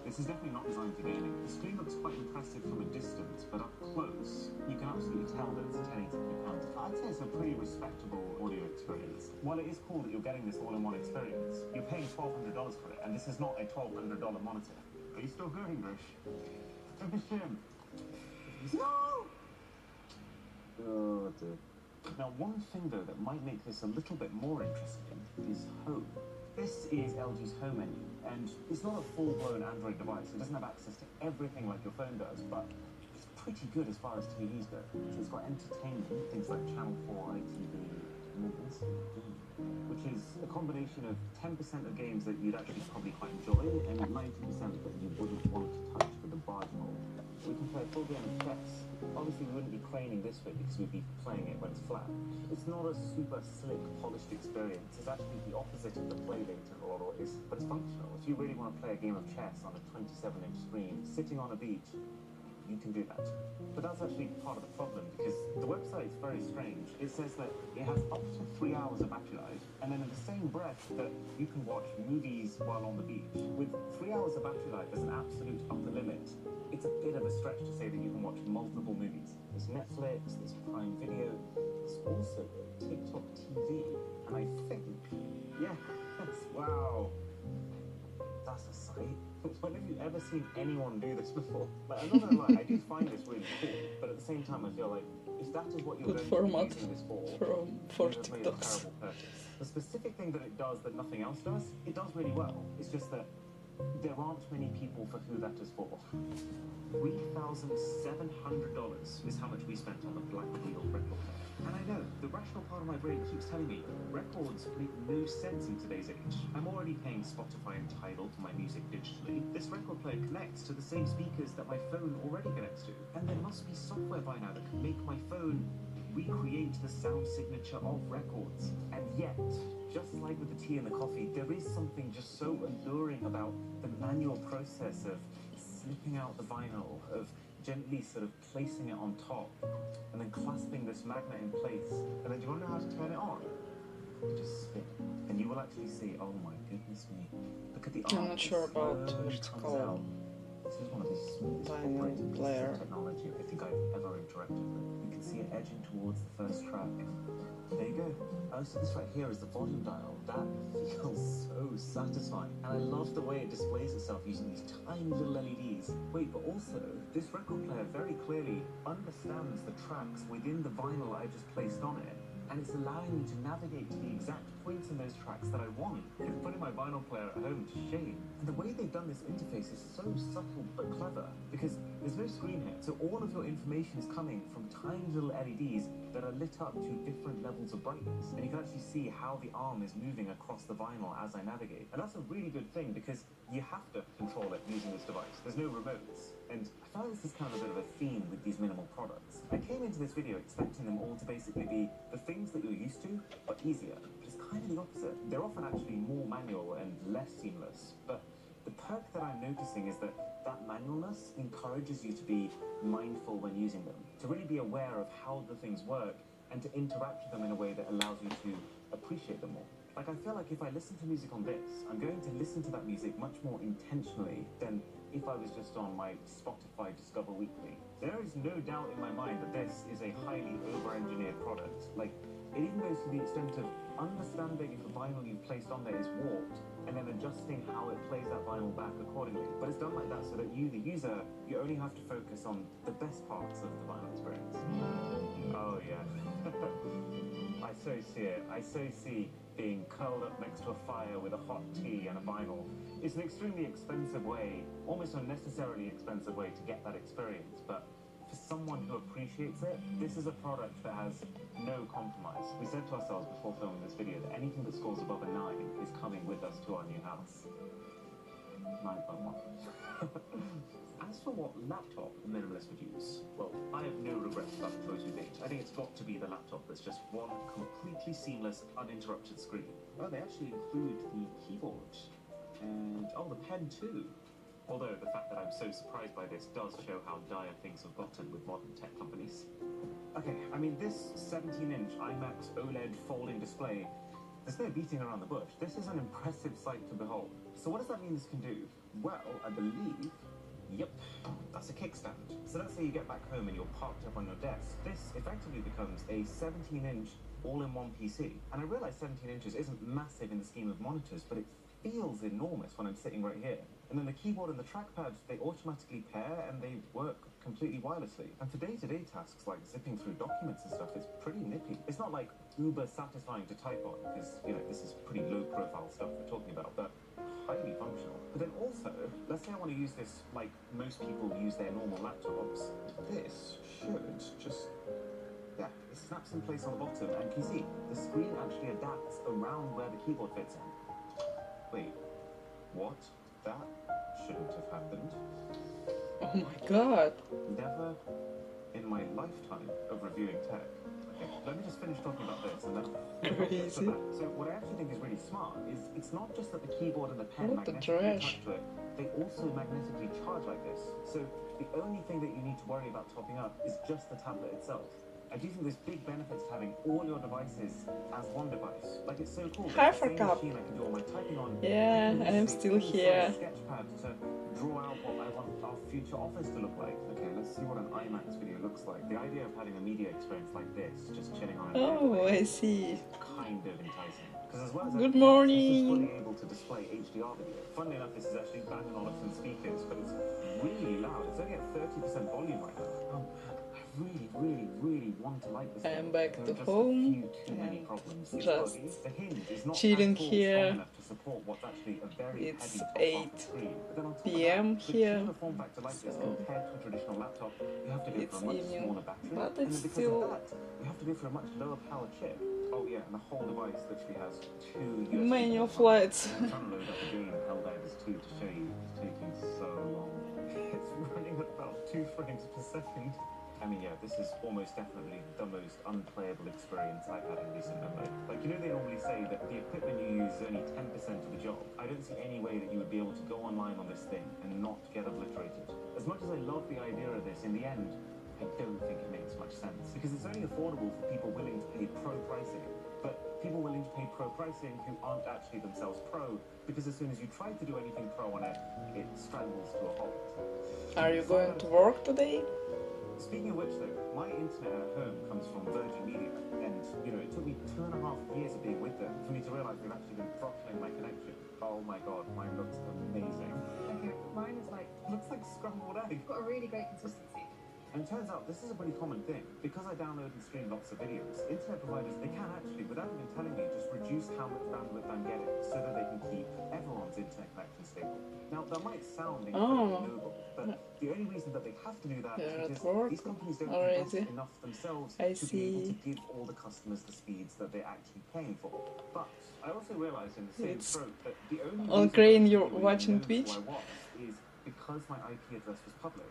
This is definitely not designed for gaming. The screen looks quite impressive from a distance, but up close, you can absolutely tell that it's a 1080p panel. I'd say it's a pretty respectable audio experience. While it is cool that you're getting this all-in-one experience, you're paying $1,200 for it, and this is not a $1,200 monitor. Are you still going, Grish? Finish him. No! Oh, dear. Now, one thing, though, that might make this a little bit more interesting is home. This is LG's home menu, and it's not a full-blown Android device. It doesn't have access to everything like your phone does, but it's pretty good as far as TVs go. So it's got entertainment, things like Channel 4, ITV, and then Instant Game, which is a combination of 10% of games that you'd actually probably quite enjoy, and 90% that you wouldn't want to touch with a barge pole. we can play a full game of chess. Obviously, we wouldn't be craning this way because we'd be playing it when it's flat. It's not a super slick, polished experience. It's actually the opposite of the play date in a lot of ways, but it's functional. If you really want to play a game of chess on a 27-inch screen, sitting on a beach, you can do that. But that's actually part of the problem because the website's very strange. It says that it has up to 3 hours of battery life, and then in the same breath that you can watch movies while on the beach. With 3 hours of battery life as an absolute upper limit, it's a bit of a stretch to say that you can watch multiple movies. There's Netflix, there's Prime Video, there's also TikTok TV, and I think, yes, wow, that's a sight. When have you ever seen anyone do this before? Like, I'm not gonna lie, I do find this really cool, but at the same time I feel like if that is what you're Good going to be format using this for TikToks. made a terrible purchase. The specific thing that it does that nothing else does, it does really well. It's just that there aren't many people for who that is for. $3,700 is how much we spent on the Black Wheel record player. And I know, the rational part of my brain keeps telling me, records make no sense in today's age. I'm already paying Spotify and Tidal for my music digitally. This record player connects to the same speakers that my phone already connects to. And there must be software by now that can make my phone recreate the sound signature of records. And yet, just like with the tea and the coffee, there is something just so alluring about the manual process of slipping out the vinyl, of gently sort of placing it on top, and then clasping this magnet in place. And then do you want to know how to turn it on? You just spin it, and you will actually see, oh my goodness me, look at the I'm not sure about vertical This is one of the smoothest vinyl operating pieces player. of technology I think I've ever interacted with. You can see it edging towards the first track. There you go. Oh, so this right here is the volume dial. That feels so satisfying. And I love the way it displays itself using these tiny little LEDs. Wait, but also, this record player very clearly understands the tracks within the vinyl I just placed on it. And it's allowing me to navigate to the exact points in those tracks that I want. It's putting my vinyl player at home to shame. And the way they've done this interface is so subtle but clever, because there's no screen here, so all of your information is coming from tiny little LEDs that are lit up to different levels of brightness. And you can actually see how the arm is moving across the vinyl as I navigate. And that's a really good thing, because you have to control it using this device. There's no remotes. And I feel like this is kind of a bit of a theme with these minimal products. I came into this video expecting them all to basically be the things that you're used to, but easier. But it's kind of the opposite. They're often actually more manual and less seamless. But the perk that I'm noticing is that manualness encourages you to be mindful when using them, to really be aware of how the things work, and to interact with them in a way that allows you to appreciate them more. Like, I feel like if I listen to music on this, I'm going to listen to that music much more intentionally than if I was just on my Spotify Discover Weekly. There is no doubt in my mind that this is a highly over-engineered product. Like, it even goes to the extent of understanding if the vinyl you've placed on there is warped, and then adjusting how it plays that vinyl back accordingly. But it's done like that so that you, the user, you only have to focus on the best parts of the vinyl experience. Oh yeah. I so see it. I so see being curled up next to a fire with a hot tea and a vinyl. It's an extremely expensive way, almost unnecessarily expensive way to get that experience, but for someone who appreciates it, this is a product that has no compromise. We said to ourselves before filming this video that anything that scores above a 9 is coming with us to our new house. 9.1. As for what laptop a minimalist would use, well, I have no regrets about the choice we made. I think it's got to be the laptop that's just one completely seamless, uninterrupted screen. Oh, they actually include the keyboard. And, oh, the pen too. Although the fact that I'm so surprised by this does show how dire things have gotten with modern tech companies. Okay, I mean, this 17-inch IMAX OLED folding display, there's no beating around the bush. This is an impressive sight to behold. So what does that mean this can do? Well, I believe, yep, that's a kickstand. So let's say you get back home and you're parked up on your desk. This effectively becomes a 17-inch all-in-one PC. And I realize 17 inches isn't massive in the scheme of monitors, but it feels enormous when I'm sitting right here. And then the keyboard and the trackpad, they automatically pair and they work completely wirelessly. And for day-to-day tasks like zipping through documents and stuff, it's pretty nippy. It's not like uber satisfying to type on, because, you know, this is pretty low-profile stuff we're talking about, but highly functional. But then also, let's say I want to use this like most people use their normal laptops. This should just, yeah, it snaps in place on the bottom, and you can see the screen actually adapts around where the keyboard fits in. Wait, what? That shouldn't have happened. Oh my god. Never in my lifetime of reviewing tech. Okay, let me just finish talking about this and then we'll get to that. So what I actually think is really smart is it's not just that the keyboard and the pen What the magnetically trash. attach to it, they also magnetically charge like this. So the only thing that you need to worry about topping up is just the tablet itself. I do think there's big benefits to having all your devices as one device. Like it's so cool. Half a It's the same cup. machine I can do all my typing on. Yeah, I can I'm use a still full-size here. Sketchpad to draw out what I want our future office to look like. Okay, let's see what an IMAX video looks like. The idea of having a media experience like this, just chilling on an Oh, airplane, I see. kind of enticing. Because as well as Good everything else, this is morning. fully able to display HDR video. Funnily enough, this is actually Bang & Olufsen speakers, but it's really loud. It's only at 30% volume right now. I really want to like this. I am thing. back There to are just a home few too many and problems. It's just buggy. The hinge is not chilling at all here. strong enough to support what's actually a very It's heavy 8 screen. But then on top PM of that, here, with a form factor like this so compared to a traditional laptop, you have to go it's for a much evening, smaller battery. but And it's then because still of that, you have to go for a much lower power chip. Oh yeah, and the whole device literally has 2 USB many ports. flights. I'm trying to load up the game Helldivers 2 to show you. It's taking so long. It's running at about 2 frames per second. I mean, yeah, this is almost definitely the most unplayable experience I've had in recent memory. Like, you know, they normally say that the equipment you use is only 10% of the job. I don't see any way that you would be able to go online on this thing and not get obliterated. As much as I love the idea of this, in the end, I don't think it makes much sense. Because it's only affordable for people willing to pay pro pricing. But people willing to pay pro pricing who aren't actually themselves pro, because as soon as you try to do anything pro on it, it strangles to a halt. Are you going to work today? Speaking of which, though, my internet at home comes from Virgin Media, and you know it took me 2.5 years of being with them for me to realise they've actually been throttling my connection. Oh my god, mine looks amazing. Okay, mine is like, Looks like scrambled egg. got a really great consistency. And it turns out this is a pretty common thing. Because I download and stream lots of videos, internet providers, they can actually, without even telling me, just reduce how much bandwidth I'm getting so that they can keep everyone's internet connection stable. Now, that might sound incredibly noble, but the only reason that they have to do that They're is at because work these companies don't already. invest enough themselves I to be able to see. give all the customers the speeds that they're actually paying for. But I also realized in the same It's throat that the only all reason green, that you're anyone watching knows who Twitch? I was is because my IP address was public.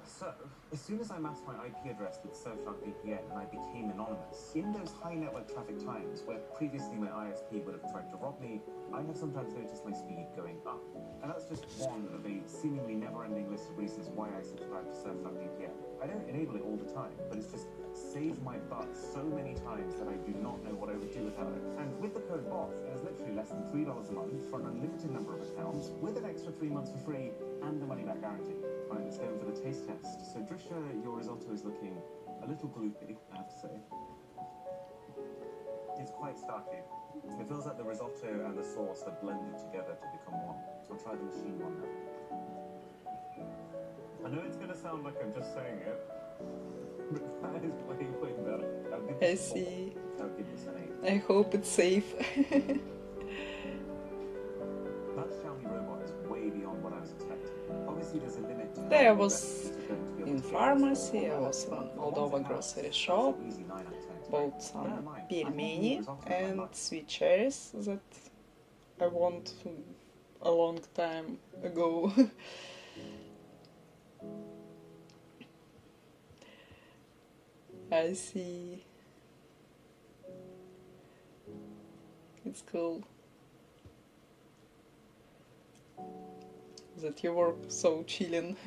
So, as soon as I masked my IP address with Surfshark VPN and I became anonymous, in those high network traffic times where previously my ISP would have tried to rob me, I have sometimes noticed my speed going up. And that's just one of a seemingly never-ending list of reasons why I subscribe to Surfshark VPN. I don't enable it all the time, but it's just saved my butt so many times that I do not know what I would do without it. And with the code BOSS, it is literally less than $3 a month for an unlimited number of accounts, with an extra 3 months for free and the money-back guarantee. Right, let's go in for the taste test. So, Drisha, your risotto is looking a little gloopy, I have to say. It's quite starchy. It feels like the risotto and the sauce have blended together to become one. So I'll try the machine one now. I know it's going to sound like I'm just saying it, but that is way better. I'll give I this a 4. see. I'll give this an 8. I hope it's safe. That Xiaomi robot is way beyond what I was expecting. Obviously, there's a limit to There I how was in pharmacy, I was in Moldova grocery shop, bought some pelmeni and sweet cherries that I want a long time ago. I see. It's cool that you were so chilling.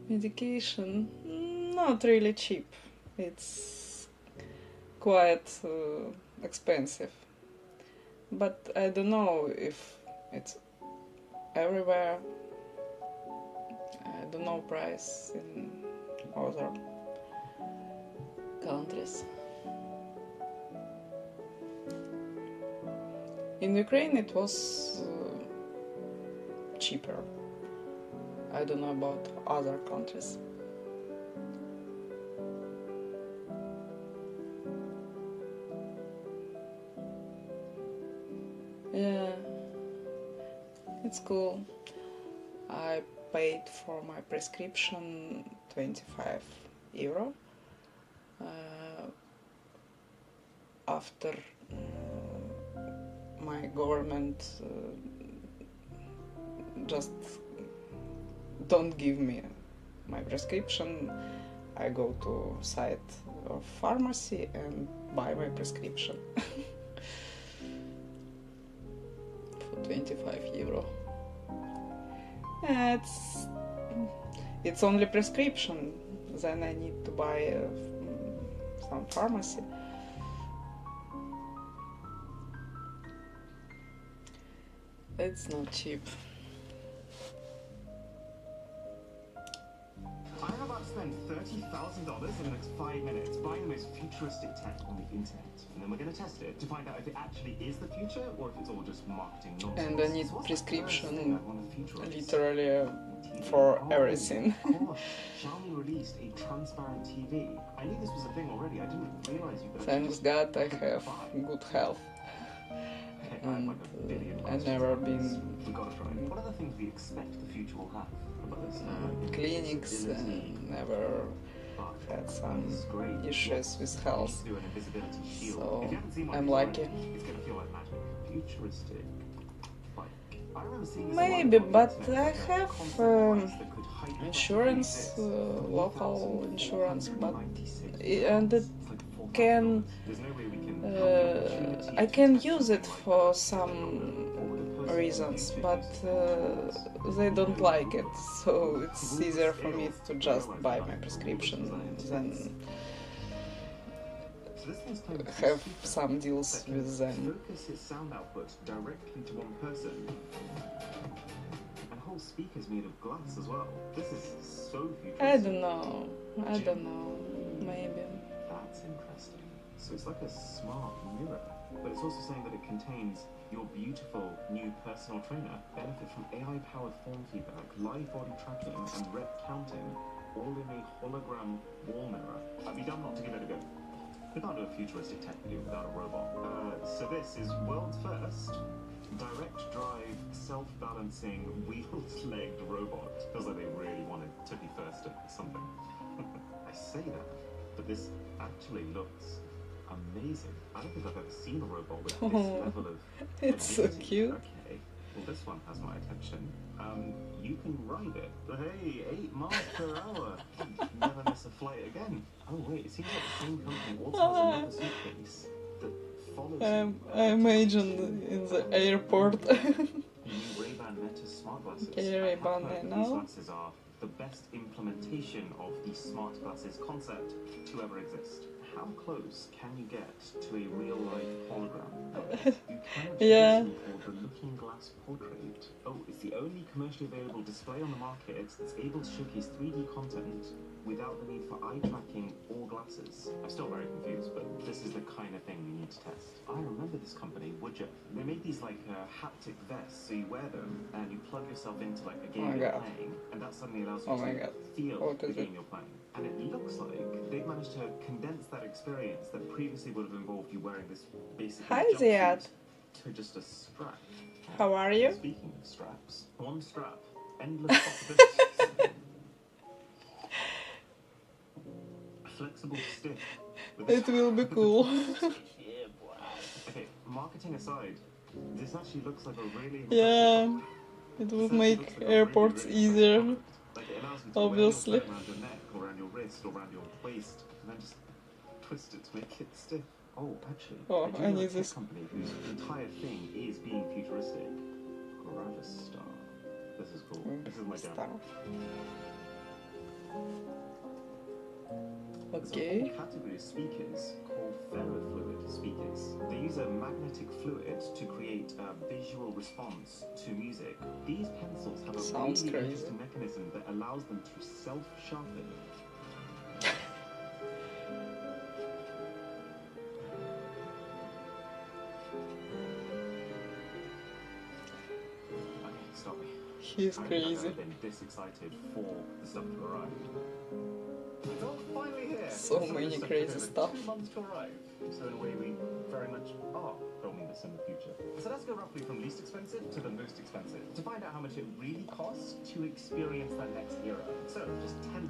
Medication, not really cheap. It's quite expensive. But I don't know if it's everywhere. I don't know price in other countries. In Ukraine it was cheaper. I don't know about other countries. Yeah, it's cool. I paid for my prescription €25 after my government just don't give me my prescription, I go to site of pharmacy and buy my prescription for 25 euro. It's only prescription, then I need to buy some pharmacy. It's not cheap. I'm about to spend $30,000 in the next 5 minutes buying the most futuristic tech on the internet. And then we're going to test it to find out if it actually is the future or if it's all just marketing nonsense. And I need prescription literally for everything. Of course, Xiaomi released a transparent TV. I knew this was a thing already. I didn't realize you could. Thanks God I have good health. And I've never been What are the things we expect the future will have about this? clinics and never had some issues with health. So I'm lucky. It's gonna feel like magic. Futuristic. Maybe, but I have insurance, local insurance, but and it can I can use it for some reasons, but they don't like it, so it's easier for me to just buy my prescription than have some deals with them. Focus its sound output directly to one person. And whole speakers made of glass as well. This is so futuristic. I don't know, maybe. That's interesting. So it's like a smart mirror, but it's also saying that it contains your beautiful new personal trainer, benefit from AI-powered form feedback, live body tracking, and rep counting, all in a hologram wall mirror. I'd be dumb not to give it a go. We can't do a futuristic tech video without a robot. So this is world's first direct drive, self-balancing, wheeled-legged robot. Feels like they really wanted to be first at something. I say that, but this actually looks amazing. I don't think I've ever seen a robot with this level of It's so ability. cute. Okay, well this one has my attention. You can ride it. Hey, 8 miles per hour. Never miss a flight again. Oh wait, it seems like the same company also has another suitcase that follows you. I imagined in the airport. New Ray-Ban Meta smart glasses. Okay, Ray-Ban, I These know. glasses are the best implementation of the smart glasses concept to ever exist. How close can you get to a real-life hologram? You can Yeah. called the Looking Glass Portrait. Oh, it's the only commercially available display on the market that's able to showcase 3D content without the need for eye tracking or glasses. I'm still very confused, but this is the kind of thing we need to test. I remember this company, Woodjet. They make these like haptic vests, so you wear them and you plug yourself into like a game you're playing, and that suddenly allows you to feel the game you're playing. And it looks like they've managed to condense that experience that previously would have involved you wearing this basic Hi, Ziad. to just a strap. How are you? Speaking of straps, one strap, endless possibilities. Flexible stiff. It will be cool. Okay, marketing aside, this actually looks like a really Yeah, it would make airports easier, obviously. around your neck or around your wrist or around your waist and then just twist it to make it stiff. Oh, actually, Oh, do I know a need tech this. company whose entire thing is being futuristic. Gravistar. This is cool. This is my jam. Okay. There's a whole category of speakers called ferrofluid speakers. They use a magnetic fluid to create a visual response to music. These pencils have a Sounds really crazy. interesting mechanism that allows them to self-sharpen. Okay, stop me. He's I've crazy. never been this excited for the stuff to arrive. It's all finally here. So many crazy stuff. 2 months to arrive. So in a way, we very much are filming this in the future. So let's go roughly from least expensive to the most expensive to find out how much it really costs to experience that next era. So just $10,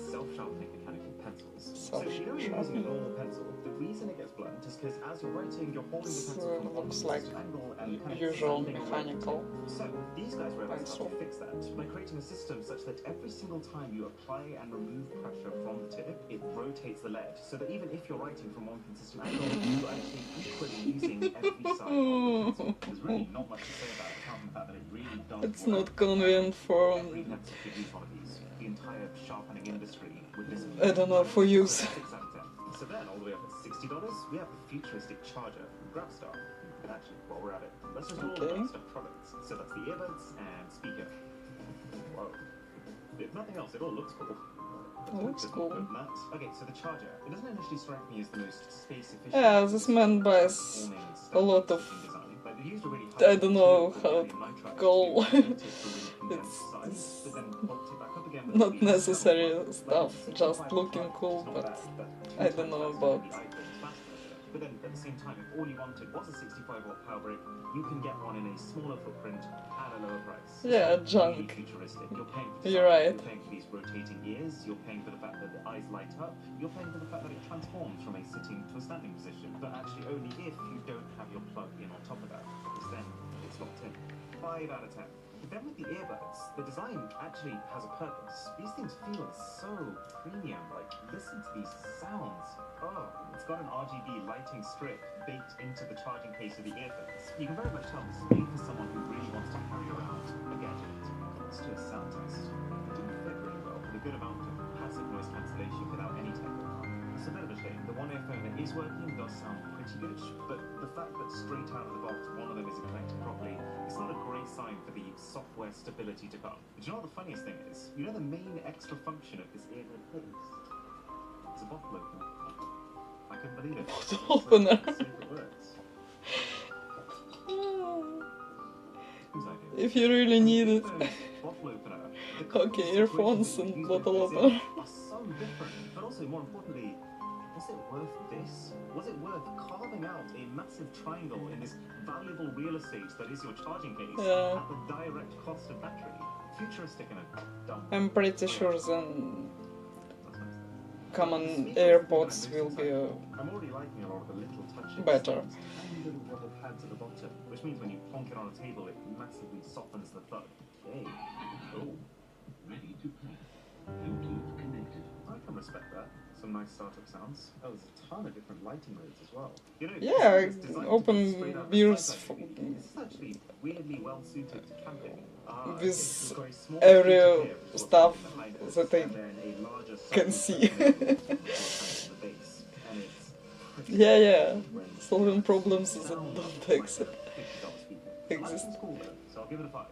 self-sharpening mechanical pencils. So you know you're using a normal pencil. The reason it gets blunt is because as you're writing, you're holding the pencil from one Looks like angle and kind of usual standing away. mechanical. So these guys realized how to fix that by creating a system such that every single time you apply and remove pressure from the tip, it rotates the lead, so that even if you're writing from one consistent angle, you're actually equally using every side of the pencil. There's really not much to say about it, apart from the fact that it really does It's work. not convenient for, Every pencil could use one of these. The entire sharpening industry with this. I don't know, for use. 6 out of 10. So then, all the way up at $60, we have the Futuristic charger from Grabstar. And actually, while we're at it, let's just do all the Grabstar products. So that's the earbuds and speaker. Whoa. If nothing else, it all looks cool. Looks cool. Okay, so the charger. It doesn't initially strike me as the most space efficient. Yeah, this man buys a lot of, I don't know how to call it's not necessary stuff, just looking cool, but I don't know about. But then at the same time, if all you wanted was a 65-watt power brick, you can get one in a smaller footprint at a lower price. Yeah, junk. Futuristic. You're paying for You're right. You're paying for these rotating ears. You're paying for the fact that the eyes light up. You're paying for the fact that it transforms from a sitting to a standing position, but actually only if you don't have your plug in on top of that, because then it's locked in. 5 out of 10. But then with the earbuds, the design actually has a purpose. These things feel so premium. Like, listen to these sounds. Oh, it's got an RGB lighting strip baked into the charging case of the earphones. You can very much tell this is made for someone who really wants to carry around a gadget. Let's do a sound test. It didn't fit very well, with a good amount of passive noise cancellation without any techno. It's a bit of a shame. The one earphone that is working does sound pretty good, but the fact that straight out of the box one of them isn't connected properly, it's not a great sign for the software stability to come. But you know what the funniest thing is? You know the main extra function of this earbud case? It's a bottle opener. I couldn't believe it. Bottle opener. If you really need it. Okay, earphones and bottle opener. Are so different, but also more importantly, was it worth this? Was it worth carving out a massive triangle in this valuable real estate that is your charging case Yeah. at the direct cost of battery? Futuristic in a dumb. I'm pretty sure then common AirPods will be I'm already liking a lot of the little touches. better. Tiny little rubber pads at the bottom, which means when you plonk it on a table, it massively softens the thud. Okay. Oh. Ready to play. Bluetooth connected. I can respect that. Some nice startup sounds. Oh, there's a ton of different lighting modes as well. You know, Yeah, it's designed to be open straight out of beers the sci-fi movie. This is actually weirdly well suited to camping. with every stuff that I can see. Yeah, solving problems that don't exist. So I'll give it a 5.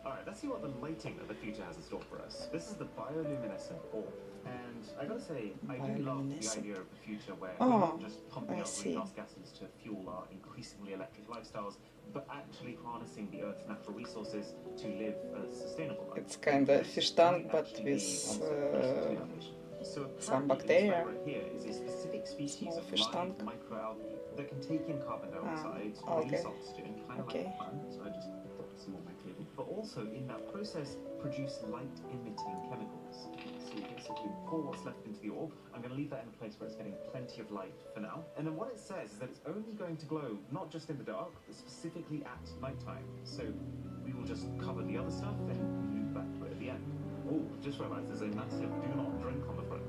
Alright, let's see what the lighting of the future has in store for us. This is the bioluminescent orb. And I gotta say, I do love the idea of the future where we're not just pumping out greenhouse gases to fuel our increasingly electric lifestyles, but actually harnessing the Earth's natural resources to live a sustainable life. It's kinda fish tank, but with some bacteria. Here is a specific species Small of fish tank. microalgae that can take in carbon dioxide, release oxygen, kind of like a plant. So I just put some on my table. But also in that process produce light-emitting chemicals. So you basically pour what's left into the orb. I'm going to leave that in a place where it's getting plenty of light for now. And then what it says is that it's only going to glow not just in the dark, but specifically at nighttime. So we will just cover the other stuff and move back to it at the end. Oh, just realised there's a massive do not drink on the front.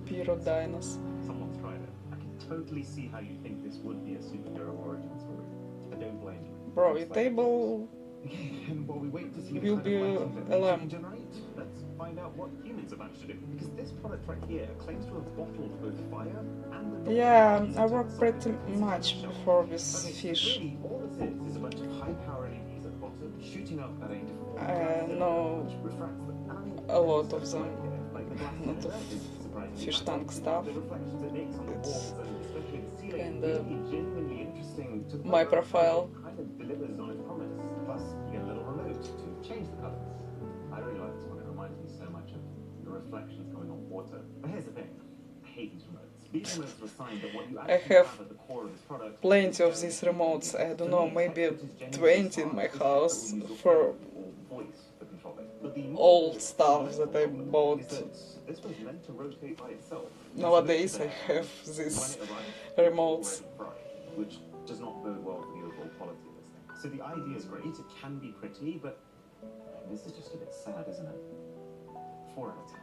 Pyrodynus. Someone's tried it. I can totally see how you think this would be a superhero origin story. I don't blame you. Bro, your table And while we wait to see will be a lamp. generate, let's find out what humans have managed to do. Because this product right here claims to have bottled both fire and the Yeah, I worked pretty much before with fish. Really, all this is a bunch of high-power LEDs at the bottom, shooting up at a default I know which refracts them. And I mean, a lot of them. like the glass Not of fish tank stuff. the reflections it makes on the walls and especially the ceiling, kinda really genuinely interesting to my profile. kind of delivers on its promise. Plus, you get a little remote to change the colours. I really like this one. It reminds me so much of the reflections coming off water. But here's the thing. I hate these These remotes are a sign that what you I actually have have at the core of this product plenty of these remotes. I don't know, maybe 20 in my house for voice for controlling. But the old stuff that I bought. this was meant to rotate by itself. Nowadays I have this remotes. Which does not bode well for the overall quality of this thing. So the idea is great, it can be pretty, but this is just a bit sad, isn't it? 4 out of 10.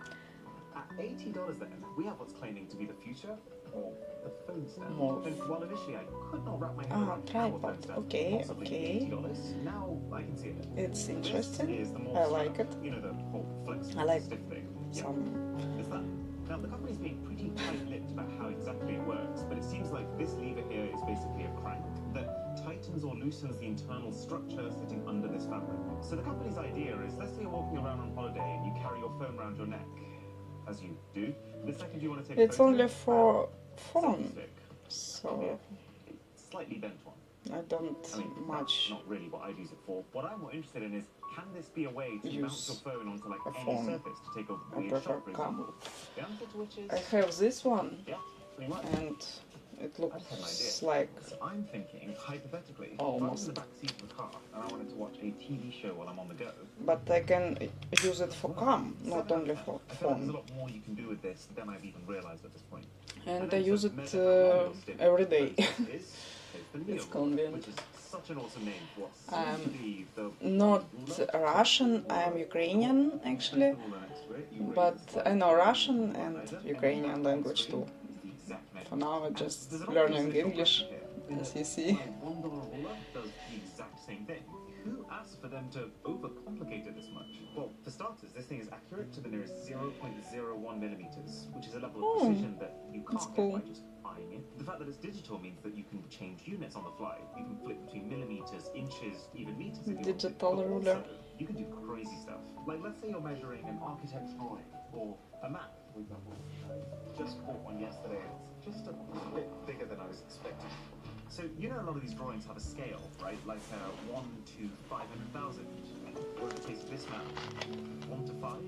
At $80 then, we have what's claiming to be the future, or the phone stand. More. And while initially I could not wrap my head Ah, around how a phone tripod. stand Okay, possibly be okay. $80, now I can see it. It's This interesting. is the more I like it. You know, the whole flexible I like stiff thing. some. It's that. Now the company's being pretty tight-lipped about how exactly it works, but it seems like this lever here is basically a crank that tightens or loosens the internal structure sitting under this fabric. So the company's idea is, let's say you're walking around on holiday and you carry your phone around your neck, as you do. The second you want to take It's a photo, only for phone, stick. so Slightly bent one. I don't much Not really what I'd use it for. What I'm more interested in is, can this be a way to mount use your phone onto like a any phone. surface to take a I weird prefer shot, for cam. example? The answer to which is I have this one, yeah, pretty much. and it I looks have an idea. like So I'm thinking, hypothetically, if Almost. I was in the back seat of the car and I wanted to watch a TV show while I'm on the go, but I can use it for cam, not only for I feel like there's a phone. lot more you can do with this than I've even realised at this point. And I use it every day. It's convenient. Which is such an awesome name for what seems I'm to be the not Russian, I'm Ukrainian actually, but I know Russian and Ukrainian language too. For now I'm just learning English, as you see. $1 ruler does the exact same thing. Who asked for them to overcomplicate it this much? Well, for starters, this thing is accurate to the nearest 0.01 millimeters, which is a level of precision that you can't get by just eyeing it. The fact that it's digital means that you can change units on the fly. You can flip between millimeters, inches, even meters if you want to. Digital But ruler. also, you can do crazy stuff. Like, let's say you're measuring an architect's drawing, or a map, for example. Just bought one yesterday. It's just a bit bigger than I was expecting. So, you know a lot of these drawings have a scale, right? Like 1 to 500,000. Or in the case of this map, 1 to 5.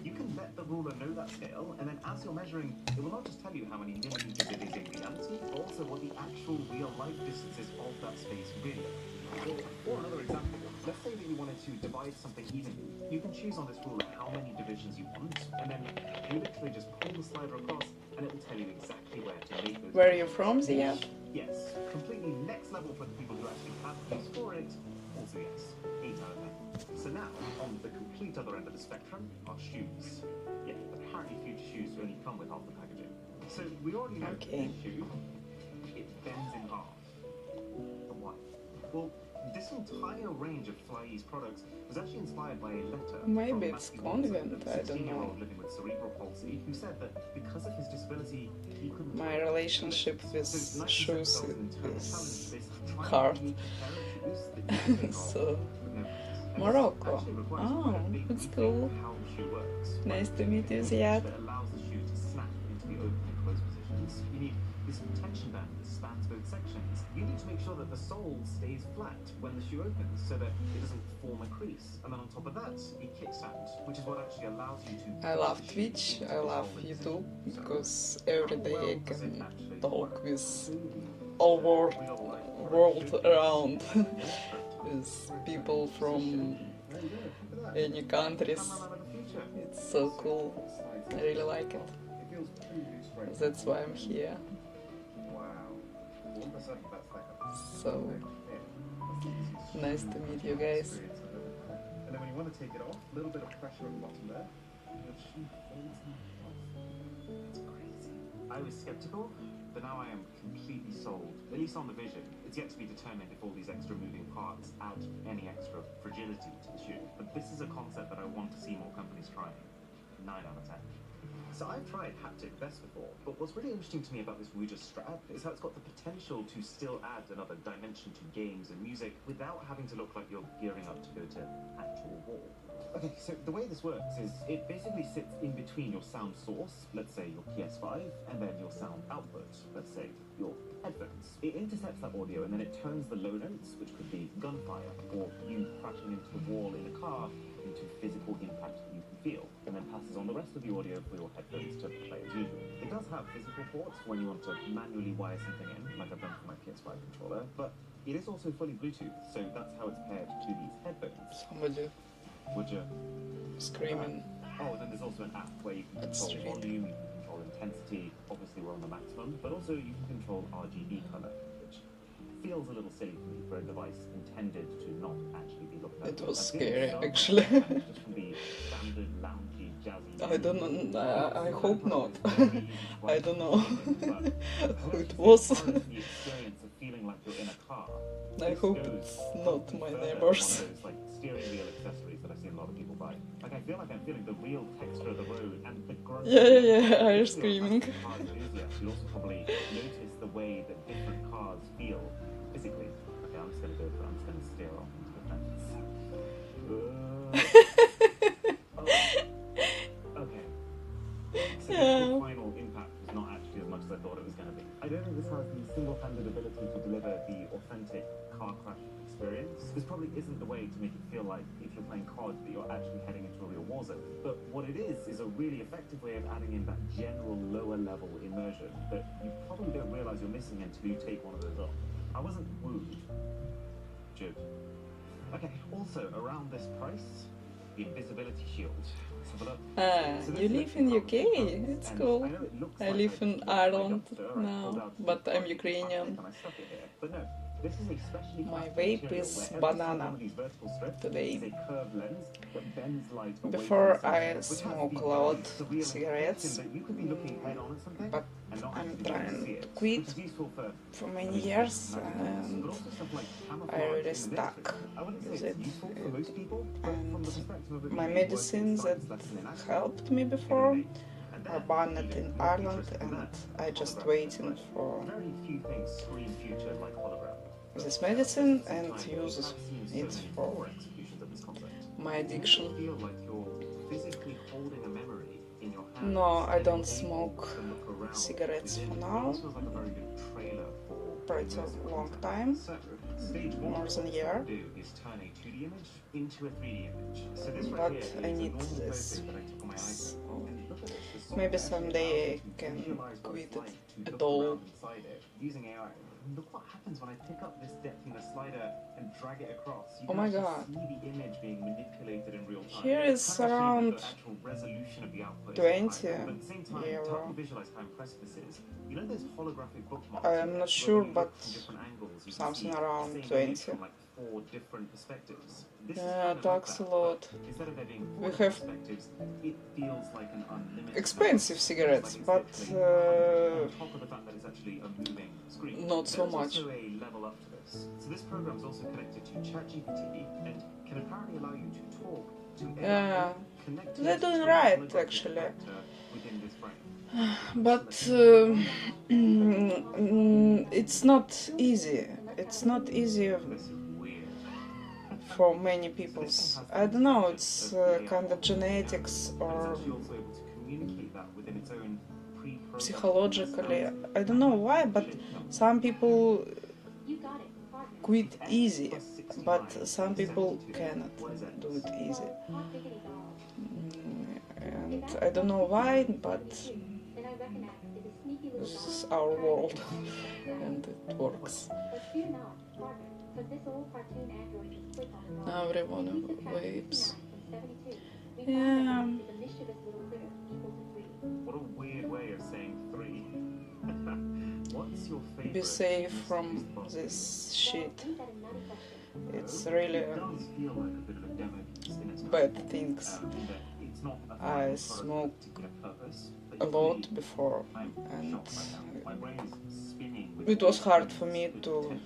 You can let the ruler know that scale, and then as you're measuring, it will not just tell you how many millimeters it is in reality, but also what the actual real-life distance is of that space really. Or another example, let's say that you wanted to divide something evenly. You can choose on this ruler how many divisions you want, and then you literally just pull the slider across, and it will tell you exactly where to make those. Where are you from, Zia? Yes, completely next level for the people who actually have use for it. Also yes, 8 out of 10. So now, on the complete other end of the spectrum, are shoes. Yeah, apparently Future shoes only come with half the packaging. So we already know that this shoe, it bends in half. But why? Well, this entire range of Fly's products was actually inspired by a letter Maybe from it's Matthew convenient, Wilson, I a don't 16-year-old know. living with cerebral palsy, who said that because of his disability, he couldn't. My relationship with shoes is hard. So, Morocco. Oh, that's cool. Nice to meet you, Ziad. That allows the shoe to snap into the open and closed positions. You need this tension band that spans both sections. You need to make sure that the sole stays flat when the shoe opens so that it doesn't form a crease. And then on top of that, a kickstand, which is what actually allows you to... I love Twitch, I love YouTube, because every day I can talk with all world around, with people from any countries. It's so cool, I really like it. That's why I'm here. So nice to meet you guys. And then when you want to take it off, a little bit of pressure on the bottom there, your shoe folds in half. It's crazy. I was skeptical, but now I am completely sold, at least on the vision. It's yet to be determined if all these extra moving parts add any extra fragility to the shoe. But this is a concept that I want to see more companies trying. 9 out of 10. So I've tried haptic vests before, but what's really interesting to me about this Ouija strap is how it's got the potential to still add another dimension to games and music without having to look like you're gearing up to go to actual war. Okay, so the way this works is it basically sits in between your sound source, let's say your PS5, and then your sound output, let's say your headphones. it intercepts that audio and then it turns the low notes, which could be gunfire or you crashing into the wall in a car, into physical impact that you can feel, and then passes on the rest of the audio for your headphones to play as usual. It does have physical ports when you want to manually wire something in, like I've done for my PS5 controller, but it is also fully Bluetooth, so that's how it's paired to these headphones. Somebody Would you? Screaming. Oh, and then there's also an app where you can control volume, you can control intensity. Obviously, we're on the maximum, but also you can control RGB color, which feels a little silly for me for a device intended to not actually be looked at. It was scary, actually. Just can be standard, loungy, jazzy. I don't know. I hope not. I don't know who it was. The experience of feeling like you're in a car. I hope it's not my neighbors. One of those, like, steering wheel accessories that I've seen a lot of people buy. Like, I feel like I'm feeling the real texture of the road and the grunt. Yeah, I'm screaming. You'll also probably notice the way that different cars feel physically. Okay, I'm just going to go for it. I'm just going to steer off into the fence. Okay. So the final impact was not actually as much as I thought it was going to be. I don't think this has the single-handed ability to deliver the authentic car crash experience. This probably isn't the way to make it feel like if you're playing COD that you're actually heading into a real war zone. But what it is a really effective way of adding in that general lower level immersion that you probably don't realize you're missing until you take one of those off. I wasn't wooed. Good. Okay, also around this price, the invisibility shield. You live in UK? It's cool. I live in Ireland now, but I'm Ukrainian. My vape is banana today. Before I smoke a lot cigarettes, but I'm trying to quit for many years and I really stuck with it. And my medicines that helped me before are banned in Ireland and I just waiting for this medicine and use it for my addiction. No, I don't smoke cigarettes for now. Pretty long time, more than a year. But I need this. Maybe someday I can quit it at all. Look what happens when I pick up this depth slider and drag it across. You oh my god. See the image being manipulated in real time. Here is around 20 euro. Visualize how impressive this is. You know there's holographic bookmarks. I am not sure, but something around 20. From like 4 different perspectives. Yeah, thanks a lot. We have it feels like an unlimited expensive cigarettes, but not so much. So this program is also connected to ChatGPT and can apparently allow you to talk to yeah, they're doing right actually. But it's not easy. It's not easy for many people. I don't know, it's kind of genetics or psychologically. I don't know why, but some people quit easy, but some people cannot do it easy. And I don't know why, but this is our world and it works. Now everyone vapes. Yeah. What a weird way of saying 3. What's your favorite? Be safe from this shit. It's really bad things. I smoked a lot before and it was hard for me to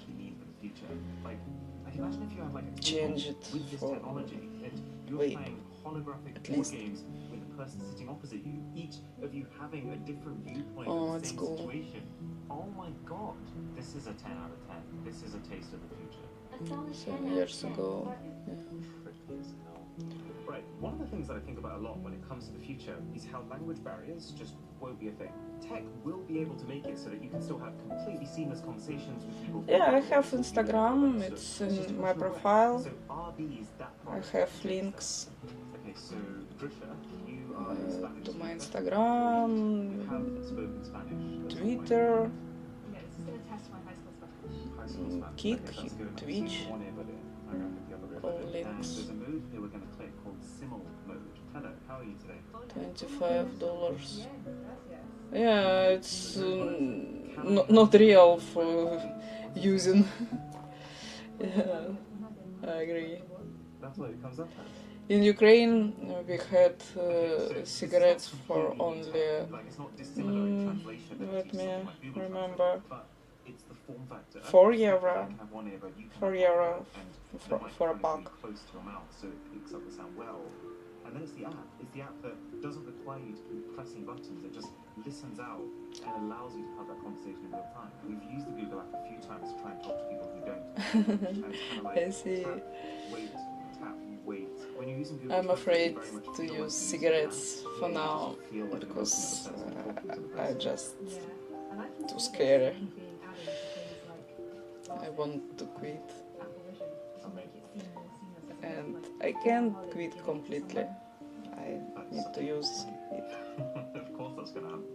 change it for vape, at least. Oh, it's cool. Oh my god, this is a 10 out of 10. This is a taste of the future. 7 years ago. Yeah. Right. One of the things that I think about a lot when it comes to the future is how language barriers just won't be a thing. Tech will be able to make it so that you can still have completely seamless conversations with people. Yeah, I have Instagram, it's in my profile. So are these that I product? have links Okay, so Trisha, you are a Spanish to my speaker. Instagram, You have spoken Spanish. Twitter, Yeah, this is gonna test my high school Spanish. High school Spanish. Kick, Okay, that's good. Twitch, One ear bud in. I'm going to put the other ear all bud in. And links. there's a mode here we're going to click called Simul mode. Hello, how are you today? $25. Yeah, it's not real for using. Yeah, I agree. That's what it comes up as. In Ukraine, we had cigarettes for only, let me remember, €4, for a pack. Close to your mouth so it picks up the sound well. And then it's the app. It's the app that doesn't require you to keep pressing buttons. It just listens out and allows you to have that conversation in real time. We've used the Google app a few times to try and talk to people who don't. And it's kind of like I see. tap, wait. When you're using Google, I'm afraid to use cigarettes for now because I'm just too scary. I want to quit. And I can't quit completely. I need to use it. Of course that's going to happen.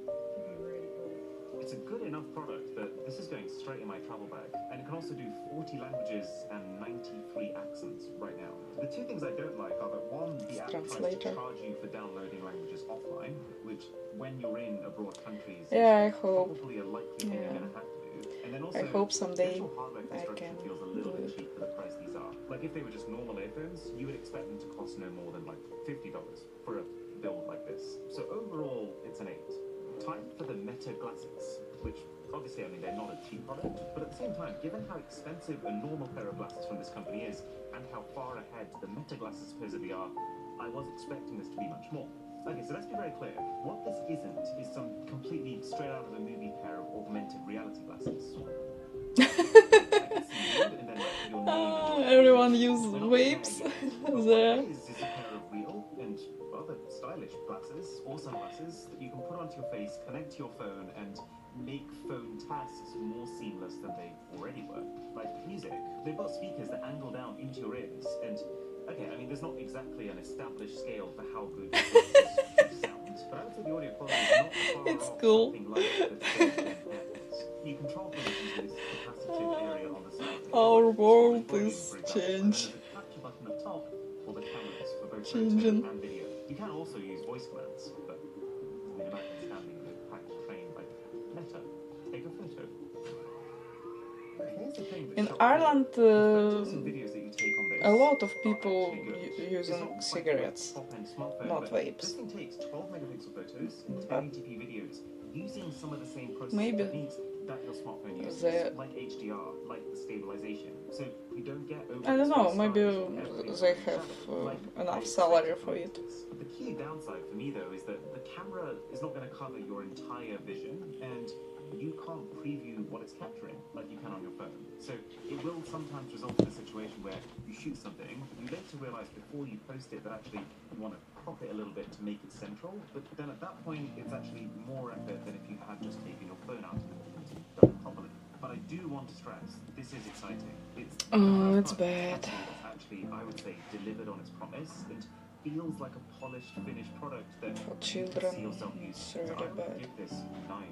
It's a good enough product that this is going straight in my travel bag. And it can also do 40 languages and 93 accents right now. The two things I don't like are that one, the app tries to charge you for downloading languages offline, which when you're in abroad countries Yeah, I is hope. probably a likely thing you're going to have to do. And then also, I hope someday the actual hardware I construction can feels a little bit cheap for the price these are. Like if they were just normal earphones, you would expect them to cost no more than like $50 for a build like this. So overall, it's an 8. Time for the Meta glasses, which obviously, I mean, they're not a cheap product, but at the same time, given how expensive a normal pair of glasses from this company is, and how far ahead the Meta glasses supposedly are, I was expecting this to be much more. Okay, so let's be very clear. What this isn't is some completely straight out of a movie pair of augmented reality glasses. Everyone uses vapes there. This is a pair of real and rather stylish glasses or sunglasses that you can put onto your face, connect to your phone, and make phone tasks more seamless than they already were. Like music, they've got speakers that angle down into your ears, and okay, I mean, there's not exactly an established scale for how good it sounds, but I would say the audio quality is not far It's off cool. something like the AirPods. You control things using this capacitive area on the side. Our world is changed. Capture button at top for the cameras for both Changing. photo and video. You can also use voice commands, but I mean, imagine standing with a cracked train like Meta. Take a photo. But here's the thing that In shocked me. Ireland, Some videos that you take on this a lot of are people actually good. It's using not quite cigarettes, like top-end smartphone, not but vapes. This thing takes 12 megapixel photos and But 1080p videos using some of the same processing maybe techniques that your smartphone uses, they- like HDR, like the stabilization. So you don't get I don't know, overexposed maybe stars, everything they from have shadow, like enough I salary expected for from it. The key downside for me though is that the camera is not going to cover your entire vision, and you can't preview what it's capturing like you can on your phone. So it will sometimes result in a situation where you shoot something, you later realize before you post it that actually you want to crop it a little bit to make it central, but then at that point it's actually more effort than if you had just taken your phone out and done it properly. But I do want to stress, this is exciting. It's bad. It's actually, I would say, delivered on its promise and feels like a polished, finished product that For you can children, see yourself using. it's So really I would bad. give this 9.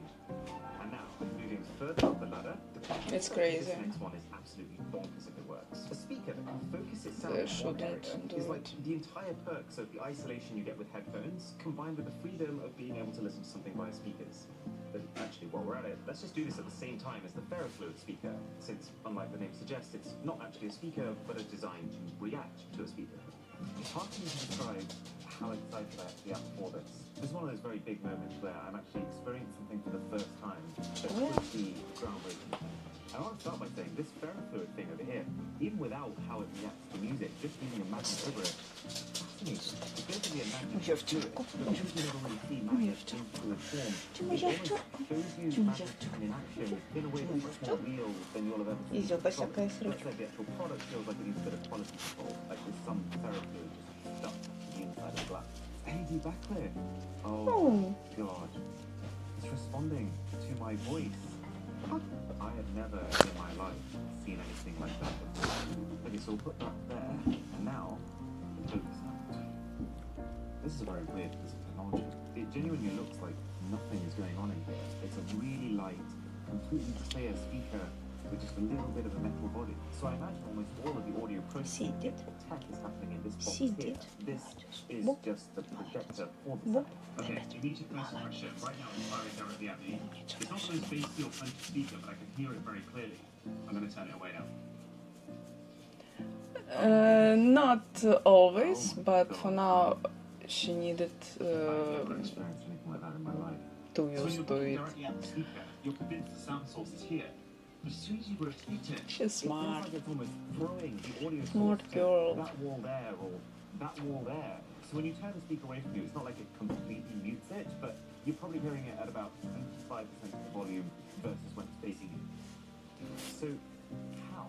And now, moving further up the ladder, the It's this crazy. next one is absolutely bonkers if it works. A speaker that can focus its sound They in one shouldn't area do is like it. the entire perks of the isolation you get with headphones, combined with the freedom of being able to listen to something via speakers. But actually, while we're at it, let's just do this at the same time as the ferrofluid speaker, since, unlike the name suggests, it's not actually a speaker, but a design to react to a speaker. It's hard for me to describe how excited I actually am for this. This is one of those very big moments where I'm actually experiencing something for the first time that could be groundbreaking. And I want to start by saying this ferrofluid thing over here, even without how it reacts to music, just using a magnet over it, fascinating. It's basically a magnet to it, but because you never really see magnets in full form, it almost shows you magnetism in action in a way that's much more real than you'll have ever seen. Изюба всякая Looks like the actual product feels like it needs a bit of quality control, like there's some ferrofluid just stuck in inside of glass. LED backlit. Oh, Oh. God. It's responding to my voice. I have never in my life seen anything like that before. Okay, so we'll put that there, and now, focus out. This is a very weird piece of technology. It genuinely looks like nothing is going on in here. It's a really light, completely clear speaker with just a little bit of a metal body. So I imagine almost all of the audio processing tech is happening in this box here. This is just the projector for the sound. Okay, immediate first impression. Right now, I'm firing directly at me. It's not the most bassy or punchy speaker, but I can hear it very clearly. I'm going to turn it away now. Not always, but for now she needed to use to it. You're convinced the sound source is here. But as soon as you rotate it, She's smart. It feels like it's almost throwing the audio Smart source girl. to that wall there or that wall there. So when you turn the speaker away from you, it's not like it completely mutes it, but you're probably hearing it at about 25% of the volume versus when it's facing you. So how?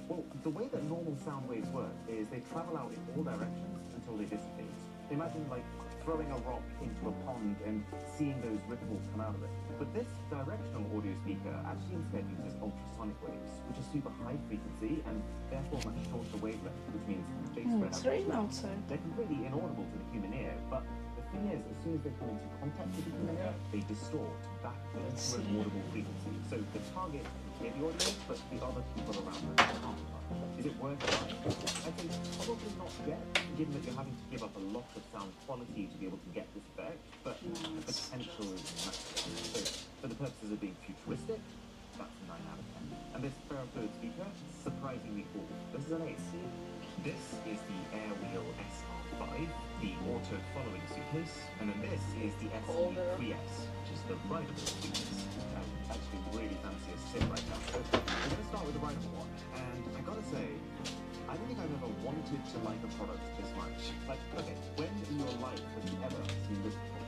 Well, the way that normal sound waves work is they travel out in all directions until they dissipate. Imagine like throwing a rock into a pond and seeing those ripples come out of it. But this directional audio speaker actually instead uses ultrasonic waves, which are super high frequency and therefore much shorter wavelength, which means they spread It's out. raining outside. They're completely inaudible to the human ear, but the thing is, as soon as they come into contact with the human ear, they distort back into an audible frequency. So the target can hear the audio, but the other people around them can't. Is it worth it? I think probably not yet, given that you're having to give up a lot of sound quality to be able to get this effect, but the potential is massive. So for the purposes of being futuristic, that's a 9 out of 10. And this Fairfield speaker, surprisingly cool. This is an ace. This is the Airwheel SR5, the auto following suitcase, and then this is the SE3S, which is the rideable suitcase. I'm actually really fancy a sit right now. So we're going to start with the rideable one, and I gotta say, I don't think I've ever wanted to like a product this much. Like, okay, when in your life have you ever seen this before?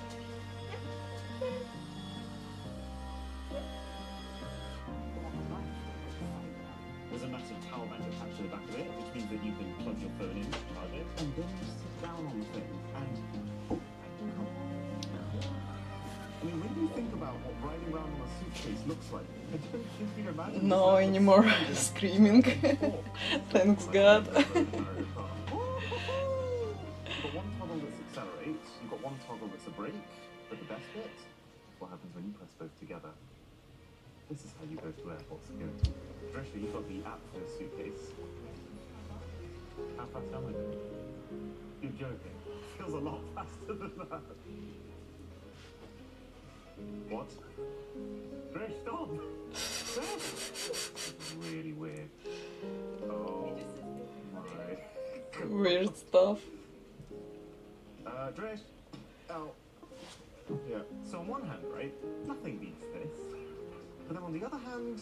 There's a massive power bank attached to the back of it, which means that you can plug your phone in, charge it, and then you sit down on the thing, and I mean, when you think about what riding around on a suitcase looks like, I don't think you can imagine. No anymore screaming. Thanks God. You've got one toggle that's accelerate, you've got one toggle that's a brake, but the best bit, what happens when you press both together? This is how you go to airport security. Drescher, you've got the app for the suitcase. How fast am I doing? You're joking. Feels a lot faster than that. What? Dresh, stop! Really weird. Oh my. Weird stuff. Dresh. Oh. Yeah. So on one hand, right, nothing beats this. But then on the other hand,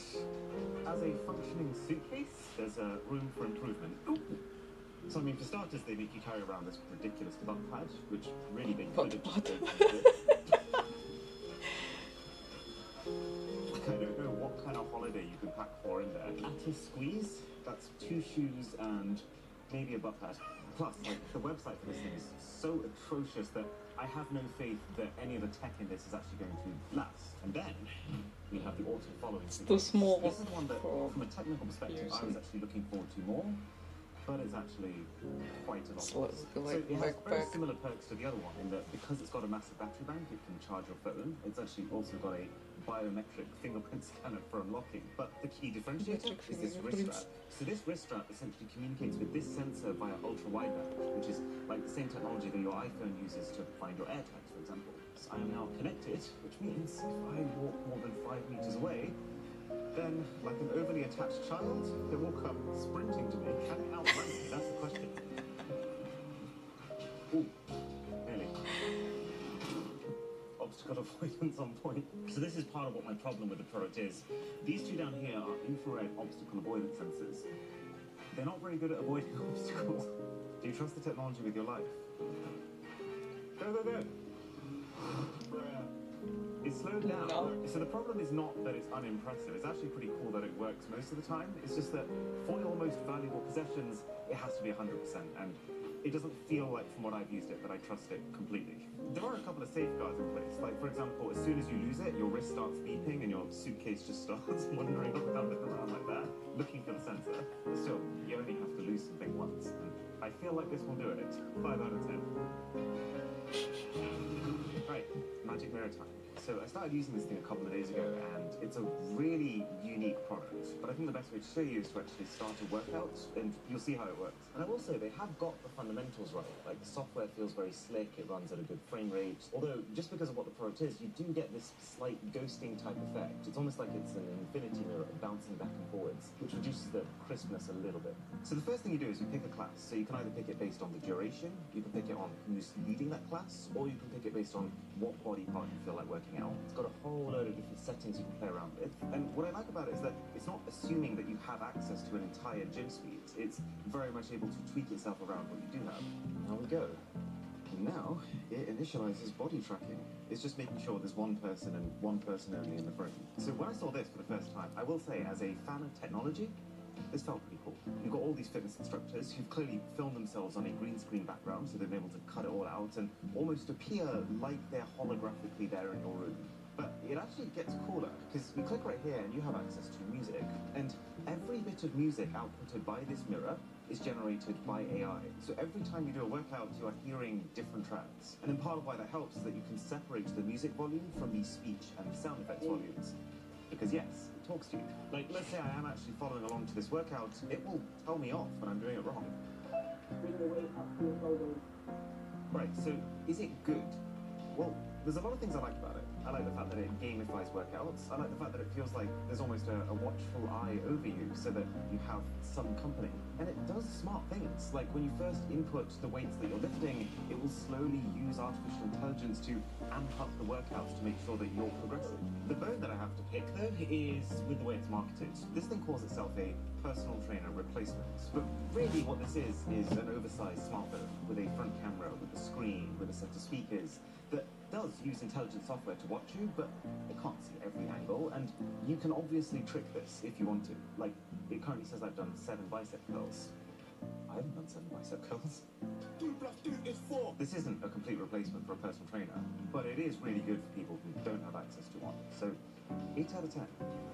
as a functioning suitcase, there's room for improvement. Ooh. So I mean, for starters, they make you carry around this ridiculous butt pad, which really they could have just I don't know what kind of holiday you could pack for in there. At a squeeze, that's 2 shoes and maybe a butt pad. Plus, like, the website for this thing is so atrocious that I have no faith that any of the tech in this is actually going to last. And then we have the auto following. It's too small. This is one that, from a technical perspective, I was actually looking forward to more. But it's actually quite a lot. So it has very similar perks to the other one in that because it's got a massive battery bank, it can charge your phone. It's actually also got a biometric fingerprint scanner for unlocking. But the key differentiator is this wrist strap. So this wrist strap essentially communicates with this sensor via ultra-wideband, which is like the same technology that your iPhone uses to find your AirTags, for example. So I am now connected, which means if I walk more than 5 meters away, then, like an overly attached child, they will come sprinting to me. Can it outrun me? That's the question. Ooh, nearly. Obstacle avoidance on point. So this is part of what my problem with the product is. These two down here are infrared obstacle avoidance sensors. They're not very good at avoiding obstacles. Do you trust the technology with your life? Go, go, go! It's slowed down. So the problem is not that it's unimpressive. It's actually pretty cool that it works most of the time. It's just that for your most valuable possessions, it has to be 100%. And it doesn't feel like, from what I've used it, that I trust it completely. There are a couple of safeguards in place. Like, for example, as soon as you lose it, your wrist starts beeping and your suitcase just starts wandering around like that, looking for the sensor. But still, you only have to lose something once. And I feel like this will do it. 5 out of 10. Right, magic mirror time. So I started using this thing a couple of days ago, and it's a really unique product. But I think the best way to show you is to actually start a workout, and you'll see how it works. And I will say they have got the fundamentals right. Like, the software feels very slick, it runs at a good frame rate. Although, just because of what the product is, you do get this slight ghosting type effect. It's almost like it's an infinity mirror bouncing back and forwards, which reduces the crispness a little bit. So the first thing you do is you pick a class. So you can either pick it based on the duration, you can pick it on who's leading that class, or you can pick it based on what body part you feel like working out. It's got a whole load of different settings you can play around with. And what I like about it is that it's not assuming that you have access to an entire gym suite. It's very much able to tweak itself around what you do have. Now we go. And now it initializes body tracking. It's just making sure there's one person and one person only in the frame. So when I saw this for the first time, I will say, as a fan of technology, this felt pretty cool. You've got all these fitness instructors who've clearly filmed themselves on a green screen background, so they've been able to cut it all out and almost appear like they're holographically there in your room. But it actually gets cooler, because you click right here and you have access to music, and every bit of music outputted by this mirror is generated by AI. So every time you do a workout, you are hearing different tracks. And then part of why that helps is that you can separate the music volume from the speech and the sound effects volumes. Because yes, it talks to you. Like, let's say I am actually following along to this workout, it will tell me off when I'm doing it wrong. Right, so is it good? Well, there's a lot of things I like about it. I like the fact that it gamifies workouts. I like the fact that it feels like there's almost a watchful eye over you so that you have some company. And it does smart things. Like, when you first input the weights that you're lifting, it will slowly use artificial intelligence to amp up the workouts to make sure that you're progressing. The bone that I have to pick, though, is with the way it's marketed. This thing calls itself a personal trainer replacement. But really what this is an oversized smartphone with a front camera, with a screen, with a set of speakers that does use intelligent software to watch you, but it can't see every angle, and you can obviously trick this if you want to. Like, it currently says I've done 7 bicep curls. I haven't done 7 bicep curls. 2 plus 2 is 4. This isn't a complete replacement for a personal trainer, but it is really good for people who don't have access to one. So, 8 out of 10.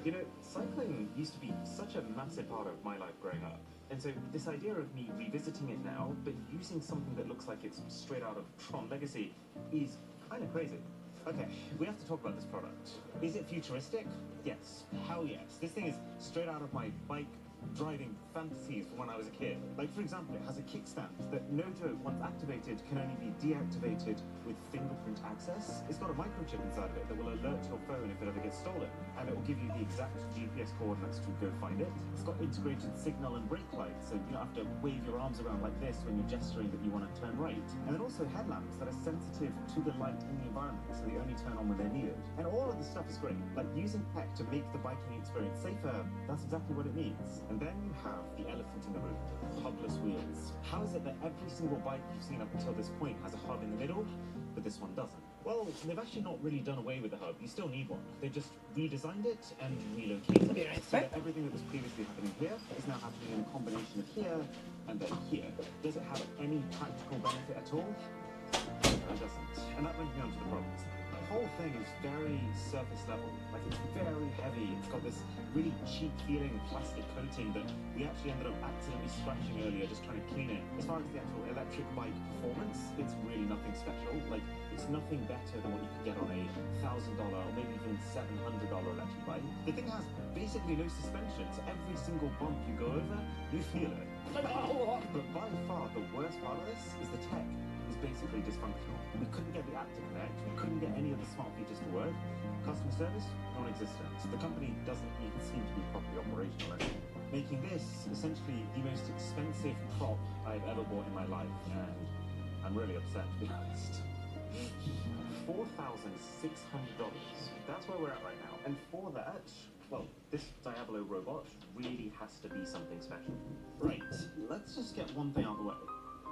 You know, cycling used to be such a massive part of my life growing up. And so this idea of me revisiting it now, but using something that looks like it's straight out of Tron Legacy, is kind of crazy. Okay, we have to talk about this product. Is it futuristic? Yes. Hell yes. This thing is straight out of my bike driving fantasies from when I was a kid. Like, for example, it has a kickstand that, no joke, once activated can only be deactivated with fingerprint access. It's got a microchip inside of it that will alert your phone if it ever gets stolen, and it will give you the exact GPS coordinates to go find it. It's got integrated signal and brake lights, so you don't have to wave your arms around like this when you're gesturing that you want to turn right. And then also headlamps that are sensitive to the light in the environment, so they only turn on when they're needed. And all of this stuff is great. Like, using tech to make the biking experience safer, that's exactly what it needs. And then you have the elephant in the room, hubless wheels. How is it that every single bike you've seen up until this point has a hub in the middle, but this one doesn't? Well, they've actually not really done away with the hub. You still need one. They've just redesigned it and relocated it. So that everything that was previously happening here is now happening in a combination of here and then here. Does it have any practical benefit at all? It doesn't. And that brings me on to the problems. The whole thing is very surface level. Like, it's very heavy. It's got this really cheap feeling plastic coating that we actually ended up accidentally scratching earlier just trying to clean it. As far as the actual electric bike performance, it's really nothing special. Like, it's nothing better than what you could get on a $1,000 or maybe even $700 electric bike. The thing has basically no suspension, so every single bump you go over, you feel it. But by far, the worst part of this is the tech is basically dysfunctional. We couldn't get the app to connect, we couldn't get any of the smart features to work. Customer service, non-existent. The company doesn't even seem to be properly operational anymore. Making this essentially the most expensive prop I've ever bought in my life, and I'm really upset, to be honest. $4,600. That's where we're at right now. And for that, well, this Diablo robot really has to be something special. Right, let's just get one thing out of the way.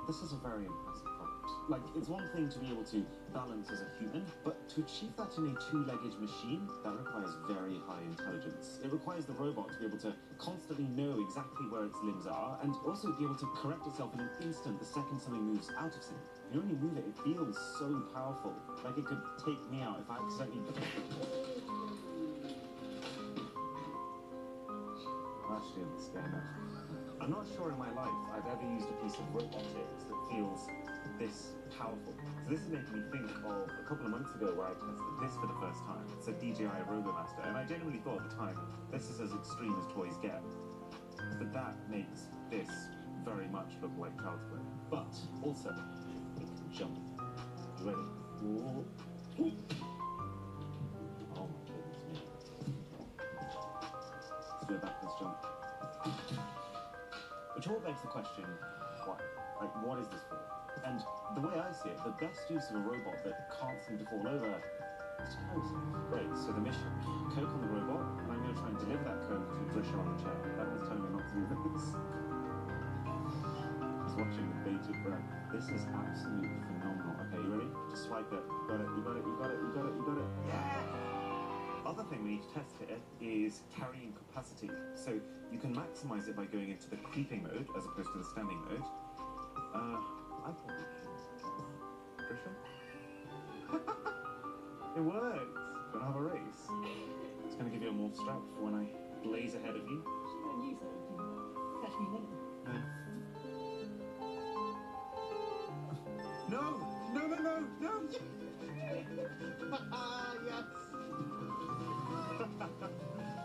this is a very impressive product. Like, it's one thing to be able to balance as a human, but to achieve that in a two-legged machine, that requires very high intelligence. It requires the robot to be able to constantly know exactly where its limbs are, and also be able to correct itself in an instant the second something moves out of sync. You know, when you move it, it feels so powerful. Like it could take me out if I accidentally... Actually, in this game, I'm not sure in my life I've ever used a piece of robotics that feels this powerful. So this is making me think of a couple of months ago where I tested this for the first time. It's a DJI RoboMaster, and I genuinely thought at the time, this is as extreme as toys get. But that makes this very much look like child's play. But also, it can jump. You ready? Ooh. Oh my goodness me. Let's do a backwards jump. Which all begs the question, why? Like, what is this for? And the way I see it, the best use of a robot that can't seem to fall over is to coast. Great, so the mission, coke on the robot, and I'm going to try and deliver that coke to Drisha on the chair. That one's telling me not to do this. He's watching with bated breath. This is absolutely phenomenal. Okay, you ready? Just swipe it. You got it, you got it, you got it, you got it, you got it. Yeah! Other thing we need to test here is carrying capacity. So you can maximize it by going into the creeping mode as opposed to the standing mode. I probably should. Trisha? It works! Gonna have a race. It's gonna give you a morph strap for when I blaze ahead of you. Catch me winning. No! No, no, no, no! Yes!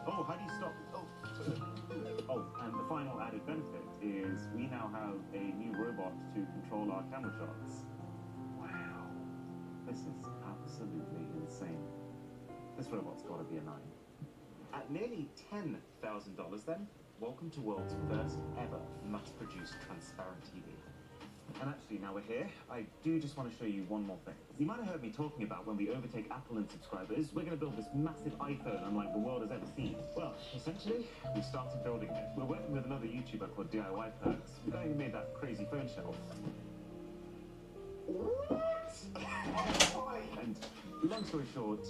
Oh, how do you stop? Oh, and the final added benefit is we now have a new robot to control our camera shots. Wow. This is absolutely insane. This robot's got to be a 9. At nearly $10,000 then, welcome to world's first ever mass-produced transparent TV. And actually, now we're here, I do just want to show you one more thing. You might have heard me talking about when we overtake Apple in subscribers, we're going to build this massive iPhone unlike the world has ever seen. Well, essentially, we started building it. We're working with another YouTuber called DIY Perks, the guy who made that crazy phone shelf. And long story short,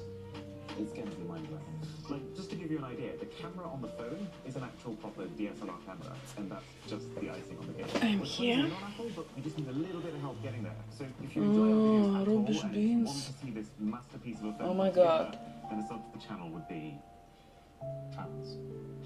it's going to be mind-blowing. Like, just to give you an idea, the camera on the phone is an actual proper DSLR camera, and that's just the icing on the cake. I'm here. On Apple, but we just need a little bit of help getting there. So if you enjoy our videos at all, and if you want to see this masterpiece of a film, oh my god, then a sub to the channel would be pounds.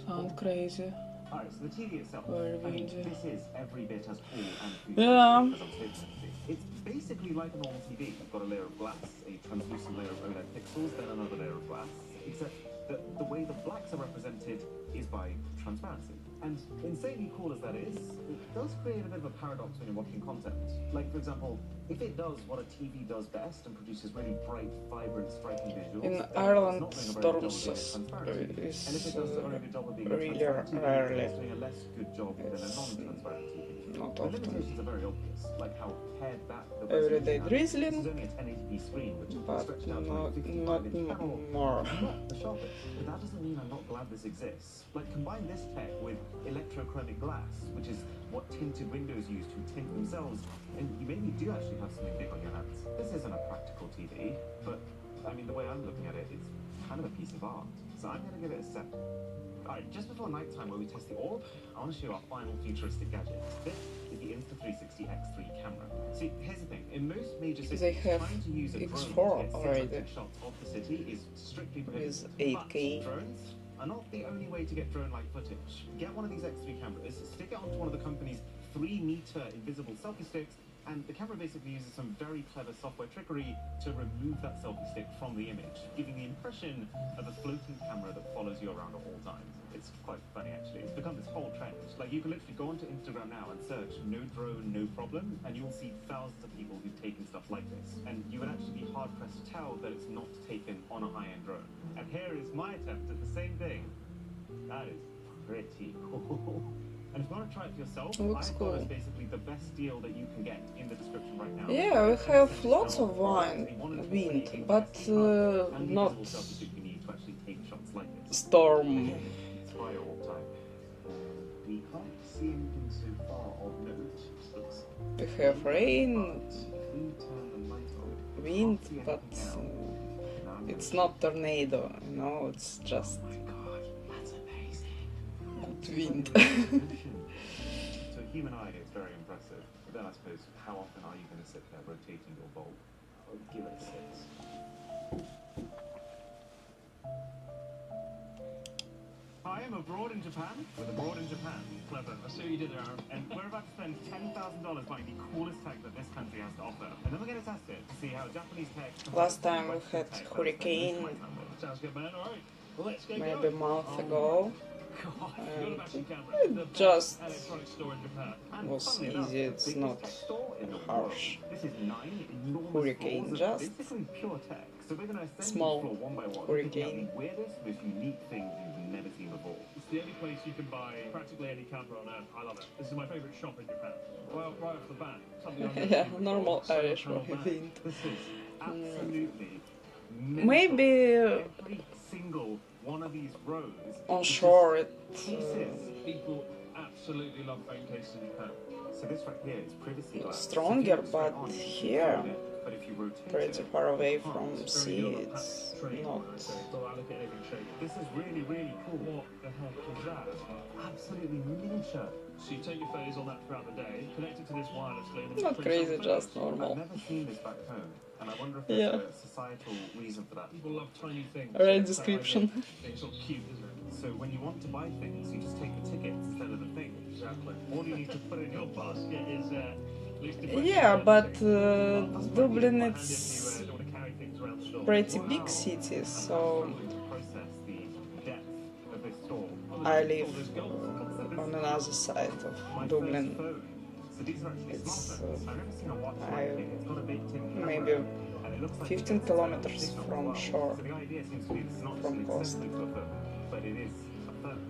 Sound crazy. Alright, so the TV itself, I mean, this is every bit as cool and futuristic as I'm stating it. It's basically like a normal TV. You've got a layer of glass, a translucent layer of OLED pixels, then another layer of glass, except that the way the blacks are represented is by transparency. And insanely cool as that is, it does create a bit of a paradox when you're watching content. Like, for example, if it does what a TV does best and produces really bright, vibrant, striking visuals, in then Ireland, it's not doing a very storms good job of being transparent. is And if it does a very good job of being really transparent, rarely. it's doing a less good job than a non-transparent TV. Not The often. limitations are very obvious, like how pared back the Everyday resolution drizzling, is only a 1080p screen, which is but stretched out to not, a 55 not inch panel. more. Not the sharpest, but that doesn't mean I'm not glad this exists. Like, combine this tech with electrochromic glass, which is what tinted windows use to tint themselves, and you maybe do actually have something big on your hands. This isn't a practical TV, but I mean, the way I'm looking at it, it's kind of a piece of art. So I'm going to give it a 7. Alright, just before nighttime where we test the orb, I want to show you our final futuristic gadget. This is the Insta360 X3 camera. See, here's the thing, in most major cities, They have trying to use a drone X4 to already. get shots of the city is strictly prohibited. Is 8K. But drones are not the only way to get drone-like footage. Get one of these X3 cameras, stick it onto one of the company's 3-meter invisible selfie sticks, and the camera basically uses some very clever software trickery to remove that selfie stick from the image, giving the impression of a floating camera that follows you around at all times. It's quite funny, actually. It's become this whole trend. Like, you can literally go onto Instagram now and search "no drone, no problem," and you'll see thousands of people who've taken stuff like this. And you would actually be hard-pressed to tell that it's not taken on a high-end drone. And here is my attempt at the same thing. That is pretty cool. And if you want to try it for yourself, Looks I've cool. got basically the best deal that you can get in the description right now. Yeah, we have lots of wind, but not You need to actually take shots like this. storm. It's fire all time. we can't see anything so far of note. We have rain, If we turn the light on, wind, can't see but anything else. it's not tornado, you know, it's just That's amazing. good wind. So human eye is very impressive. But then I suppose, how often are you going to sit there rotating your bulb? I'll give it a 6. I am abroad in Japan with Abroad in Japan. Clever. I see what you did there, Aaron. And we're about to spend $10,000 buying the coolest tech that this country has to offer. And then we're going to test it to see how Japanese tech... Last time we had hurricane, Sounds good, man. All right. Well, let's get maybe a going. month ago. God, you're the best in camera. It The just best electronic store in Japan. was easy, it's not harsh. This is 9 enormous Hurricane, floors of just basically pure tech. So we're going to ascend small each floor one by one, hurricane. picking out the weirdest, most unique things you've never seen before. It's the only place you can buy practically any camera on earth. I love it. This is my favourite shop in Japan. Well, right off the bat, something I've never Yeah, seen before. normal So Irish not bad. wind. This is absolutely Maybe every single one of these rows on is shore it Cases. People absolutely love phone cases in Japan. So this right here is privacy glass. stronger, but here, But if you rotate pretty it, far away you can't. from It's very sea, good on a it's packed train, not. so I look at anything shaky. This is really, really cool. What the heck is that? Absolutely miniature. So you take your phase on that throughout the day, connect it to this wirelessly, and then Not you crazy, print just some photos. normal. I've never seen this back home, and I wonder if Yeah. there's a societal reason for that. People love tiny things. Alright, It's that description. idea. It's sort of cute, isn't it? So when you want to buy things, you just take the tickets instead of the thing. Exactly. All you need to put in your basket Is at least if Yeah, but Dublin and it's if you don't want to carry things around the store. pretty big city, so to process the depth of this store. I live on another side of Dublin. So these are actually It's smartphones. I've never seen a watch like it. It's got a big tin camera, maybe and it looks like 15 kilometers signal as from well. shore, So the idea seems to be this is not from just an coast. accessory to a phone, but it is a phone.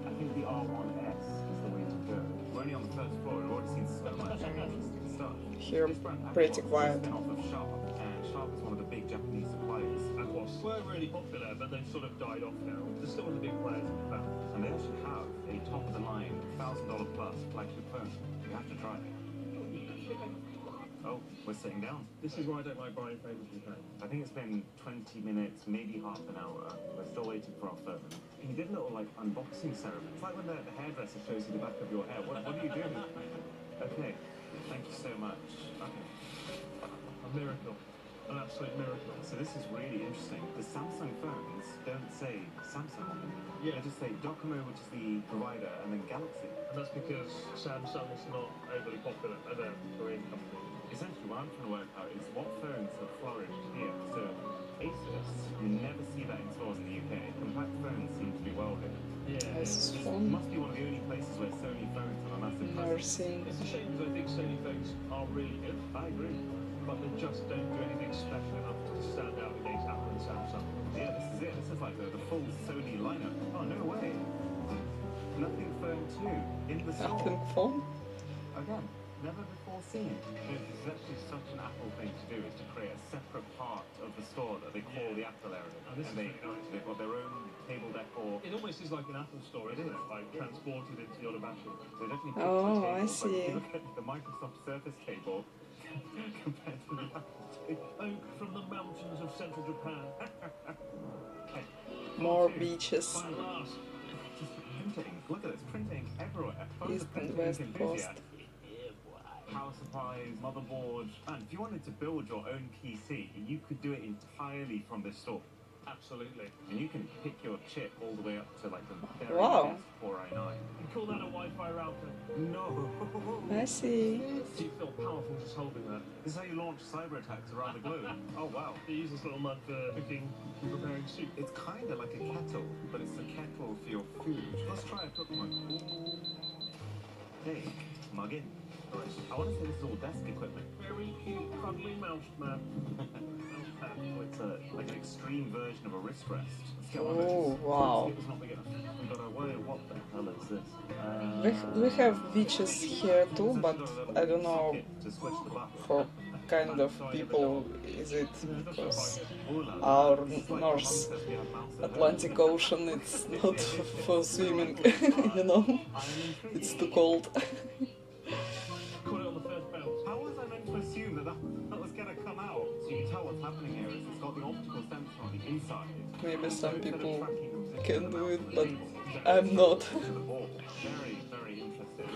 I think the R1S is the way to go. We're only on the first floor. We've already seen so much interesting stuff. Here This brand pretty Aquos quiet. is a spin-off of Sharp, and Sharp is one of the big Japanese suppliers. Aquos were really popular, but they've sort of died off now. They're still one of the big players in Japan. And they actually have a top-of-the-line, $1,000 plus flagship phone. You have to try it. Oh, we're sitting down. This is why I don't like buying phones in Japan. I think it's been 20 minutes, maybe half an hour. We're still waiting for our phone. He did a little, like, unboxing ceremony. It's like when the hairdresser shows you the back of your hair. What are you doing? Okay, thank you so much. Okay. A miracle. An absolute miracle. So this is really interesting. The Samsung phones don't say Samsung on them. Yeah. They just say Docomo, which is the provider, and then Galaxy. And that's because Samsung is not overly popular as a Korean company. Essentially, what I'm trying to work out is what phones have flourished here. So Asus, you never see that in stores in the UK. Compact phones seem to be well here. Yeah. Asus This phone, must be one of the only places where Sony phones have a massive never presence. seen. It's a shame because I think Sony phones are really good, I agree. but they just don't do anything special enough to stand out against Apple and Samsung. Yeah, this is it. This is like the full Sony lineup. Oh, no way. Nothing Phone 2 in the store. Nothing phone? Again, never before seen. It's actually such an Apple thing to do, is to create a separate part of the store that they call the Apple area. And this is really nice. They've got their own table decor. It almost is like an Apple store, isn't it? Like transported into the Odabashi. They definitely Oh, the I tables, see. Like, you look at the Microsoft Surface table compared to the Apple table. Oak from the mountains of central Japan. Okay. More Part two. beaches. Final last. Just printing. Look at this, printing everywhere. Phones East are and printing West enthusiast. Coast. Power supplies, motherboards, and if you wanted to build your own PC, you could do it entirely from this store. Absolutely. And you can pick your chip all the way up to like the very Wow. best 4i9. You call that a Wi-Fi router? No! I see. Do you feel powerful just holding that? This is how you launch cyber attacks around the globe. Oh wow. They use this little mug for cooking and preparing soup. It's kind of like a kettle, but it's the kettle for your food. Let's try a cook mug. Hey, mug in. Nice. I want to say this is all desk equipment. Very cute, cuddly mouse man. Mouse pad. It's like an extreme version of a wrist rest. Let's get one Oh, of those. wow. It was not big enough. We got a whoa, what the hell is this? We have beaches here too, but I don't know To switch the button. for kind of people is it? Because our North Atlantic Ocean, it's not for swimming, you know? It's too cold. Caught it on the first bounce. How was I meant to assume that was gonna come out? So you can tell what's happening here is it's got the optical sensor on the inside. Maybe some people can do it, but I'm not. Very, very interesting.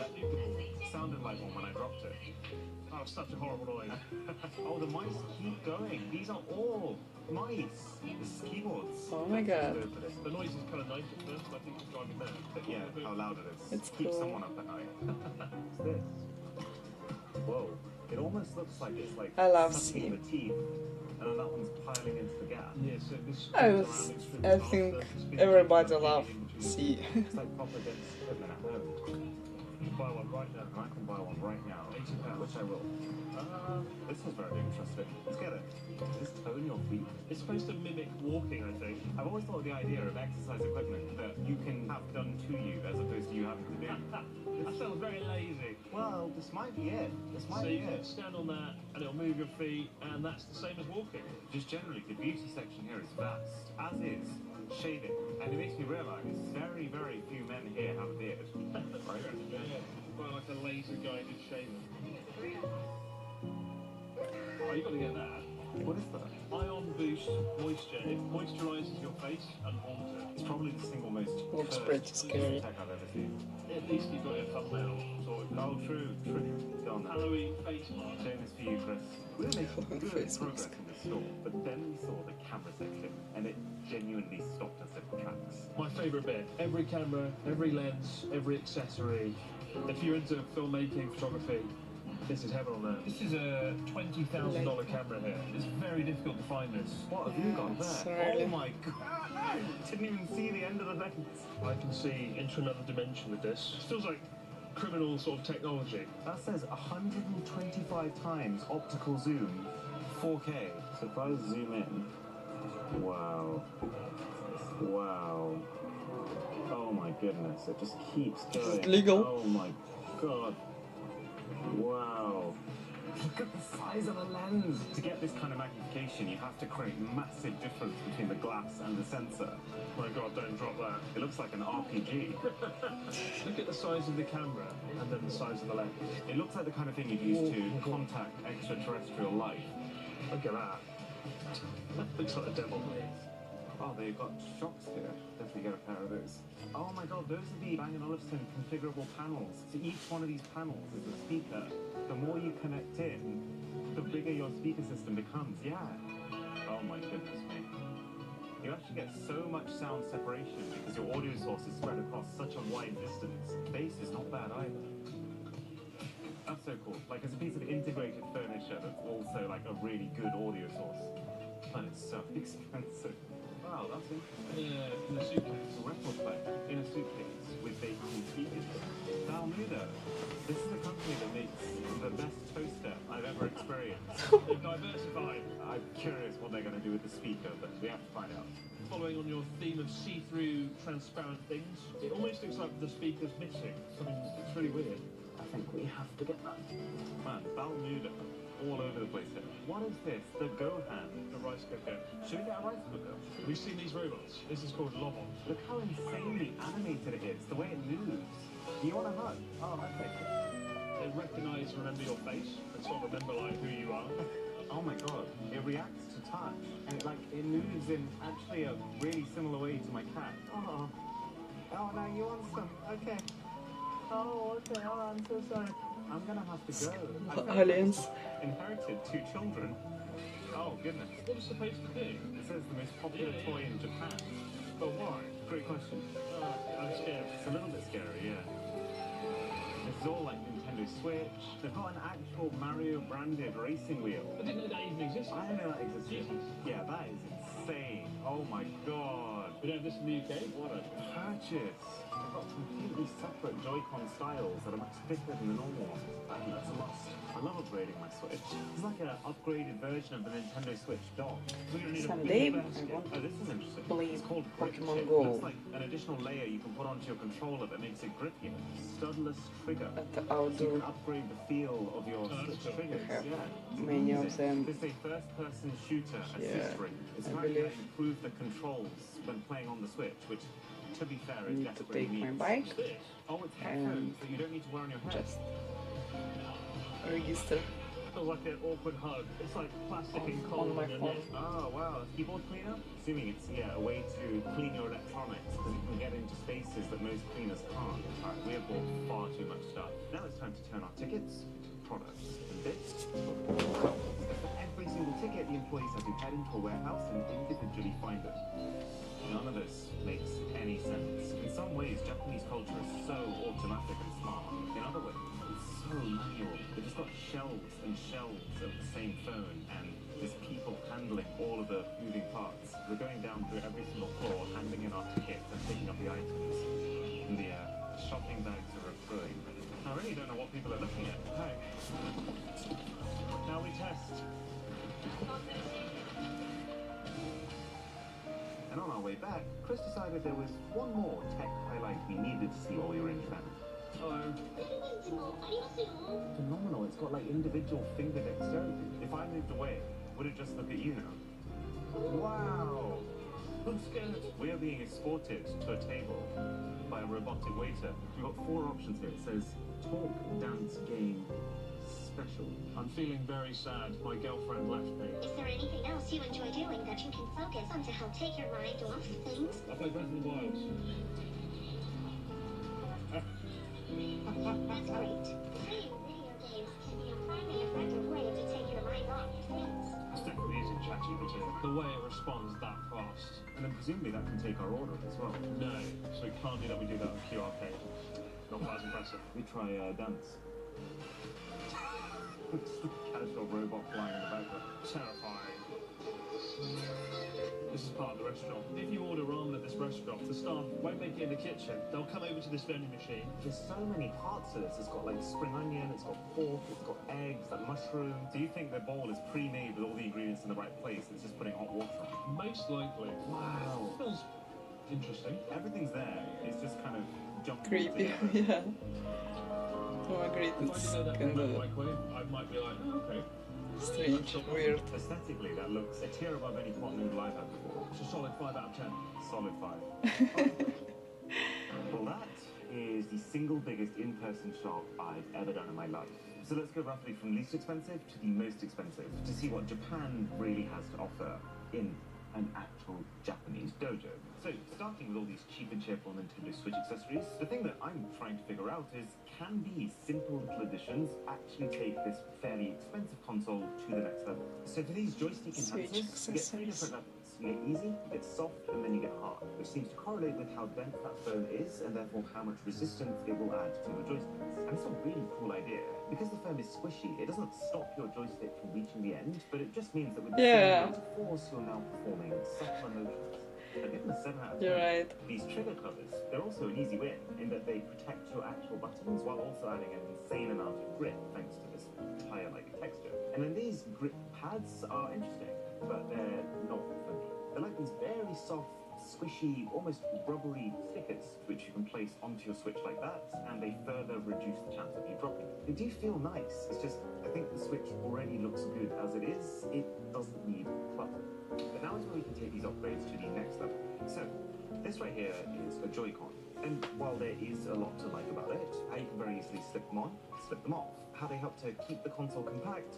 It sounded like one when I dropped it. Oh, such a horrible noise. Oh, the mice keep going. These are all mice. This is keyboards. Oh my god. The noise is kind of nice at first, but I think it's driving mad. But yeah, how loud it is. It's Keeps cool. someone up at night. What's this? Whoa. It almost looks like it's like I love sucking sea. the teeth, and then that one's piling into the gap. Yeah, so this I think everybody loves sea. It's like proper dense equipment at home. You can buy one right now. And I can buy one right now, £80. which I will. This is very interesting. Let's get it. Does this tone your feet? It's supposed to mimic walking, I think. I've always thought the idea of exercise equipment that you can have done to you as opposed to you having to do. That sounds very lazy. Well, this might be it. This might So be you can it. stand on that and it'll move your feet, and that's the same as walking. Just generally, the beauty section here is vast, as is shaving. And it makes me realise very, very few men here have a beard. Right? Yeah, quite like a laser guided shaver. Oh, you got to get that. What is that? Ion Boost Moisture. It moisturises your face and warms it. It's probably the single most Looks cursed pretty scary. tech I've ever seen. At least you've got your thumbnail sorted. Oh, true. Go on then. Halloween face mask. Shame this for you, Chris. We were making good Face progress mask. in the store, but then we saw the camera section, and it genuinely stopped us in our tracks. My favourite bit. Every camera, every lens, every accessory. If you're into filmmaking, photography, this is heaven on earth. This is a $20,000 camera here. It's very difficult to find this. What have you got It's there? really- Oh my god! Didn't even see the end of the lens. I can see into another dimension with this. It feels like criminal sort of technology. That says 125 times optical zoom, 4K. So if I zoom in, wow. Wow. Oh my goodness, it just keeps going. It's legal. Oh my god. Wow. Look at the size of the lens. To get this kind of magnification, you have to create massive difference between the glass and the sensor. My god, don't drop that. It looks like an RPG. Look at the size of the camera and then the size of the lens. It looks like the kind of thing you'd use to contact extraterrestrial life. Look at that. That looks like the devil. Oh, they've got shocks here. Definitely get a pair of those. Oh my god, those are the Bang & Olufsen configurable panels. So each one of these panels is a speaker. The more you connect in, the bigger your speaker system becomes. Yeah. Oh my goodness me. You actually get so much sound separation because your audio source is spread across such a wide distance. Bass is not bad either. That's so cool. Like, it's a piece of integrated furniture that's also like a really good audio source. But it's so expensive. Wow, that's interesting. Yeah, in a suitcase. A record player in a suitcase with baking speakers. Balmuda. This is a company that makes the best toaster I've ever experienced. They've diversified. I'm curious what they're going to do with the speaker, but we have to find out. Following on your theme of see-through, transparent things, it almost looks like the speaker's missing. Something it's really weird. I think we have to get that. Man, Balmuda. All over the place here. What is this? The Go Hand. The rice cooker. Should we get a rice cooker? We've seen these robots. This is called Lobot. Look how insanely animated it is, the way it moves. Do you want a hug? Oh, okay. They recognise and remember your face and sort of remember like who you are. Oh my god, it reacts to touch. And it moves in actually a really similar way to my cat. Oh, no, you want some? Okay. Oh, okay, oh, I'm so sorry. I'm gonna have to go. Aliens. Inherited 2 children. Oh, goodness. What was it supposed to do? It says the most popular toy in Japan. But why? Great question. I'm scared. It's a little bit scary, yeah. This is all like Nintendo Switch. They've got an actual Mario branded racing wheel. I didn't know that even existed. I didn't know that existed. Jesus. Yeah, that is insane. Oh my god. We don't have this in the UK? What a purchase. They've got completely 3 separate Joy-Con styles that are much thicker than the normal one. I think that's a must. I love upgrading my Switch. It's like an upgraded version of the Nintendo Switch dock. Someday I want Oh, this is interesting. play It's called Grip Pokemon Chip. Go. It's like an additional layer you can put onto your controller that makes it grippier. Studless trigger. At the So you outdoor can upgrade the feel of your Switch triggers. have Yeah. many of them. This is a first-person shooter Yeah, assist ring. It's I apparently believe. improve the controls when playing on the Switch, which, to be fair, is Need to desperately take my needs. bike Oh, it's and headphones that you don't need to wear on your head. just register Feels like an awkward hug. It's like plastic and on cold. my phone. Oh wow, keyboard cleaner? Assuming it's a way to clean your electronics because it can get into spaces that most cleaners can't. Alright, we have bought far too much stuff. Now it's time to turn our tickets into products. And this, for every single ticket, the employees have to head into a warehouse and individually find it. None of this makes any sense. In some ways, Japanese culture is so automatic and smart. In other ways, it's so manual. They've just got shelves and shelves of the same phone, and there's people handling all of the moving parts. We're going down through every single floor, handing in our tickets and picking up the items. And the shopping bags are overflowing. I really don't know what people are looking at. Hi. Now we test. And on our way back, Chris decided there was one more tech highlight we needed to see while we were in Japan. Hello. Phenomenal. It's got like individual finger dexterity. If I moved away, would it just look at you now? Wow. I'm scared. We are being escorted to a table by a robotic waiter. We've got 4 options here. It says talk, dance, game, special. I'm feeling very sad. My girlfriend left me. Is there anything else you enjoy doing that you can focus on to help take your mind off things? I play Breath of the Wild. That's great. Playing video games can be a primary effective way to take your mind off things. It's definitely using ChatGPT. The way it responds that fast. And then presumably that can take our order as well. No, so it can't be that we do that with QR code. Not quite as impressive. We try dance. Just a casual robot flying in the background. Terrifying. This is part of the restaurant. If you order ramen at this restaurant, the staff won't make it in the kitchen. They'll come over to this vending machine. There's so many parts to this. It's got like spring onion, it's got pork, it's got eggs, like mushroom. Do you think the bowl is pre-made with all the ingredients in the right place? It's just putting hot water on? Most likely. Wow. Smells interesting. Everything's there. It's just kind of jumping creepy. together. Yeah. Oh, I agree. It's kind of I might be like, oh, okay. strange, weird. Aesthetically, that looks a tier above any pot noodle I've had before. It's a solid 5 out of 10. Solid 5. Well, that is the single biggest in-person shop I've ever done in my life. So let's go roughly from least expensive to the most expensive to see what Japan really has to offer in an actual Japanese dojo. So, starting with all these cheap and cheerful Nintendo Switch accessories, the thing that I'm trying to figure out is, can these simple little additions actually take this fairly expensive console to the next level? So for these joystick enhancers, you get 3 different levels. You get easy, you get soft, and then you get hard, which seems to correlate with how bent that phone is, and therefore how much resistance it will add to your joysticks. And it's a really cool idea. Because the foam is squishy, it doesn't stop your joystick from reaching the end, but it just means that with the same amount of force, you're now performing subtle motions. I give them a 7 out of 10. You're right. These trigger covers, they're also an easy win, in that they protect your actual buttons while also adding an insane amount of grip thanks to this tire-like texture. And then these grip pads are interesting, but they're not for me. They're like these very soft, squishy, almost rubbery stickers which you can place onto your Switch like that, and they further reduce the chance of you dropping it. They do feel nice, it's just, I think the Switch already looks good as it is, it doesn't need clutter. But now is where we can take these upgrades to the next level. So, this right here is a Joy-Con, and while there is a lot to like about it, how you can very easily slip them on, slip them off, how they help to keep the console compact,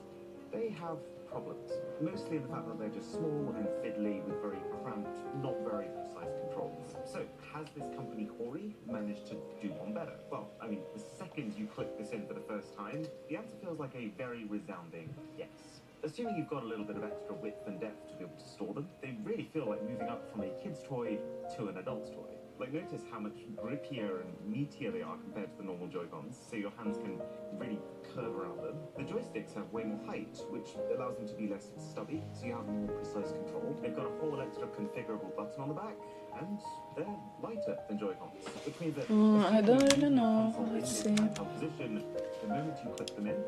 they have problems. Mostly in the fact that they're just small and fiddly with very cramped, not very precise controls. So, has this company Hori managed to do one better? Well, I mean, the second you click this in for the first time, the answer feels like a very resounding yes. Assuming you've got a little bit of extra width and depth to be able to store them, they really feel like moving up from a kid's toy to an adult's toy. Like, notice how much grippier and meatier they are compared to the normal Joy-Cons, so your hands can really curve around them. The joysticks have way more height, which allows them to be less stubby, so you have more precise control. They've got a whole extra configurable button on the back, and they're lighter than Joy-Cons, which means that I don't even know. Let's see. Position, the moment you click them in,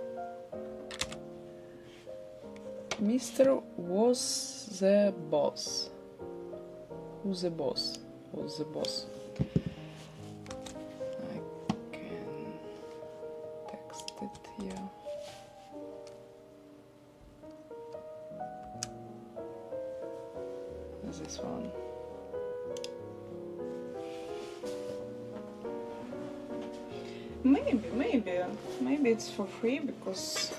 Mr. was the boss. Who's the boss? Who's the boss? I can text it here. This one. Maybe it's for free because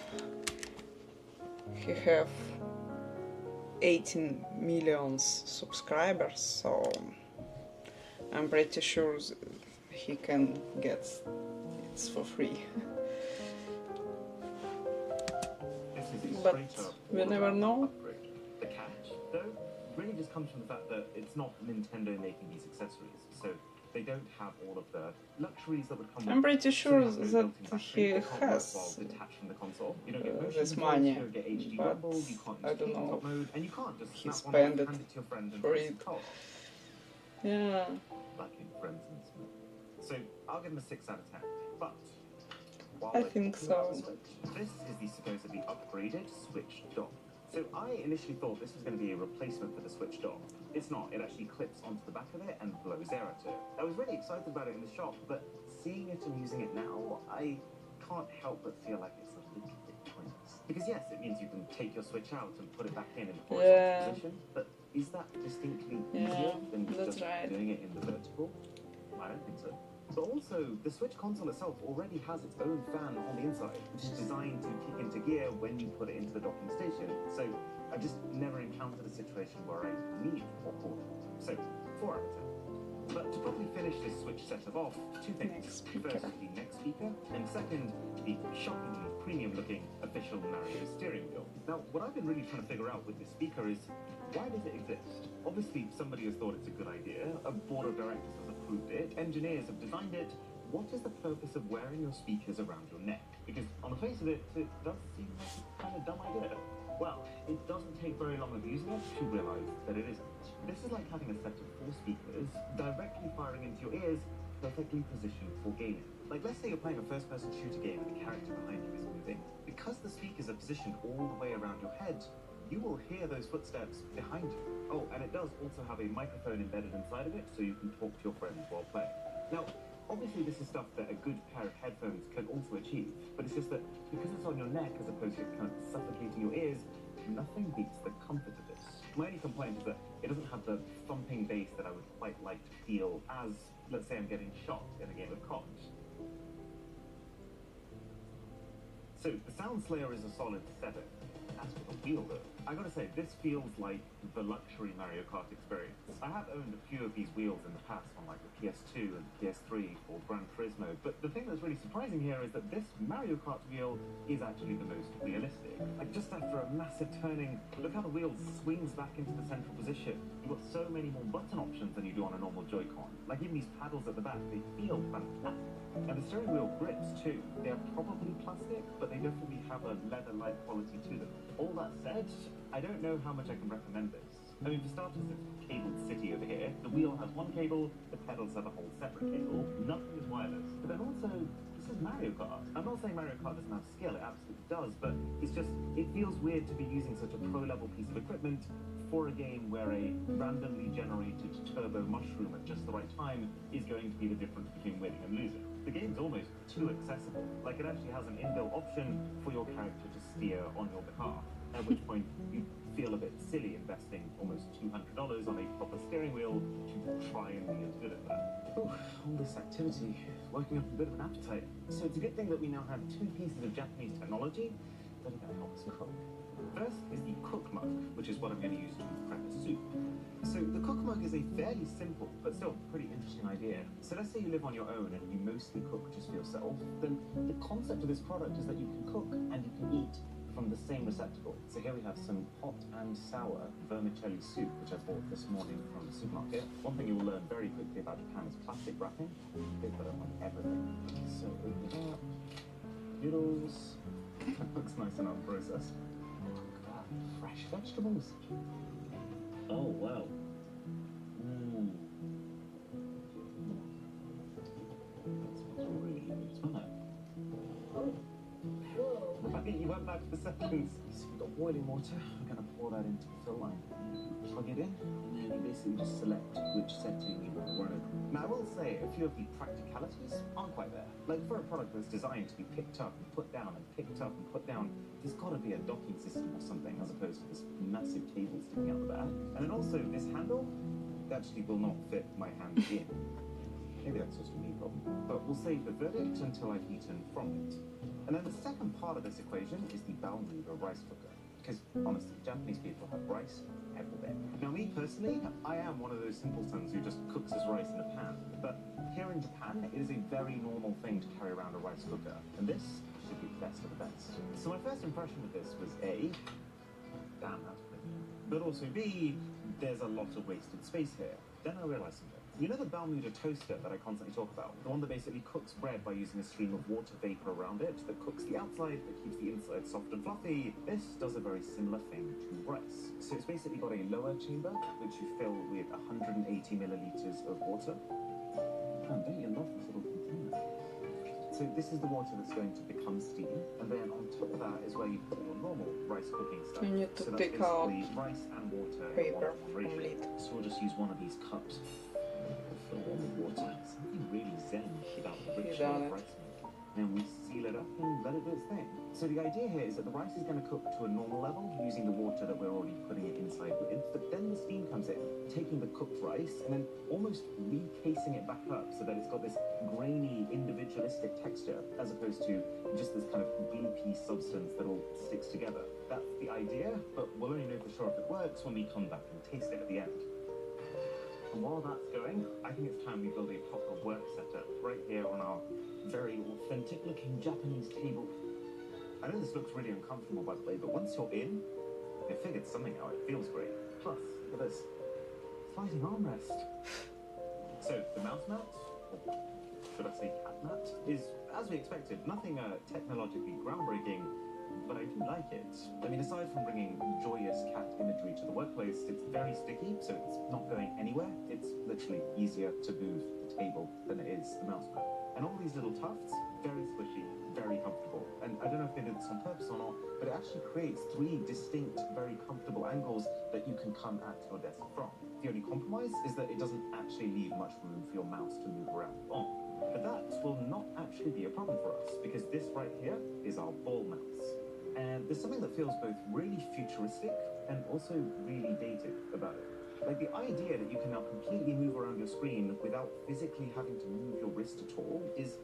he have 18 million subscribers, so I'm pretty sure he can get it for free. But we never know. The catch, though, really just comes from the fact that it's not Nintendo making these accessories, so they don't have all of the luxuries that would come with. I'm pretty sure that he has this money, but I don't know if he spent it for it. Yeah. Lacking friends and Smith. So I'll give him a 6 out of 10. But I think so. This is the supposedly upgraded Switch dock. So I initially thought this was going to be a replacement for the Switch dock. It's not. It actually clips onto the back of it and blows air at it. I was really excited about it in the shop, but seeing it and using it now, I can't help but feel like it's a little bit pointless. Because yes, it means you can take your Switch out and put it back in the horizontal position, but is that distinctly easier than just doing it in the vertical? I don't think so. But also, the Switch console itself already has its own fan on the inside, which is designed to kick into gear when you put it into the docking station. So I just never encountered a situation where I need or called it. So 4 out of 10. But to probably finish this Switch setup off, 2 things. First, the next speaker, and second, the shockingly premium-looking official Mario steering wheel. Now, what I've been really trying to figure out with this speaker is, why does it exist? Obviously, somebody has thought it's a good idea, a board of directors has approved it, engineers have designed it. What is the purpose of wearing your speakers around your neck? Because on the face of it, it does seem like a kind of dumb idea. Well, it doesn't take very long of using it to realise that it isn't. This is like having a set of 4 speakers directly firing into your ears, perfectly positioned for gaming. Like, let's say you're playing a first-person shooter game and the character behind you is moving. Because the speakers are positioned all the way around your head, you will hear those footsteps behind you. Oh, and it does also have a microphone embedded inside of it, so you can talk to your friends while playing. Now, obviously this is stuff that a good pair of headphones can also achieve, but it's just that because it's on your neck as opposed to kind of suffocating your ears, nothing beats the comfort of this. My only complaint is that it doesn't have the thumping bass that I would quite like to feel as, let's say I'm getting shot in a game of COD. So the Sound Slayer is a solid 7. As for the wheel though, I gotta say, this feels like the luxury Mario Kart experience. I have owned a few of these wheels in the past on like the PS2 and PS3 for Gran Turismo, but the thing that's really surprising here is that this Mario Kart wheel is actually the most realistic. Like, just after a massive turning, look how the wheel swings back into the central position. You've got so many more button options than you do on a normal Joy-Con. Like, even these paddles at the back, they feel fantastic. And the steering wheel grips too. They're probably plastic, but they definitely have a leather-like quality to them. All that said, I don't know how much I can recommend this. I mean, for starters, it's a cabled city over here. The wheel has one cable, the pedals have a whole separate cable. Nothing is wireless. But then also, this is Mario Kart. I'm not saying Mario Kart doesn't have skill, it absolutely does, but it's just, it feels weird to be using such a pro-level piece of equipment for a game where a randomly generated turbo mushroom at just the right time is going to be the difference between winning and losing. The game's almost too accessible. Like, it actually has an inbuilt option for your character to steer on your behalf, at which point you feel a bit silly investing almost $200 on a proper steering wheel to try and be as good at that. Ooh, all this activity is working up a bit of an appetite. So it's a good thing that we now have 2 pieces of Japanese technology that are going to help us cook. First is the cook mug, which is what I'm going to use to prep a soup. So the cook mug is a fairly simple, but still pretty interesting idea. So let's say you live on your own and you mostly cook just for yourself, then the concept of this product is that you can cook and you can eat from the same receptacle. So here we have some hot and sour vermicelli soup, which I bought this morning from the supermarket. One thing you will learn very quickly about Japan is plastic wrapping. They put it on everything. So open it up. Noodles. That looks nice and unprocessed. Fresh vegetables. Oh, wow. That smells really good. Smell it. I think you went back for seconds. So we've got boiling water. I'm going to pour that into the fill line. Plug it in, and then you basically just select which setting you want to run it. Now, I will say a few of the practicalities aren't quite there. Like, for a product that's designed to be picked up and put down and picked up and put down, there's got to be a docking system or something, as opposed to this massive cable sticking out the back. And then also, this handle actually will not fit my hand in. Maybe that's just a me problem. But we'll save the verdict until I've eaten from it. And then the second part of this equation is the balmuda rice cooker. Because, honestly, Japanese people have rice everywhere. Now, me personally, I am one of those simpletons who just cooks his rice in a pan. But here in Japan, it is a very normal thing to carry around a rice cooker. And this should be the best of the best. So my first impression of this was A, damn, that's pretty. But also B, there's a lot of wasted space here. Then I realized something. You know the balmuda toaster that I constantly talk about? The one that basically cooks bread by using a stream of water vapor around it, that cooks the outside, that keeps the inside soft and fluffy. This does a very similar thing to rice. So it's basically got a lower chamber, which you fill with 180 milliliters of water. Man, don't you love this little container? So this is the water that's going to become steam, and then on top of that is where you put your normal rice cooking stuff. You need to so that's pick out basically rice and water in paper one from ratio. lid. So we'll just use one of these cups. Fill one with water. Something really zen about the ritual of rice making. Then we seal it up and let it do its thing. So the idea here is that the rice is going to cook to a normal level using the water that we're already putting it inside with. But then the steam comes in, taking the cooked rice and then almost recasing it back up so that it's got this grainy, individualistic texture as opposed to just this kind of gloopy substance that all sticks together. That's the idea, but we'll only know for sure if it works when we come back and taste it at the end. And while that's going, I think it's time we build a proper work setup right here on our very authentic looking Japanese table. I know this looks really uncomfortable by the way, but once you're in, I figured something out. It feels great. Plus, look at this sliding armrest. So the mouse mat, or should I say cat mat, is as we expected. Nothing technologically groundbreaking, but I do like it. I mean, aside from bringing joyous cat imagery to the workplace, it's very sticky, so it's not going anywhere. It's literally easier to move the table than it is the mouse mat. And all these little tufts, very squishy, very comfortable. And I don't know if they did this on purpose or not, but it actually creates 3 distinct, very comfortable angles that you can come at your desk from. The only compromise is that it doesn't actually leave much room for your mouse to move around on. But that will not actually be a problem for us, because this right here is our ball mouse. And there's something that feels both really futuristic and also really dated about it. Like the idea that you can now completely move around your screen without physically having to move your wrist at all is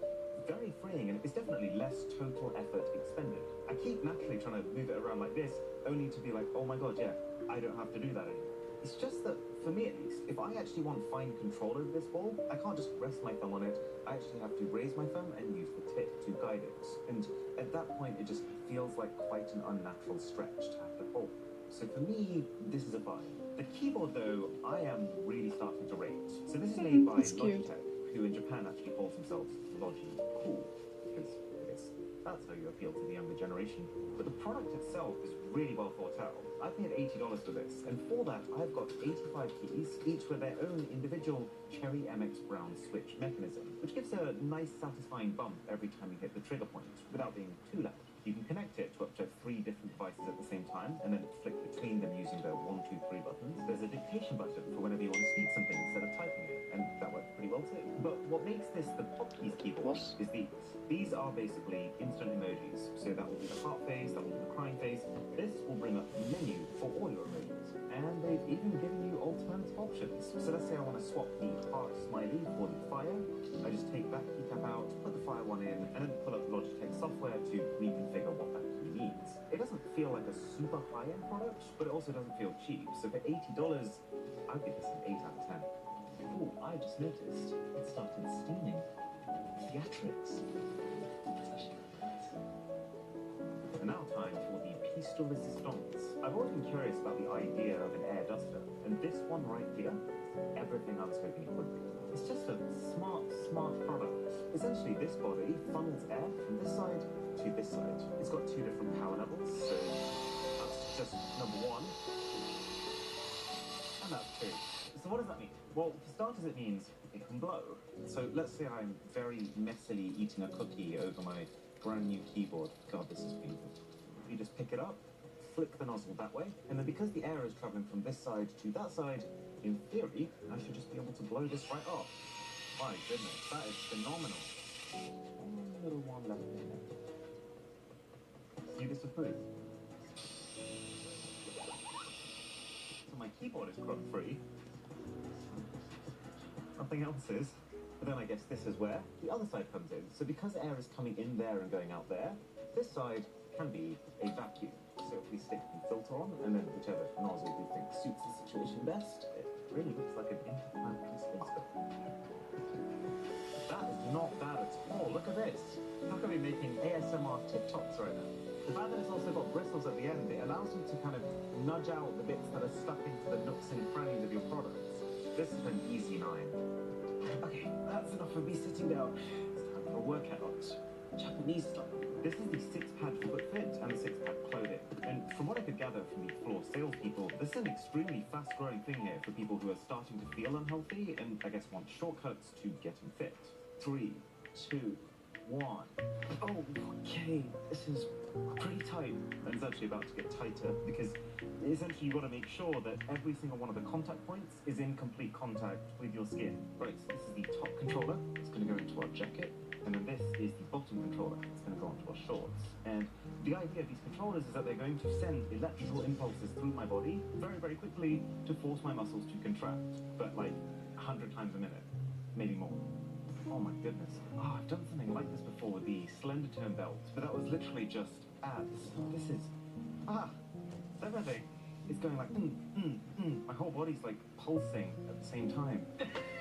very freeing, and it's definitely less total effort expended. I keep naturally trying to move it around like this, only to be like, oh my god, yeah, I don't have to do that anymore. It's just that, for me at least, if I actually want fine control over this ball, I can't just rest my thumb on it. I actually have to raise my thumb and use the tip to guide it. And at that point, it just feels like quite an unnatural stretch to have to hold. So for me, this is a 5. The keyboard, though, I am really starting to rate. So this is made by Logitech, who in Japan actually calls themselves Logi Cool, because I guess that's how you appeal to the younger generation. But the product itself is really well thought out. I paid $80 for this, and for that I've got 85 keys, each with their own individual Cherry MX Brown switch mechanism, which gives a nice satisfying bump every time you hit the trigger point, without being too loud. You can connect it to up to 3 different devices at the same time, and then flick between them using the 1, 2, 3 buttons. There's a dictation button for whenever you want to speak something instead of typing it, and that works pretty well too. But what makes this the pop keys keyboard is these. These are basically instant emojis. So that will be the heart face, that will be the crying face. This will bring up the menu for all your emojis. And they've even given you alternative options. So let's say I want to swap the heart smiley for the fire. I just take that keycap out, put the fire one in, and then pull up Logitech software to reconfigure what that key means. It doesn't feel like a super high-end product, but it also doesn't feel cheap. So for $80, I'd give this an 8 out of 10. Ooh, I just noticed it started steaming. Theatrics. And now time for the piste resistance. I've always been curious about the idea of an air duster, and this one right here, everything I was hoping it would be. It's just a smart product. Essentially, this body funnels air from this side to this side. It's got two different power levels, so that's just number one. And that's two. So what does that mean? Well, for starters, it means it can blow. So let's say I'm very messily eating a cookie over my brand new keyboard. God, this is painful. You just pick it up, flick the nozzle that way, and then because the air is traveling from this side to that side, in theory, I should just be able to blow this right off. My goodness, that is phenomenal. One little one left in there. You disapprove? So my keyboard is crumb-free. Nothing else is. But then I guess this is where the other side comes in. So because air is coming in there and going out there, this side can be a vacuum. So if we stick the filter on, and then whichever nozzle we think suits the situation best, it really looks like an interplanetary spinster. That is not bad at all. Look at this. How can we be making ASMR TikToks right now? The fact that it's also got bristles at the end, it allows you to kind of nudge out the bits that are stuck into the nooks and crannies of your products. This is an easy 9. Okay, that's enough of me sitting down. It's time for a workout. Japanese style. This is the 6-pad foot fit and the 6-pad clothing. And from what I could gather from the floor salespeople, this is an extremely fast-growing thing here for people who are starting to feel unhealthy and I guess want shortcuts to getting fit. 3, 2, 1. Oh, okay. This is pretty tight. And it's actually about to get tighter because essentially you've got to make sure that every single one of the contact points is in complete contact with your skin. Right, so this is the top controller. It's going to go into our jacket. And then this is the bottom controller. It's going to go onto our shorts. And the idea of these controllers is that they're going to send electrical impulses through my body very, very quickly to force my muscles to contract. But like 100 times a minute, maybe more. Oh my goodness. Oh, I've done something like this before with the Slender Turn belt, but that was literally just abs. This is... everything is going like, My whole body's like pulsing at the same time.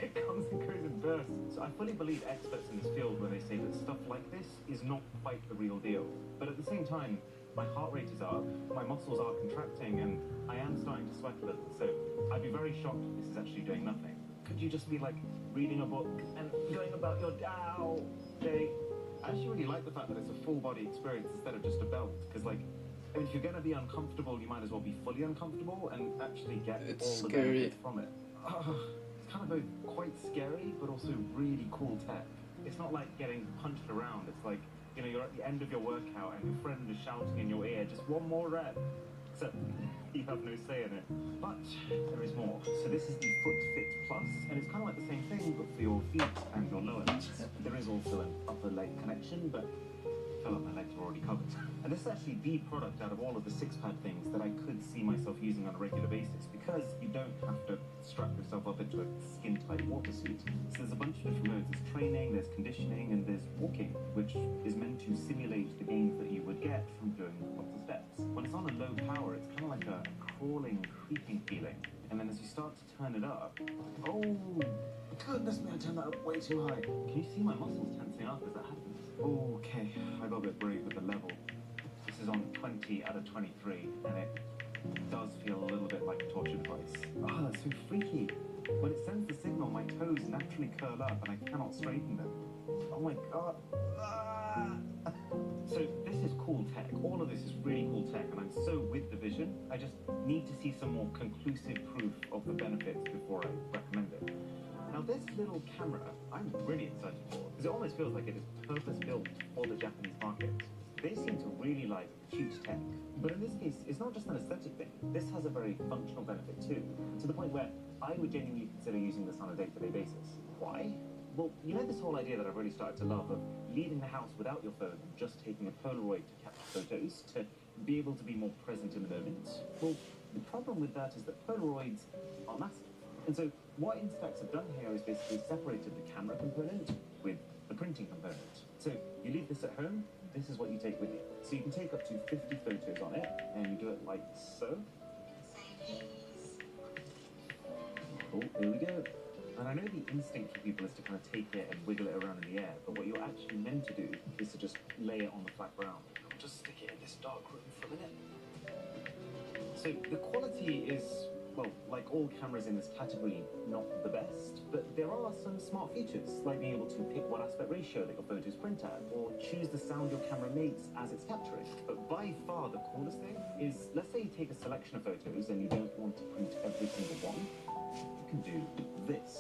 It comes and goes in bursts. So I fully believe experts in this field when they say that stuff like this is not quite the real deal. But at the same time, my heart rate is up, my muscles are contracting, and I am starting to sweat a little. So I'd be very shocked if this is actually doing nothing. Could you just be like reading a book and going about your day? I actually really like the fact that it's a full body experience instead of just a belt, because like, I mean, if you're going to be uncomfortable, you might as well be fully uncomfortable and actually get all the benefits from it. It's kind of both quite scary, but also really cool tech. It's not like getting punched around. It's like, you know, you're at the end of your workout and your friend is shouting in your ear, just one more rep. Except you have no say in it. But there is more. So this is the Foot Fit Plus, and it's kind of like the same thing, but for your feet and your lower legs. There is also an upper leg connection, but I feel like my legs are already covered. And this is actually the product out of all of the 6-pad things that I could see myself using on a regular basis, because you don't have to strap yourself up into a skin-tight water suit. So there's a bunch of different modes. There's training, there's conditioning, and there's walking, which is meant to simulate the gains that you would get from doing lots of steps. When it's on a low power, it's kind of like a crawling, creeping feeling. And then as you start to turn it up, oh, goodness me, I turned that up way too high. Can you see my muscles tensing up as that happens? Okay, I got a bit brave with the level. This is on 20 out of 23, and it does feel a little bit like a torture device. Oh, that's so freaky. When it sends the signal, my toes naturally curl up and I cannot straighten them. Oh my god. So this is cool tech. All of this is really cool tech, and I'm so with the vision. I just need to see some more conclusive proof of the benefits before I recommend it. Now this little camera, I'm really excited for, because it almost feels like it is purpose-built for the Japanese market. They seem to really like cute tech, but in this case, it's not just an aesthetic thing. This has a very functional benefit too, to the point where I would genuinely consider using this on a day-to-day basis. Why? Well, you know this whole idea that I've really started to love of leaving the house without your phone and just taking a Polaroid to capture photos, to be able to be more present in the moment? Well, the problem with that is that Polaroids are massive. And so what Instax have done here is basically separated the camera component with the printing component. So you leave this at home, this is what you take with you. So you can take up to 50 photos on it, and you do it like so. Oh, here we go. And I know the instinct for people is to kind of take it and wiggle it around in the air, but what you're actually meant to do is to just lay it on the flat ground. I'll just stick it in this dark room for a minute. So the quality is, well, like all cameras in this category, not the best, but there are some smart features, like being able to pick what aspect ratio that your photos print at, or choose the sound your camera makes as it's capturing. But by far the coolest thing is, let's say you take a selection of photos and you don't want to print every single one, you can do this.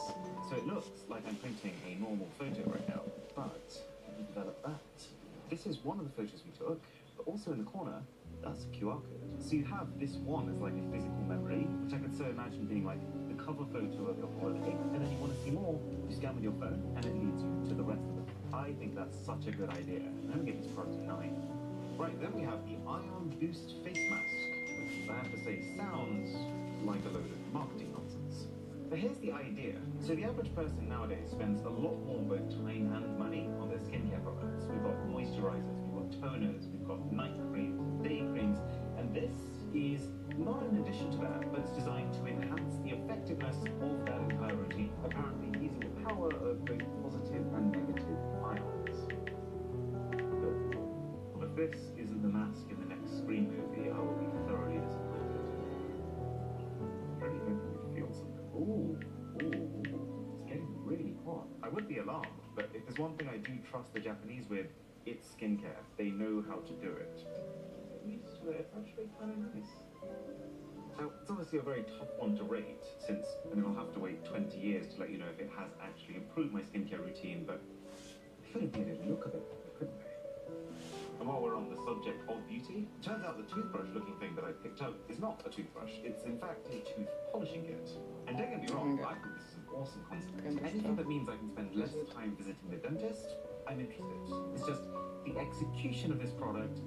So it looks like I'm printing a normal photo right now, but we developed that. This is one of the photos we took, but also in the corner, that's a QR code. So you have this one as like a physical memory, which I could so imagine being like the cover photo of your holiday, and then you want to see more, you scan with your phone, and it leads you to the rest of them. I think that's such a good idea. I'm going to give this product a 9. Right, then we have the Ion Boost Face Mask, which I have to say sounds like a load of marketing nonsense. But here's the idea. So the average person nowadays spends a lot more both time and money on their skincare products. We've got moisturizers, we've got toners, we've got night creams, day creams, and this is not an addition to that, but it's designed to enhance the effectiveness of that entire routine, apparently using the power of both positive and negative ions. But if this isn't the mask in the next Scream movie, I will be thoroughly disappointed. I really hope you feel something. Ooh, it's getting really hot. I would be alarmed, but if there's one thing I do trust the Japanese with, it's skincare. They know how to do it. It's actually kind of nice. Now, it's obviously a very tough one to rate, since I'll have to wait 20 years to let you know if it has actually improved my skincare routine, but it could have made it look a bit better, couldn't they? And while we're on the subject of beauty, it turns out the toothbrush-looking thing that I picked up is not a toothbrush. It's in fact a tooth polishing kit. And don't get me wrong, I think this is an awesome concept. Anything that means I can spend less time visiting the dentist, I'm interested. It's just the execution of this product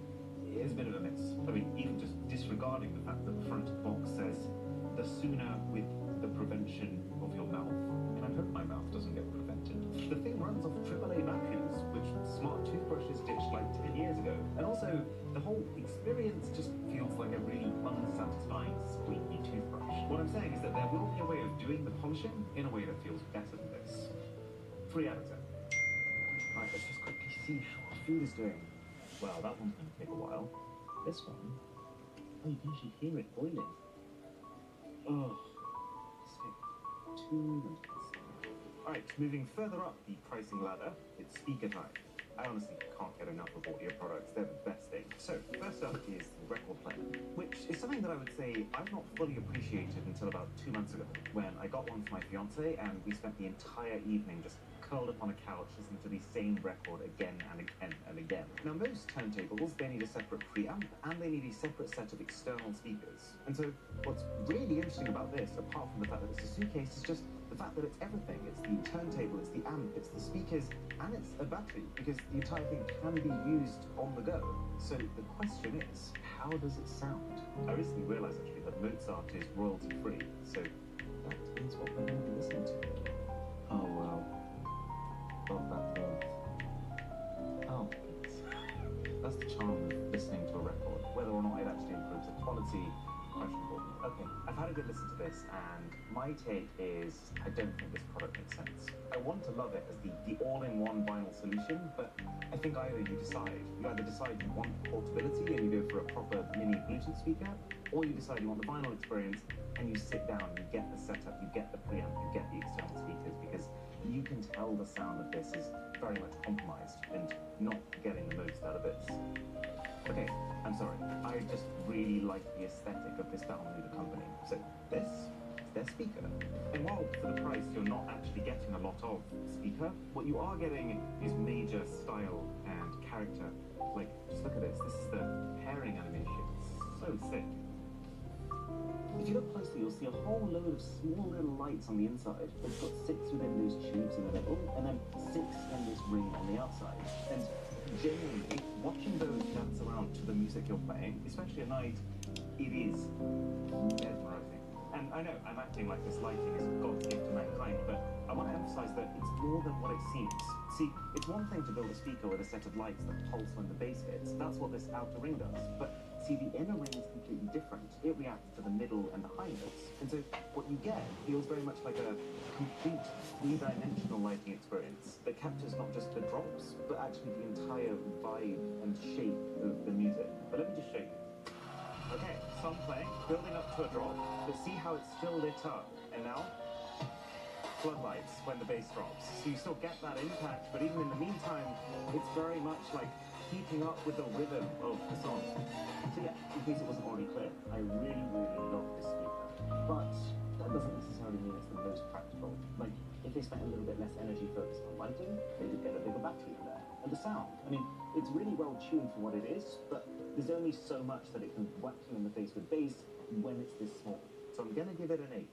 is a bit of a mess. I mean, even just disregarding the fact that the front box says, the sooner with the prevention of your mouth. And I hope my mouth doesn't get prevented. The thing runs off AAA batteries, which smart toothbrushes ditched like 10 years ago. And also, the whole experience just feels like a really unsatisfying, squeaky toothbrush. What I'm saying is that there will be a way of doing the polishing in a way that feels better than this. 3 out of 10. Right, let's just quickly see how our food is doing. Well, that one's going to take a while. This one, oh, you can actually hear it boiling. Oh, sick. 2 minutes. Alright, moving further up the pricing ladder, it's speaker time. I honestly can't get enough of audio products, they're the best thing. So, first up is the record player, which is something that I would say I've not fully appreciated until about 2 months ago, when I got one for my fiance and we spent the entire evening just curled up on a couch listening to the same record again and again and again. Now most turntables, they need a separate preamp and they need a separate set of external speakers. And so what's really interesting about this, apart from the fact that it's a suitcase, is just the fact that it's everything. It's the turntable, it's the amp, it's the speakers, and it's a battery, because the entire thing can be used on the go. So the question is, how does it sound? I recently realised actually that Mozart is royalty free, so that is what we're going to be listening to. Oh wow. Love that voice. Oh, that's the charm of listening to a record. Whether or not it actually improves the quality, questionable. Okay, I've had a good listen to this, and my take is I don't think this product makes sense. I want to love it as the all-in-one vinyl solution, but I think either you decide. You either decide you want portability and you go for a proper mini Bluetooth speaker, or you decide you want the vinyl experience and you sit down, you get the setup, you get the preamp, you get the external speakers, because you can tell the sound of this is very much compromised and not getting the most out of it. Okay, I'm sorry. I just really like the aesthetic of this Balmuda company. So this is their speaker. And while for the price you're not actually getting a lot of speaker, what you are getting is major style and character. Like, just look at this. This is the pairing animation. It's so sick. If you look closely, you'll see a whole load of small little lights on the inside. They've got 6 within those tubes in the middle, and then 6 in this ring on the outside. And genuinely, watching those dance around to the music you're playing, especially at night, it is mesmerizing. And I know I'm acting like this lighting is God's gift to mankind, but I want to emphasize that it's more than what it seems. See, it's one thing to build a speaker with a set of lights that pulse when the bass hits. That's what this outer ring does. But see, the inner ring is completely different. It reacts to the middle and the high notes. And so what you get feels very much like a complete 3-dimensional lighting experience that captures not just the drops, but actually the entire vibe and shape of the music. But let me just show you. Okay, so I'm playing, building up to a drop, but see how it's still lit up, and now floodlights when the bass drops. So you still get that impact, but even in the meantime, it's very much like keeping up with the rhythm of the song. So yeah, in case it wasn't already clear, I really, really love this speaker. But that doesn't necessarily mean it's the most practical. Like, if they spent a little bit less energy focused on lighting, they could get a bigger battery in there. And the sound, I mean, it's really well tuned for what it is, but there's only so much that it can whack you in the face with bass when it's this small. So I'm gonna give it an 8.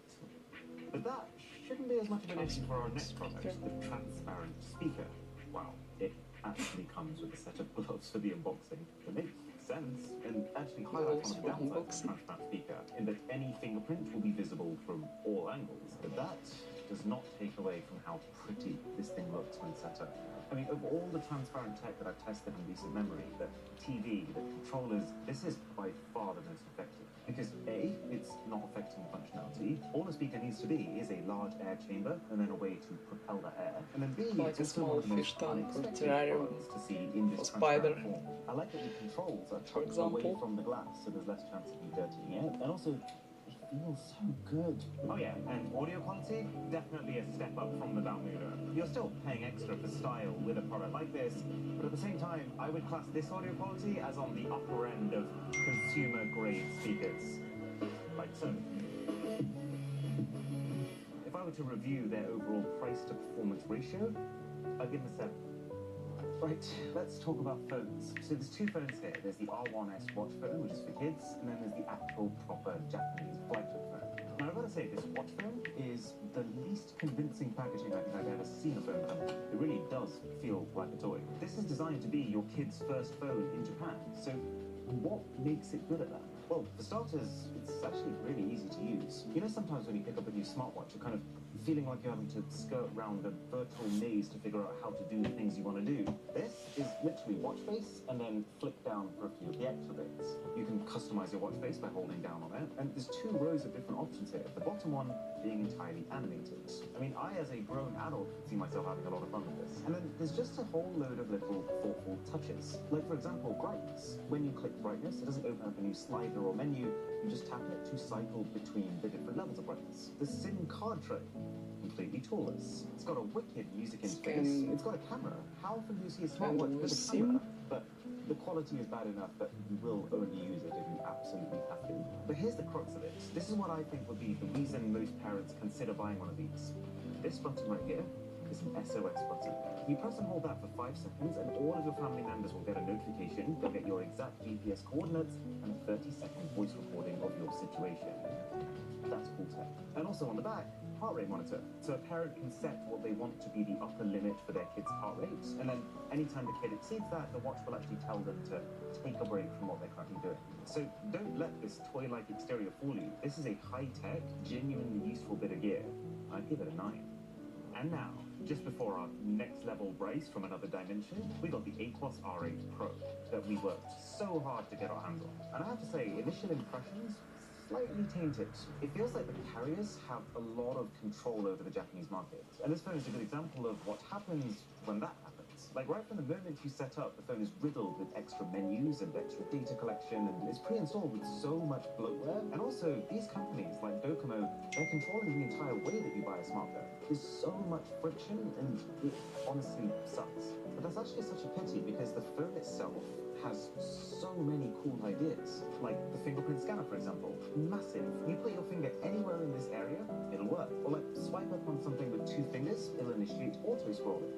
But that shouldn't be as much of an issue for our next product, the transparent speaker. Wow, it actually comes with a set of gloves for the unboxing. It makes sense, and actually highlights one of the downsides of the transparent speaker, in that any fingerprint will be visible from all angles. But that does not take away from how pretty this thing looks when set up. I mean, of all the transparent tech that I've tested in recent memory, the TV, the controllers, this is by far the most effective. Because A, it's not affecting functionality. All the speaker needs to be is a large air chamber and then a way to propel the air. And then B, Like a it's small one of the fish most tank with unexpected terrarium products to see in this spider. transparent form. I like that the controls are For tucked away example. from the glass, so there's less chance of you dirtying it. And also, it feels so good. Oh yeah, and audio quality, definitely a step up from the Valmuda. You're still paying extra for style with a product like this, but at the same time, I would class this audio quality as on the upper end of consumer-grade speakers. Like so. If I were to review their overall price to performance ratio, I'd give them a 7. Right, let's talk about phones. So there's 2 phones here. There's the R1S watch phone, which is for kids, and then there's the actual proper Japanese flagship phone. Now I've got to say, this watch phone is the least convincing packaging I think I've ever seen a phone come in. It really does feel like a toy. This is designed to be your kid's first phone in Japan, so what makes it good at that? Well, for starters, it's actually really easy to use. You know, sometimes when you pick up a new smartwatch, you're kind of feeling like you're having to skirt around a virtual maze to figure out how to do the things you want to do. This is literally watch face and then flick down for a few of the extra bits. You can customize your watch face by holding down on it, and there's 2 rows of different options here. The bottom one being entirely animated. I mean, I, as a grown adult, could see myself having a lot of fun with this. And then there's just a whole load of little thoughtful touches. Like, for example, brightness. When you click brightness, it doesn't open up a new slider or menu. You just tap it to cycle between the different levels of brightness. The SIM card tray, completely toolless. It's got a wicked music interface. It's got a camera. How often do you see a smartwatch with a camera? But the quality is bad enough that you will only use it if you absolutely have to. But here's the crux of it. This is what I think would be the reason most parents consider buying one of these. This button right here is an SOS button. You press and hold that for 5 seconds and all of your family members will get a notification. They'll get your exact GPS coordinates and a 30-second voice recording of your situation. That's cool tech. And also on the back, heart rate monitor. So a parent can set what they want to be the upper limit for their kid's heart rate, and then anytime the kid exceeds that, the watch will actually tell them to take a break from what they're currently doing. So don't let this toy-like exterior fool you. This is a high-tech, genuinely useful bit of gear. I'd give it a 9. And now, just before our next level brace from another dimension, we got the AQUOS R8 Pro that we worked so hard to get our hands on. And I have to say, initial impressions, slightly tainted. It feels like the carriers have a lot of control over the Japanese market. And this phone is a good example of what happens when that happens. Like right from the moment you set up, the phone is riddled with extra menus and extra data collection, and it's pre-installed with so much bloatware. And also, these companies like Docomo, they're controlling the entire way that you buy a smartphone. There's so much friction, and it honestly sucks. But that's actually such a pity because the phone itself has so many cool ideas. Like the fingerprint scanner, for example. Massive. You put your finger anywhere in this area, it'll work. Or like swipe up on something with 2 fingers, it'll initiate auto-scrolling.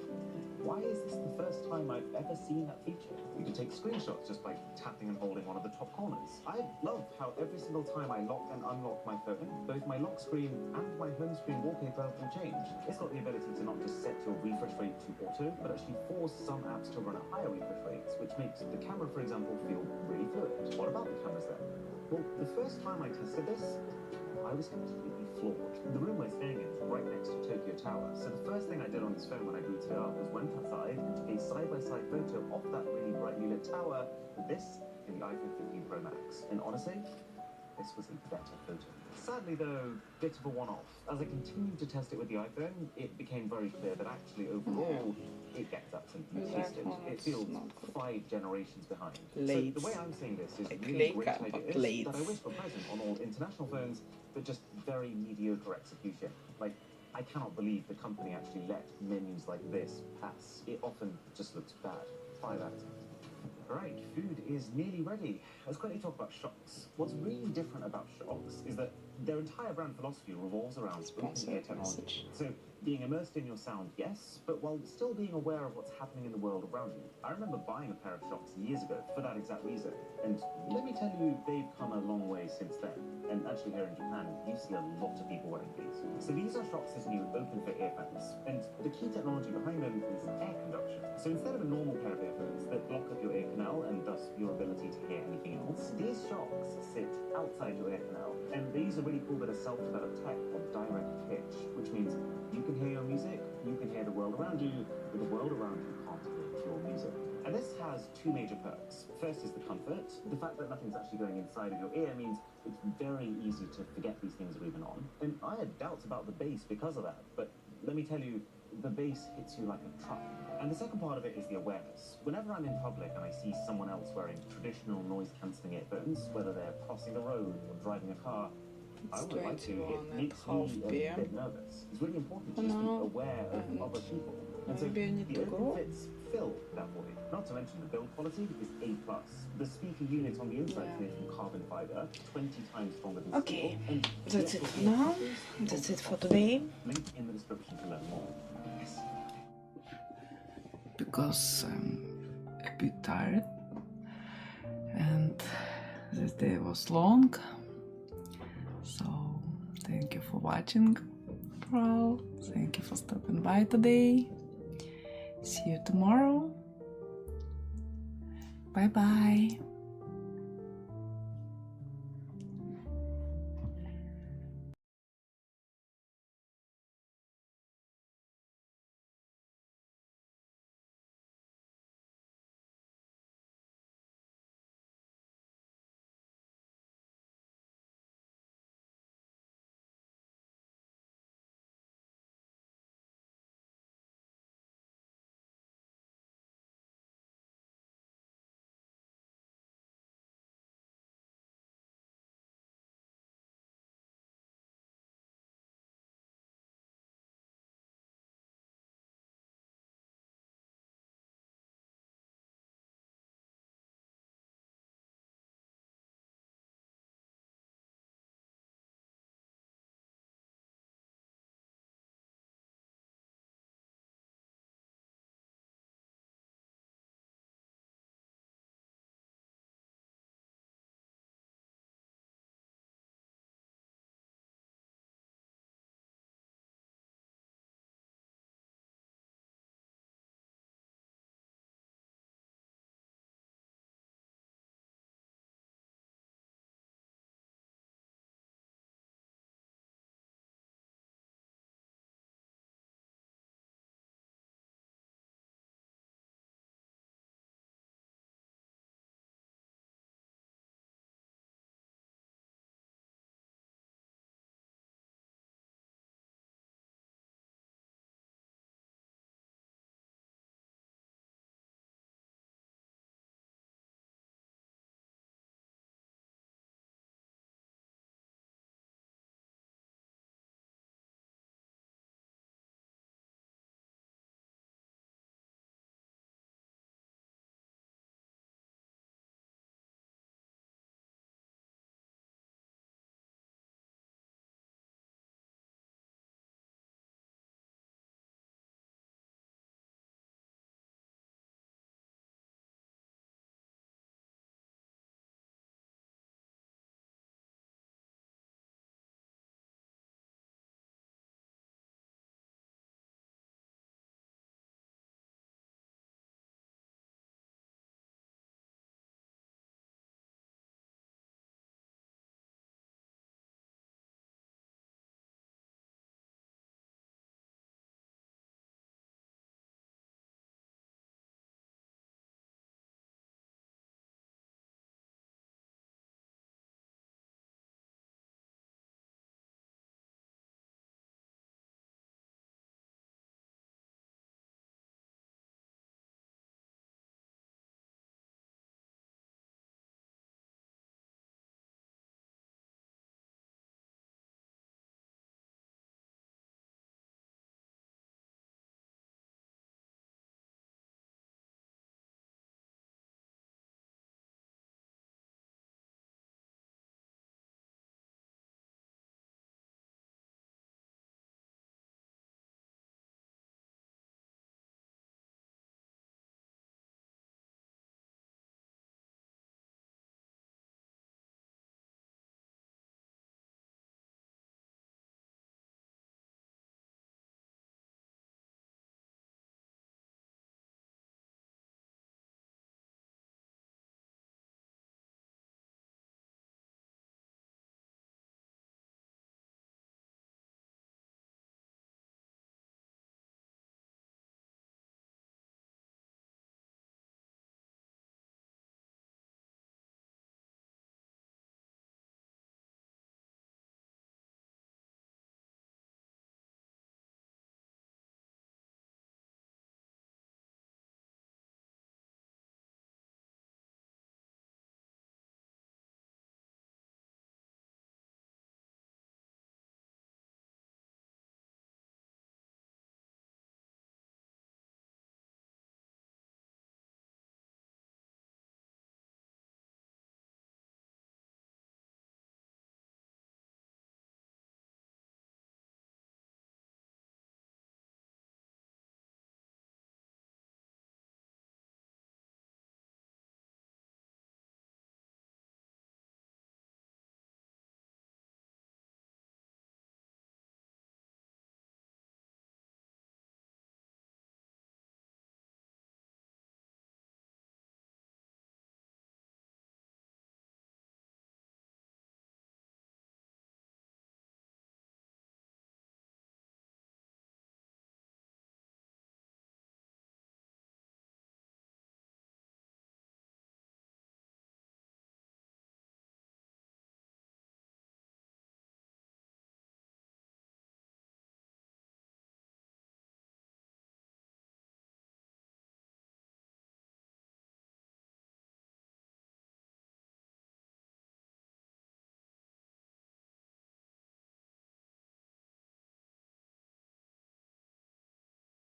Why is this the first time I've ever seen that feature? You can take screenshots just by tapping and holding one of the top corners. I love how every single time I lock and unlock my phone, both my lock screen and my home screen wallpaper will change. It's got the ability to not just set your refresh rate to auto, but actually force some apps to run at higher refresh rates, which makes the camera, for example, feel really fluid. What about the cameras then? Well, the first time I tested this, I was completely floored. The room we're staying in is right next to Tokyo Tower, so the first thing I did on this phone when I booted it up was went outside and took a side-by-side photo of that really brightly lit tower with this in the iPhone 15 Pro Max. And honestly, this was a better photo. Sadly though, bit of a one-off. As I continued to test it with the iPhone, it became very clear that actually overall, it gets absolutely tasted. It feels 5 generations behind. So the way I'm saying this is really great ideas that I wish were present on all international phones, but just very mediocre execution. Like, I cannot believe the company actually let menus like this pass. It often just looks bad. 5 out of 10. Right, food is nearly ready. Let's quickly talk about Shocks. What's really different about Shocks is that their entire brand philosophy revolves around open-ear technology. So, being immersed in your sound, yes, but while still being aware of what's happening in the world around you. I remember buying a pair of Shocks years ago for that exact reason. And let me tell you, they've come a long way since then. And actually here in Japan, you see a lot of people wearing these. So these are Shocks' new open-fit earphones. And the key technology behind them is air conduction. So instead of a normal pair of earphones that block up your ear canal and thus your ability to hear anything else, these Shocks sit outside your ear canal. And they use a really cool bit of self-developed tech called direct pitch, which means you can hear your music, you can hear the world around you, but the world around you can't hear your music. And this has 2 major perks. First is the comfort. The fact that nothing's actually going inside of your ear means it's very easy to forget these things are even on. And I had doubts about the bass because of that, but let me tell you, the bass hits you like a truck. And the second part of it is the awareness. Whenever I'm in public and I see someone else wearing traditional noise-cancelling earphones, whether they're crossing the road or driving a car, I would like to. It makes me a bit nervous. It's really important to just be aware of other people. And so the open fits fill that void. Not to mention the build quality is A+. The speaker unit on the inside is made from carbon fiber, 20 times stronger than steel. And that's it for now. That's it for today. Link in the description to learn more. Yes. Because I'm a bit tired and this day was long. So thank you for watching, overall. Thank you for stopping by today. See you tomorrow. Bye bye.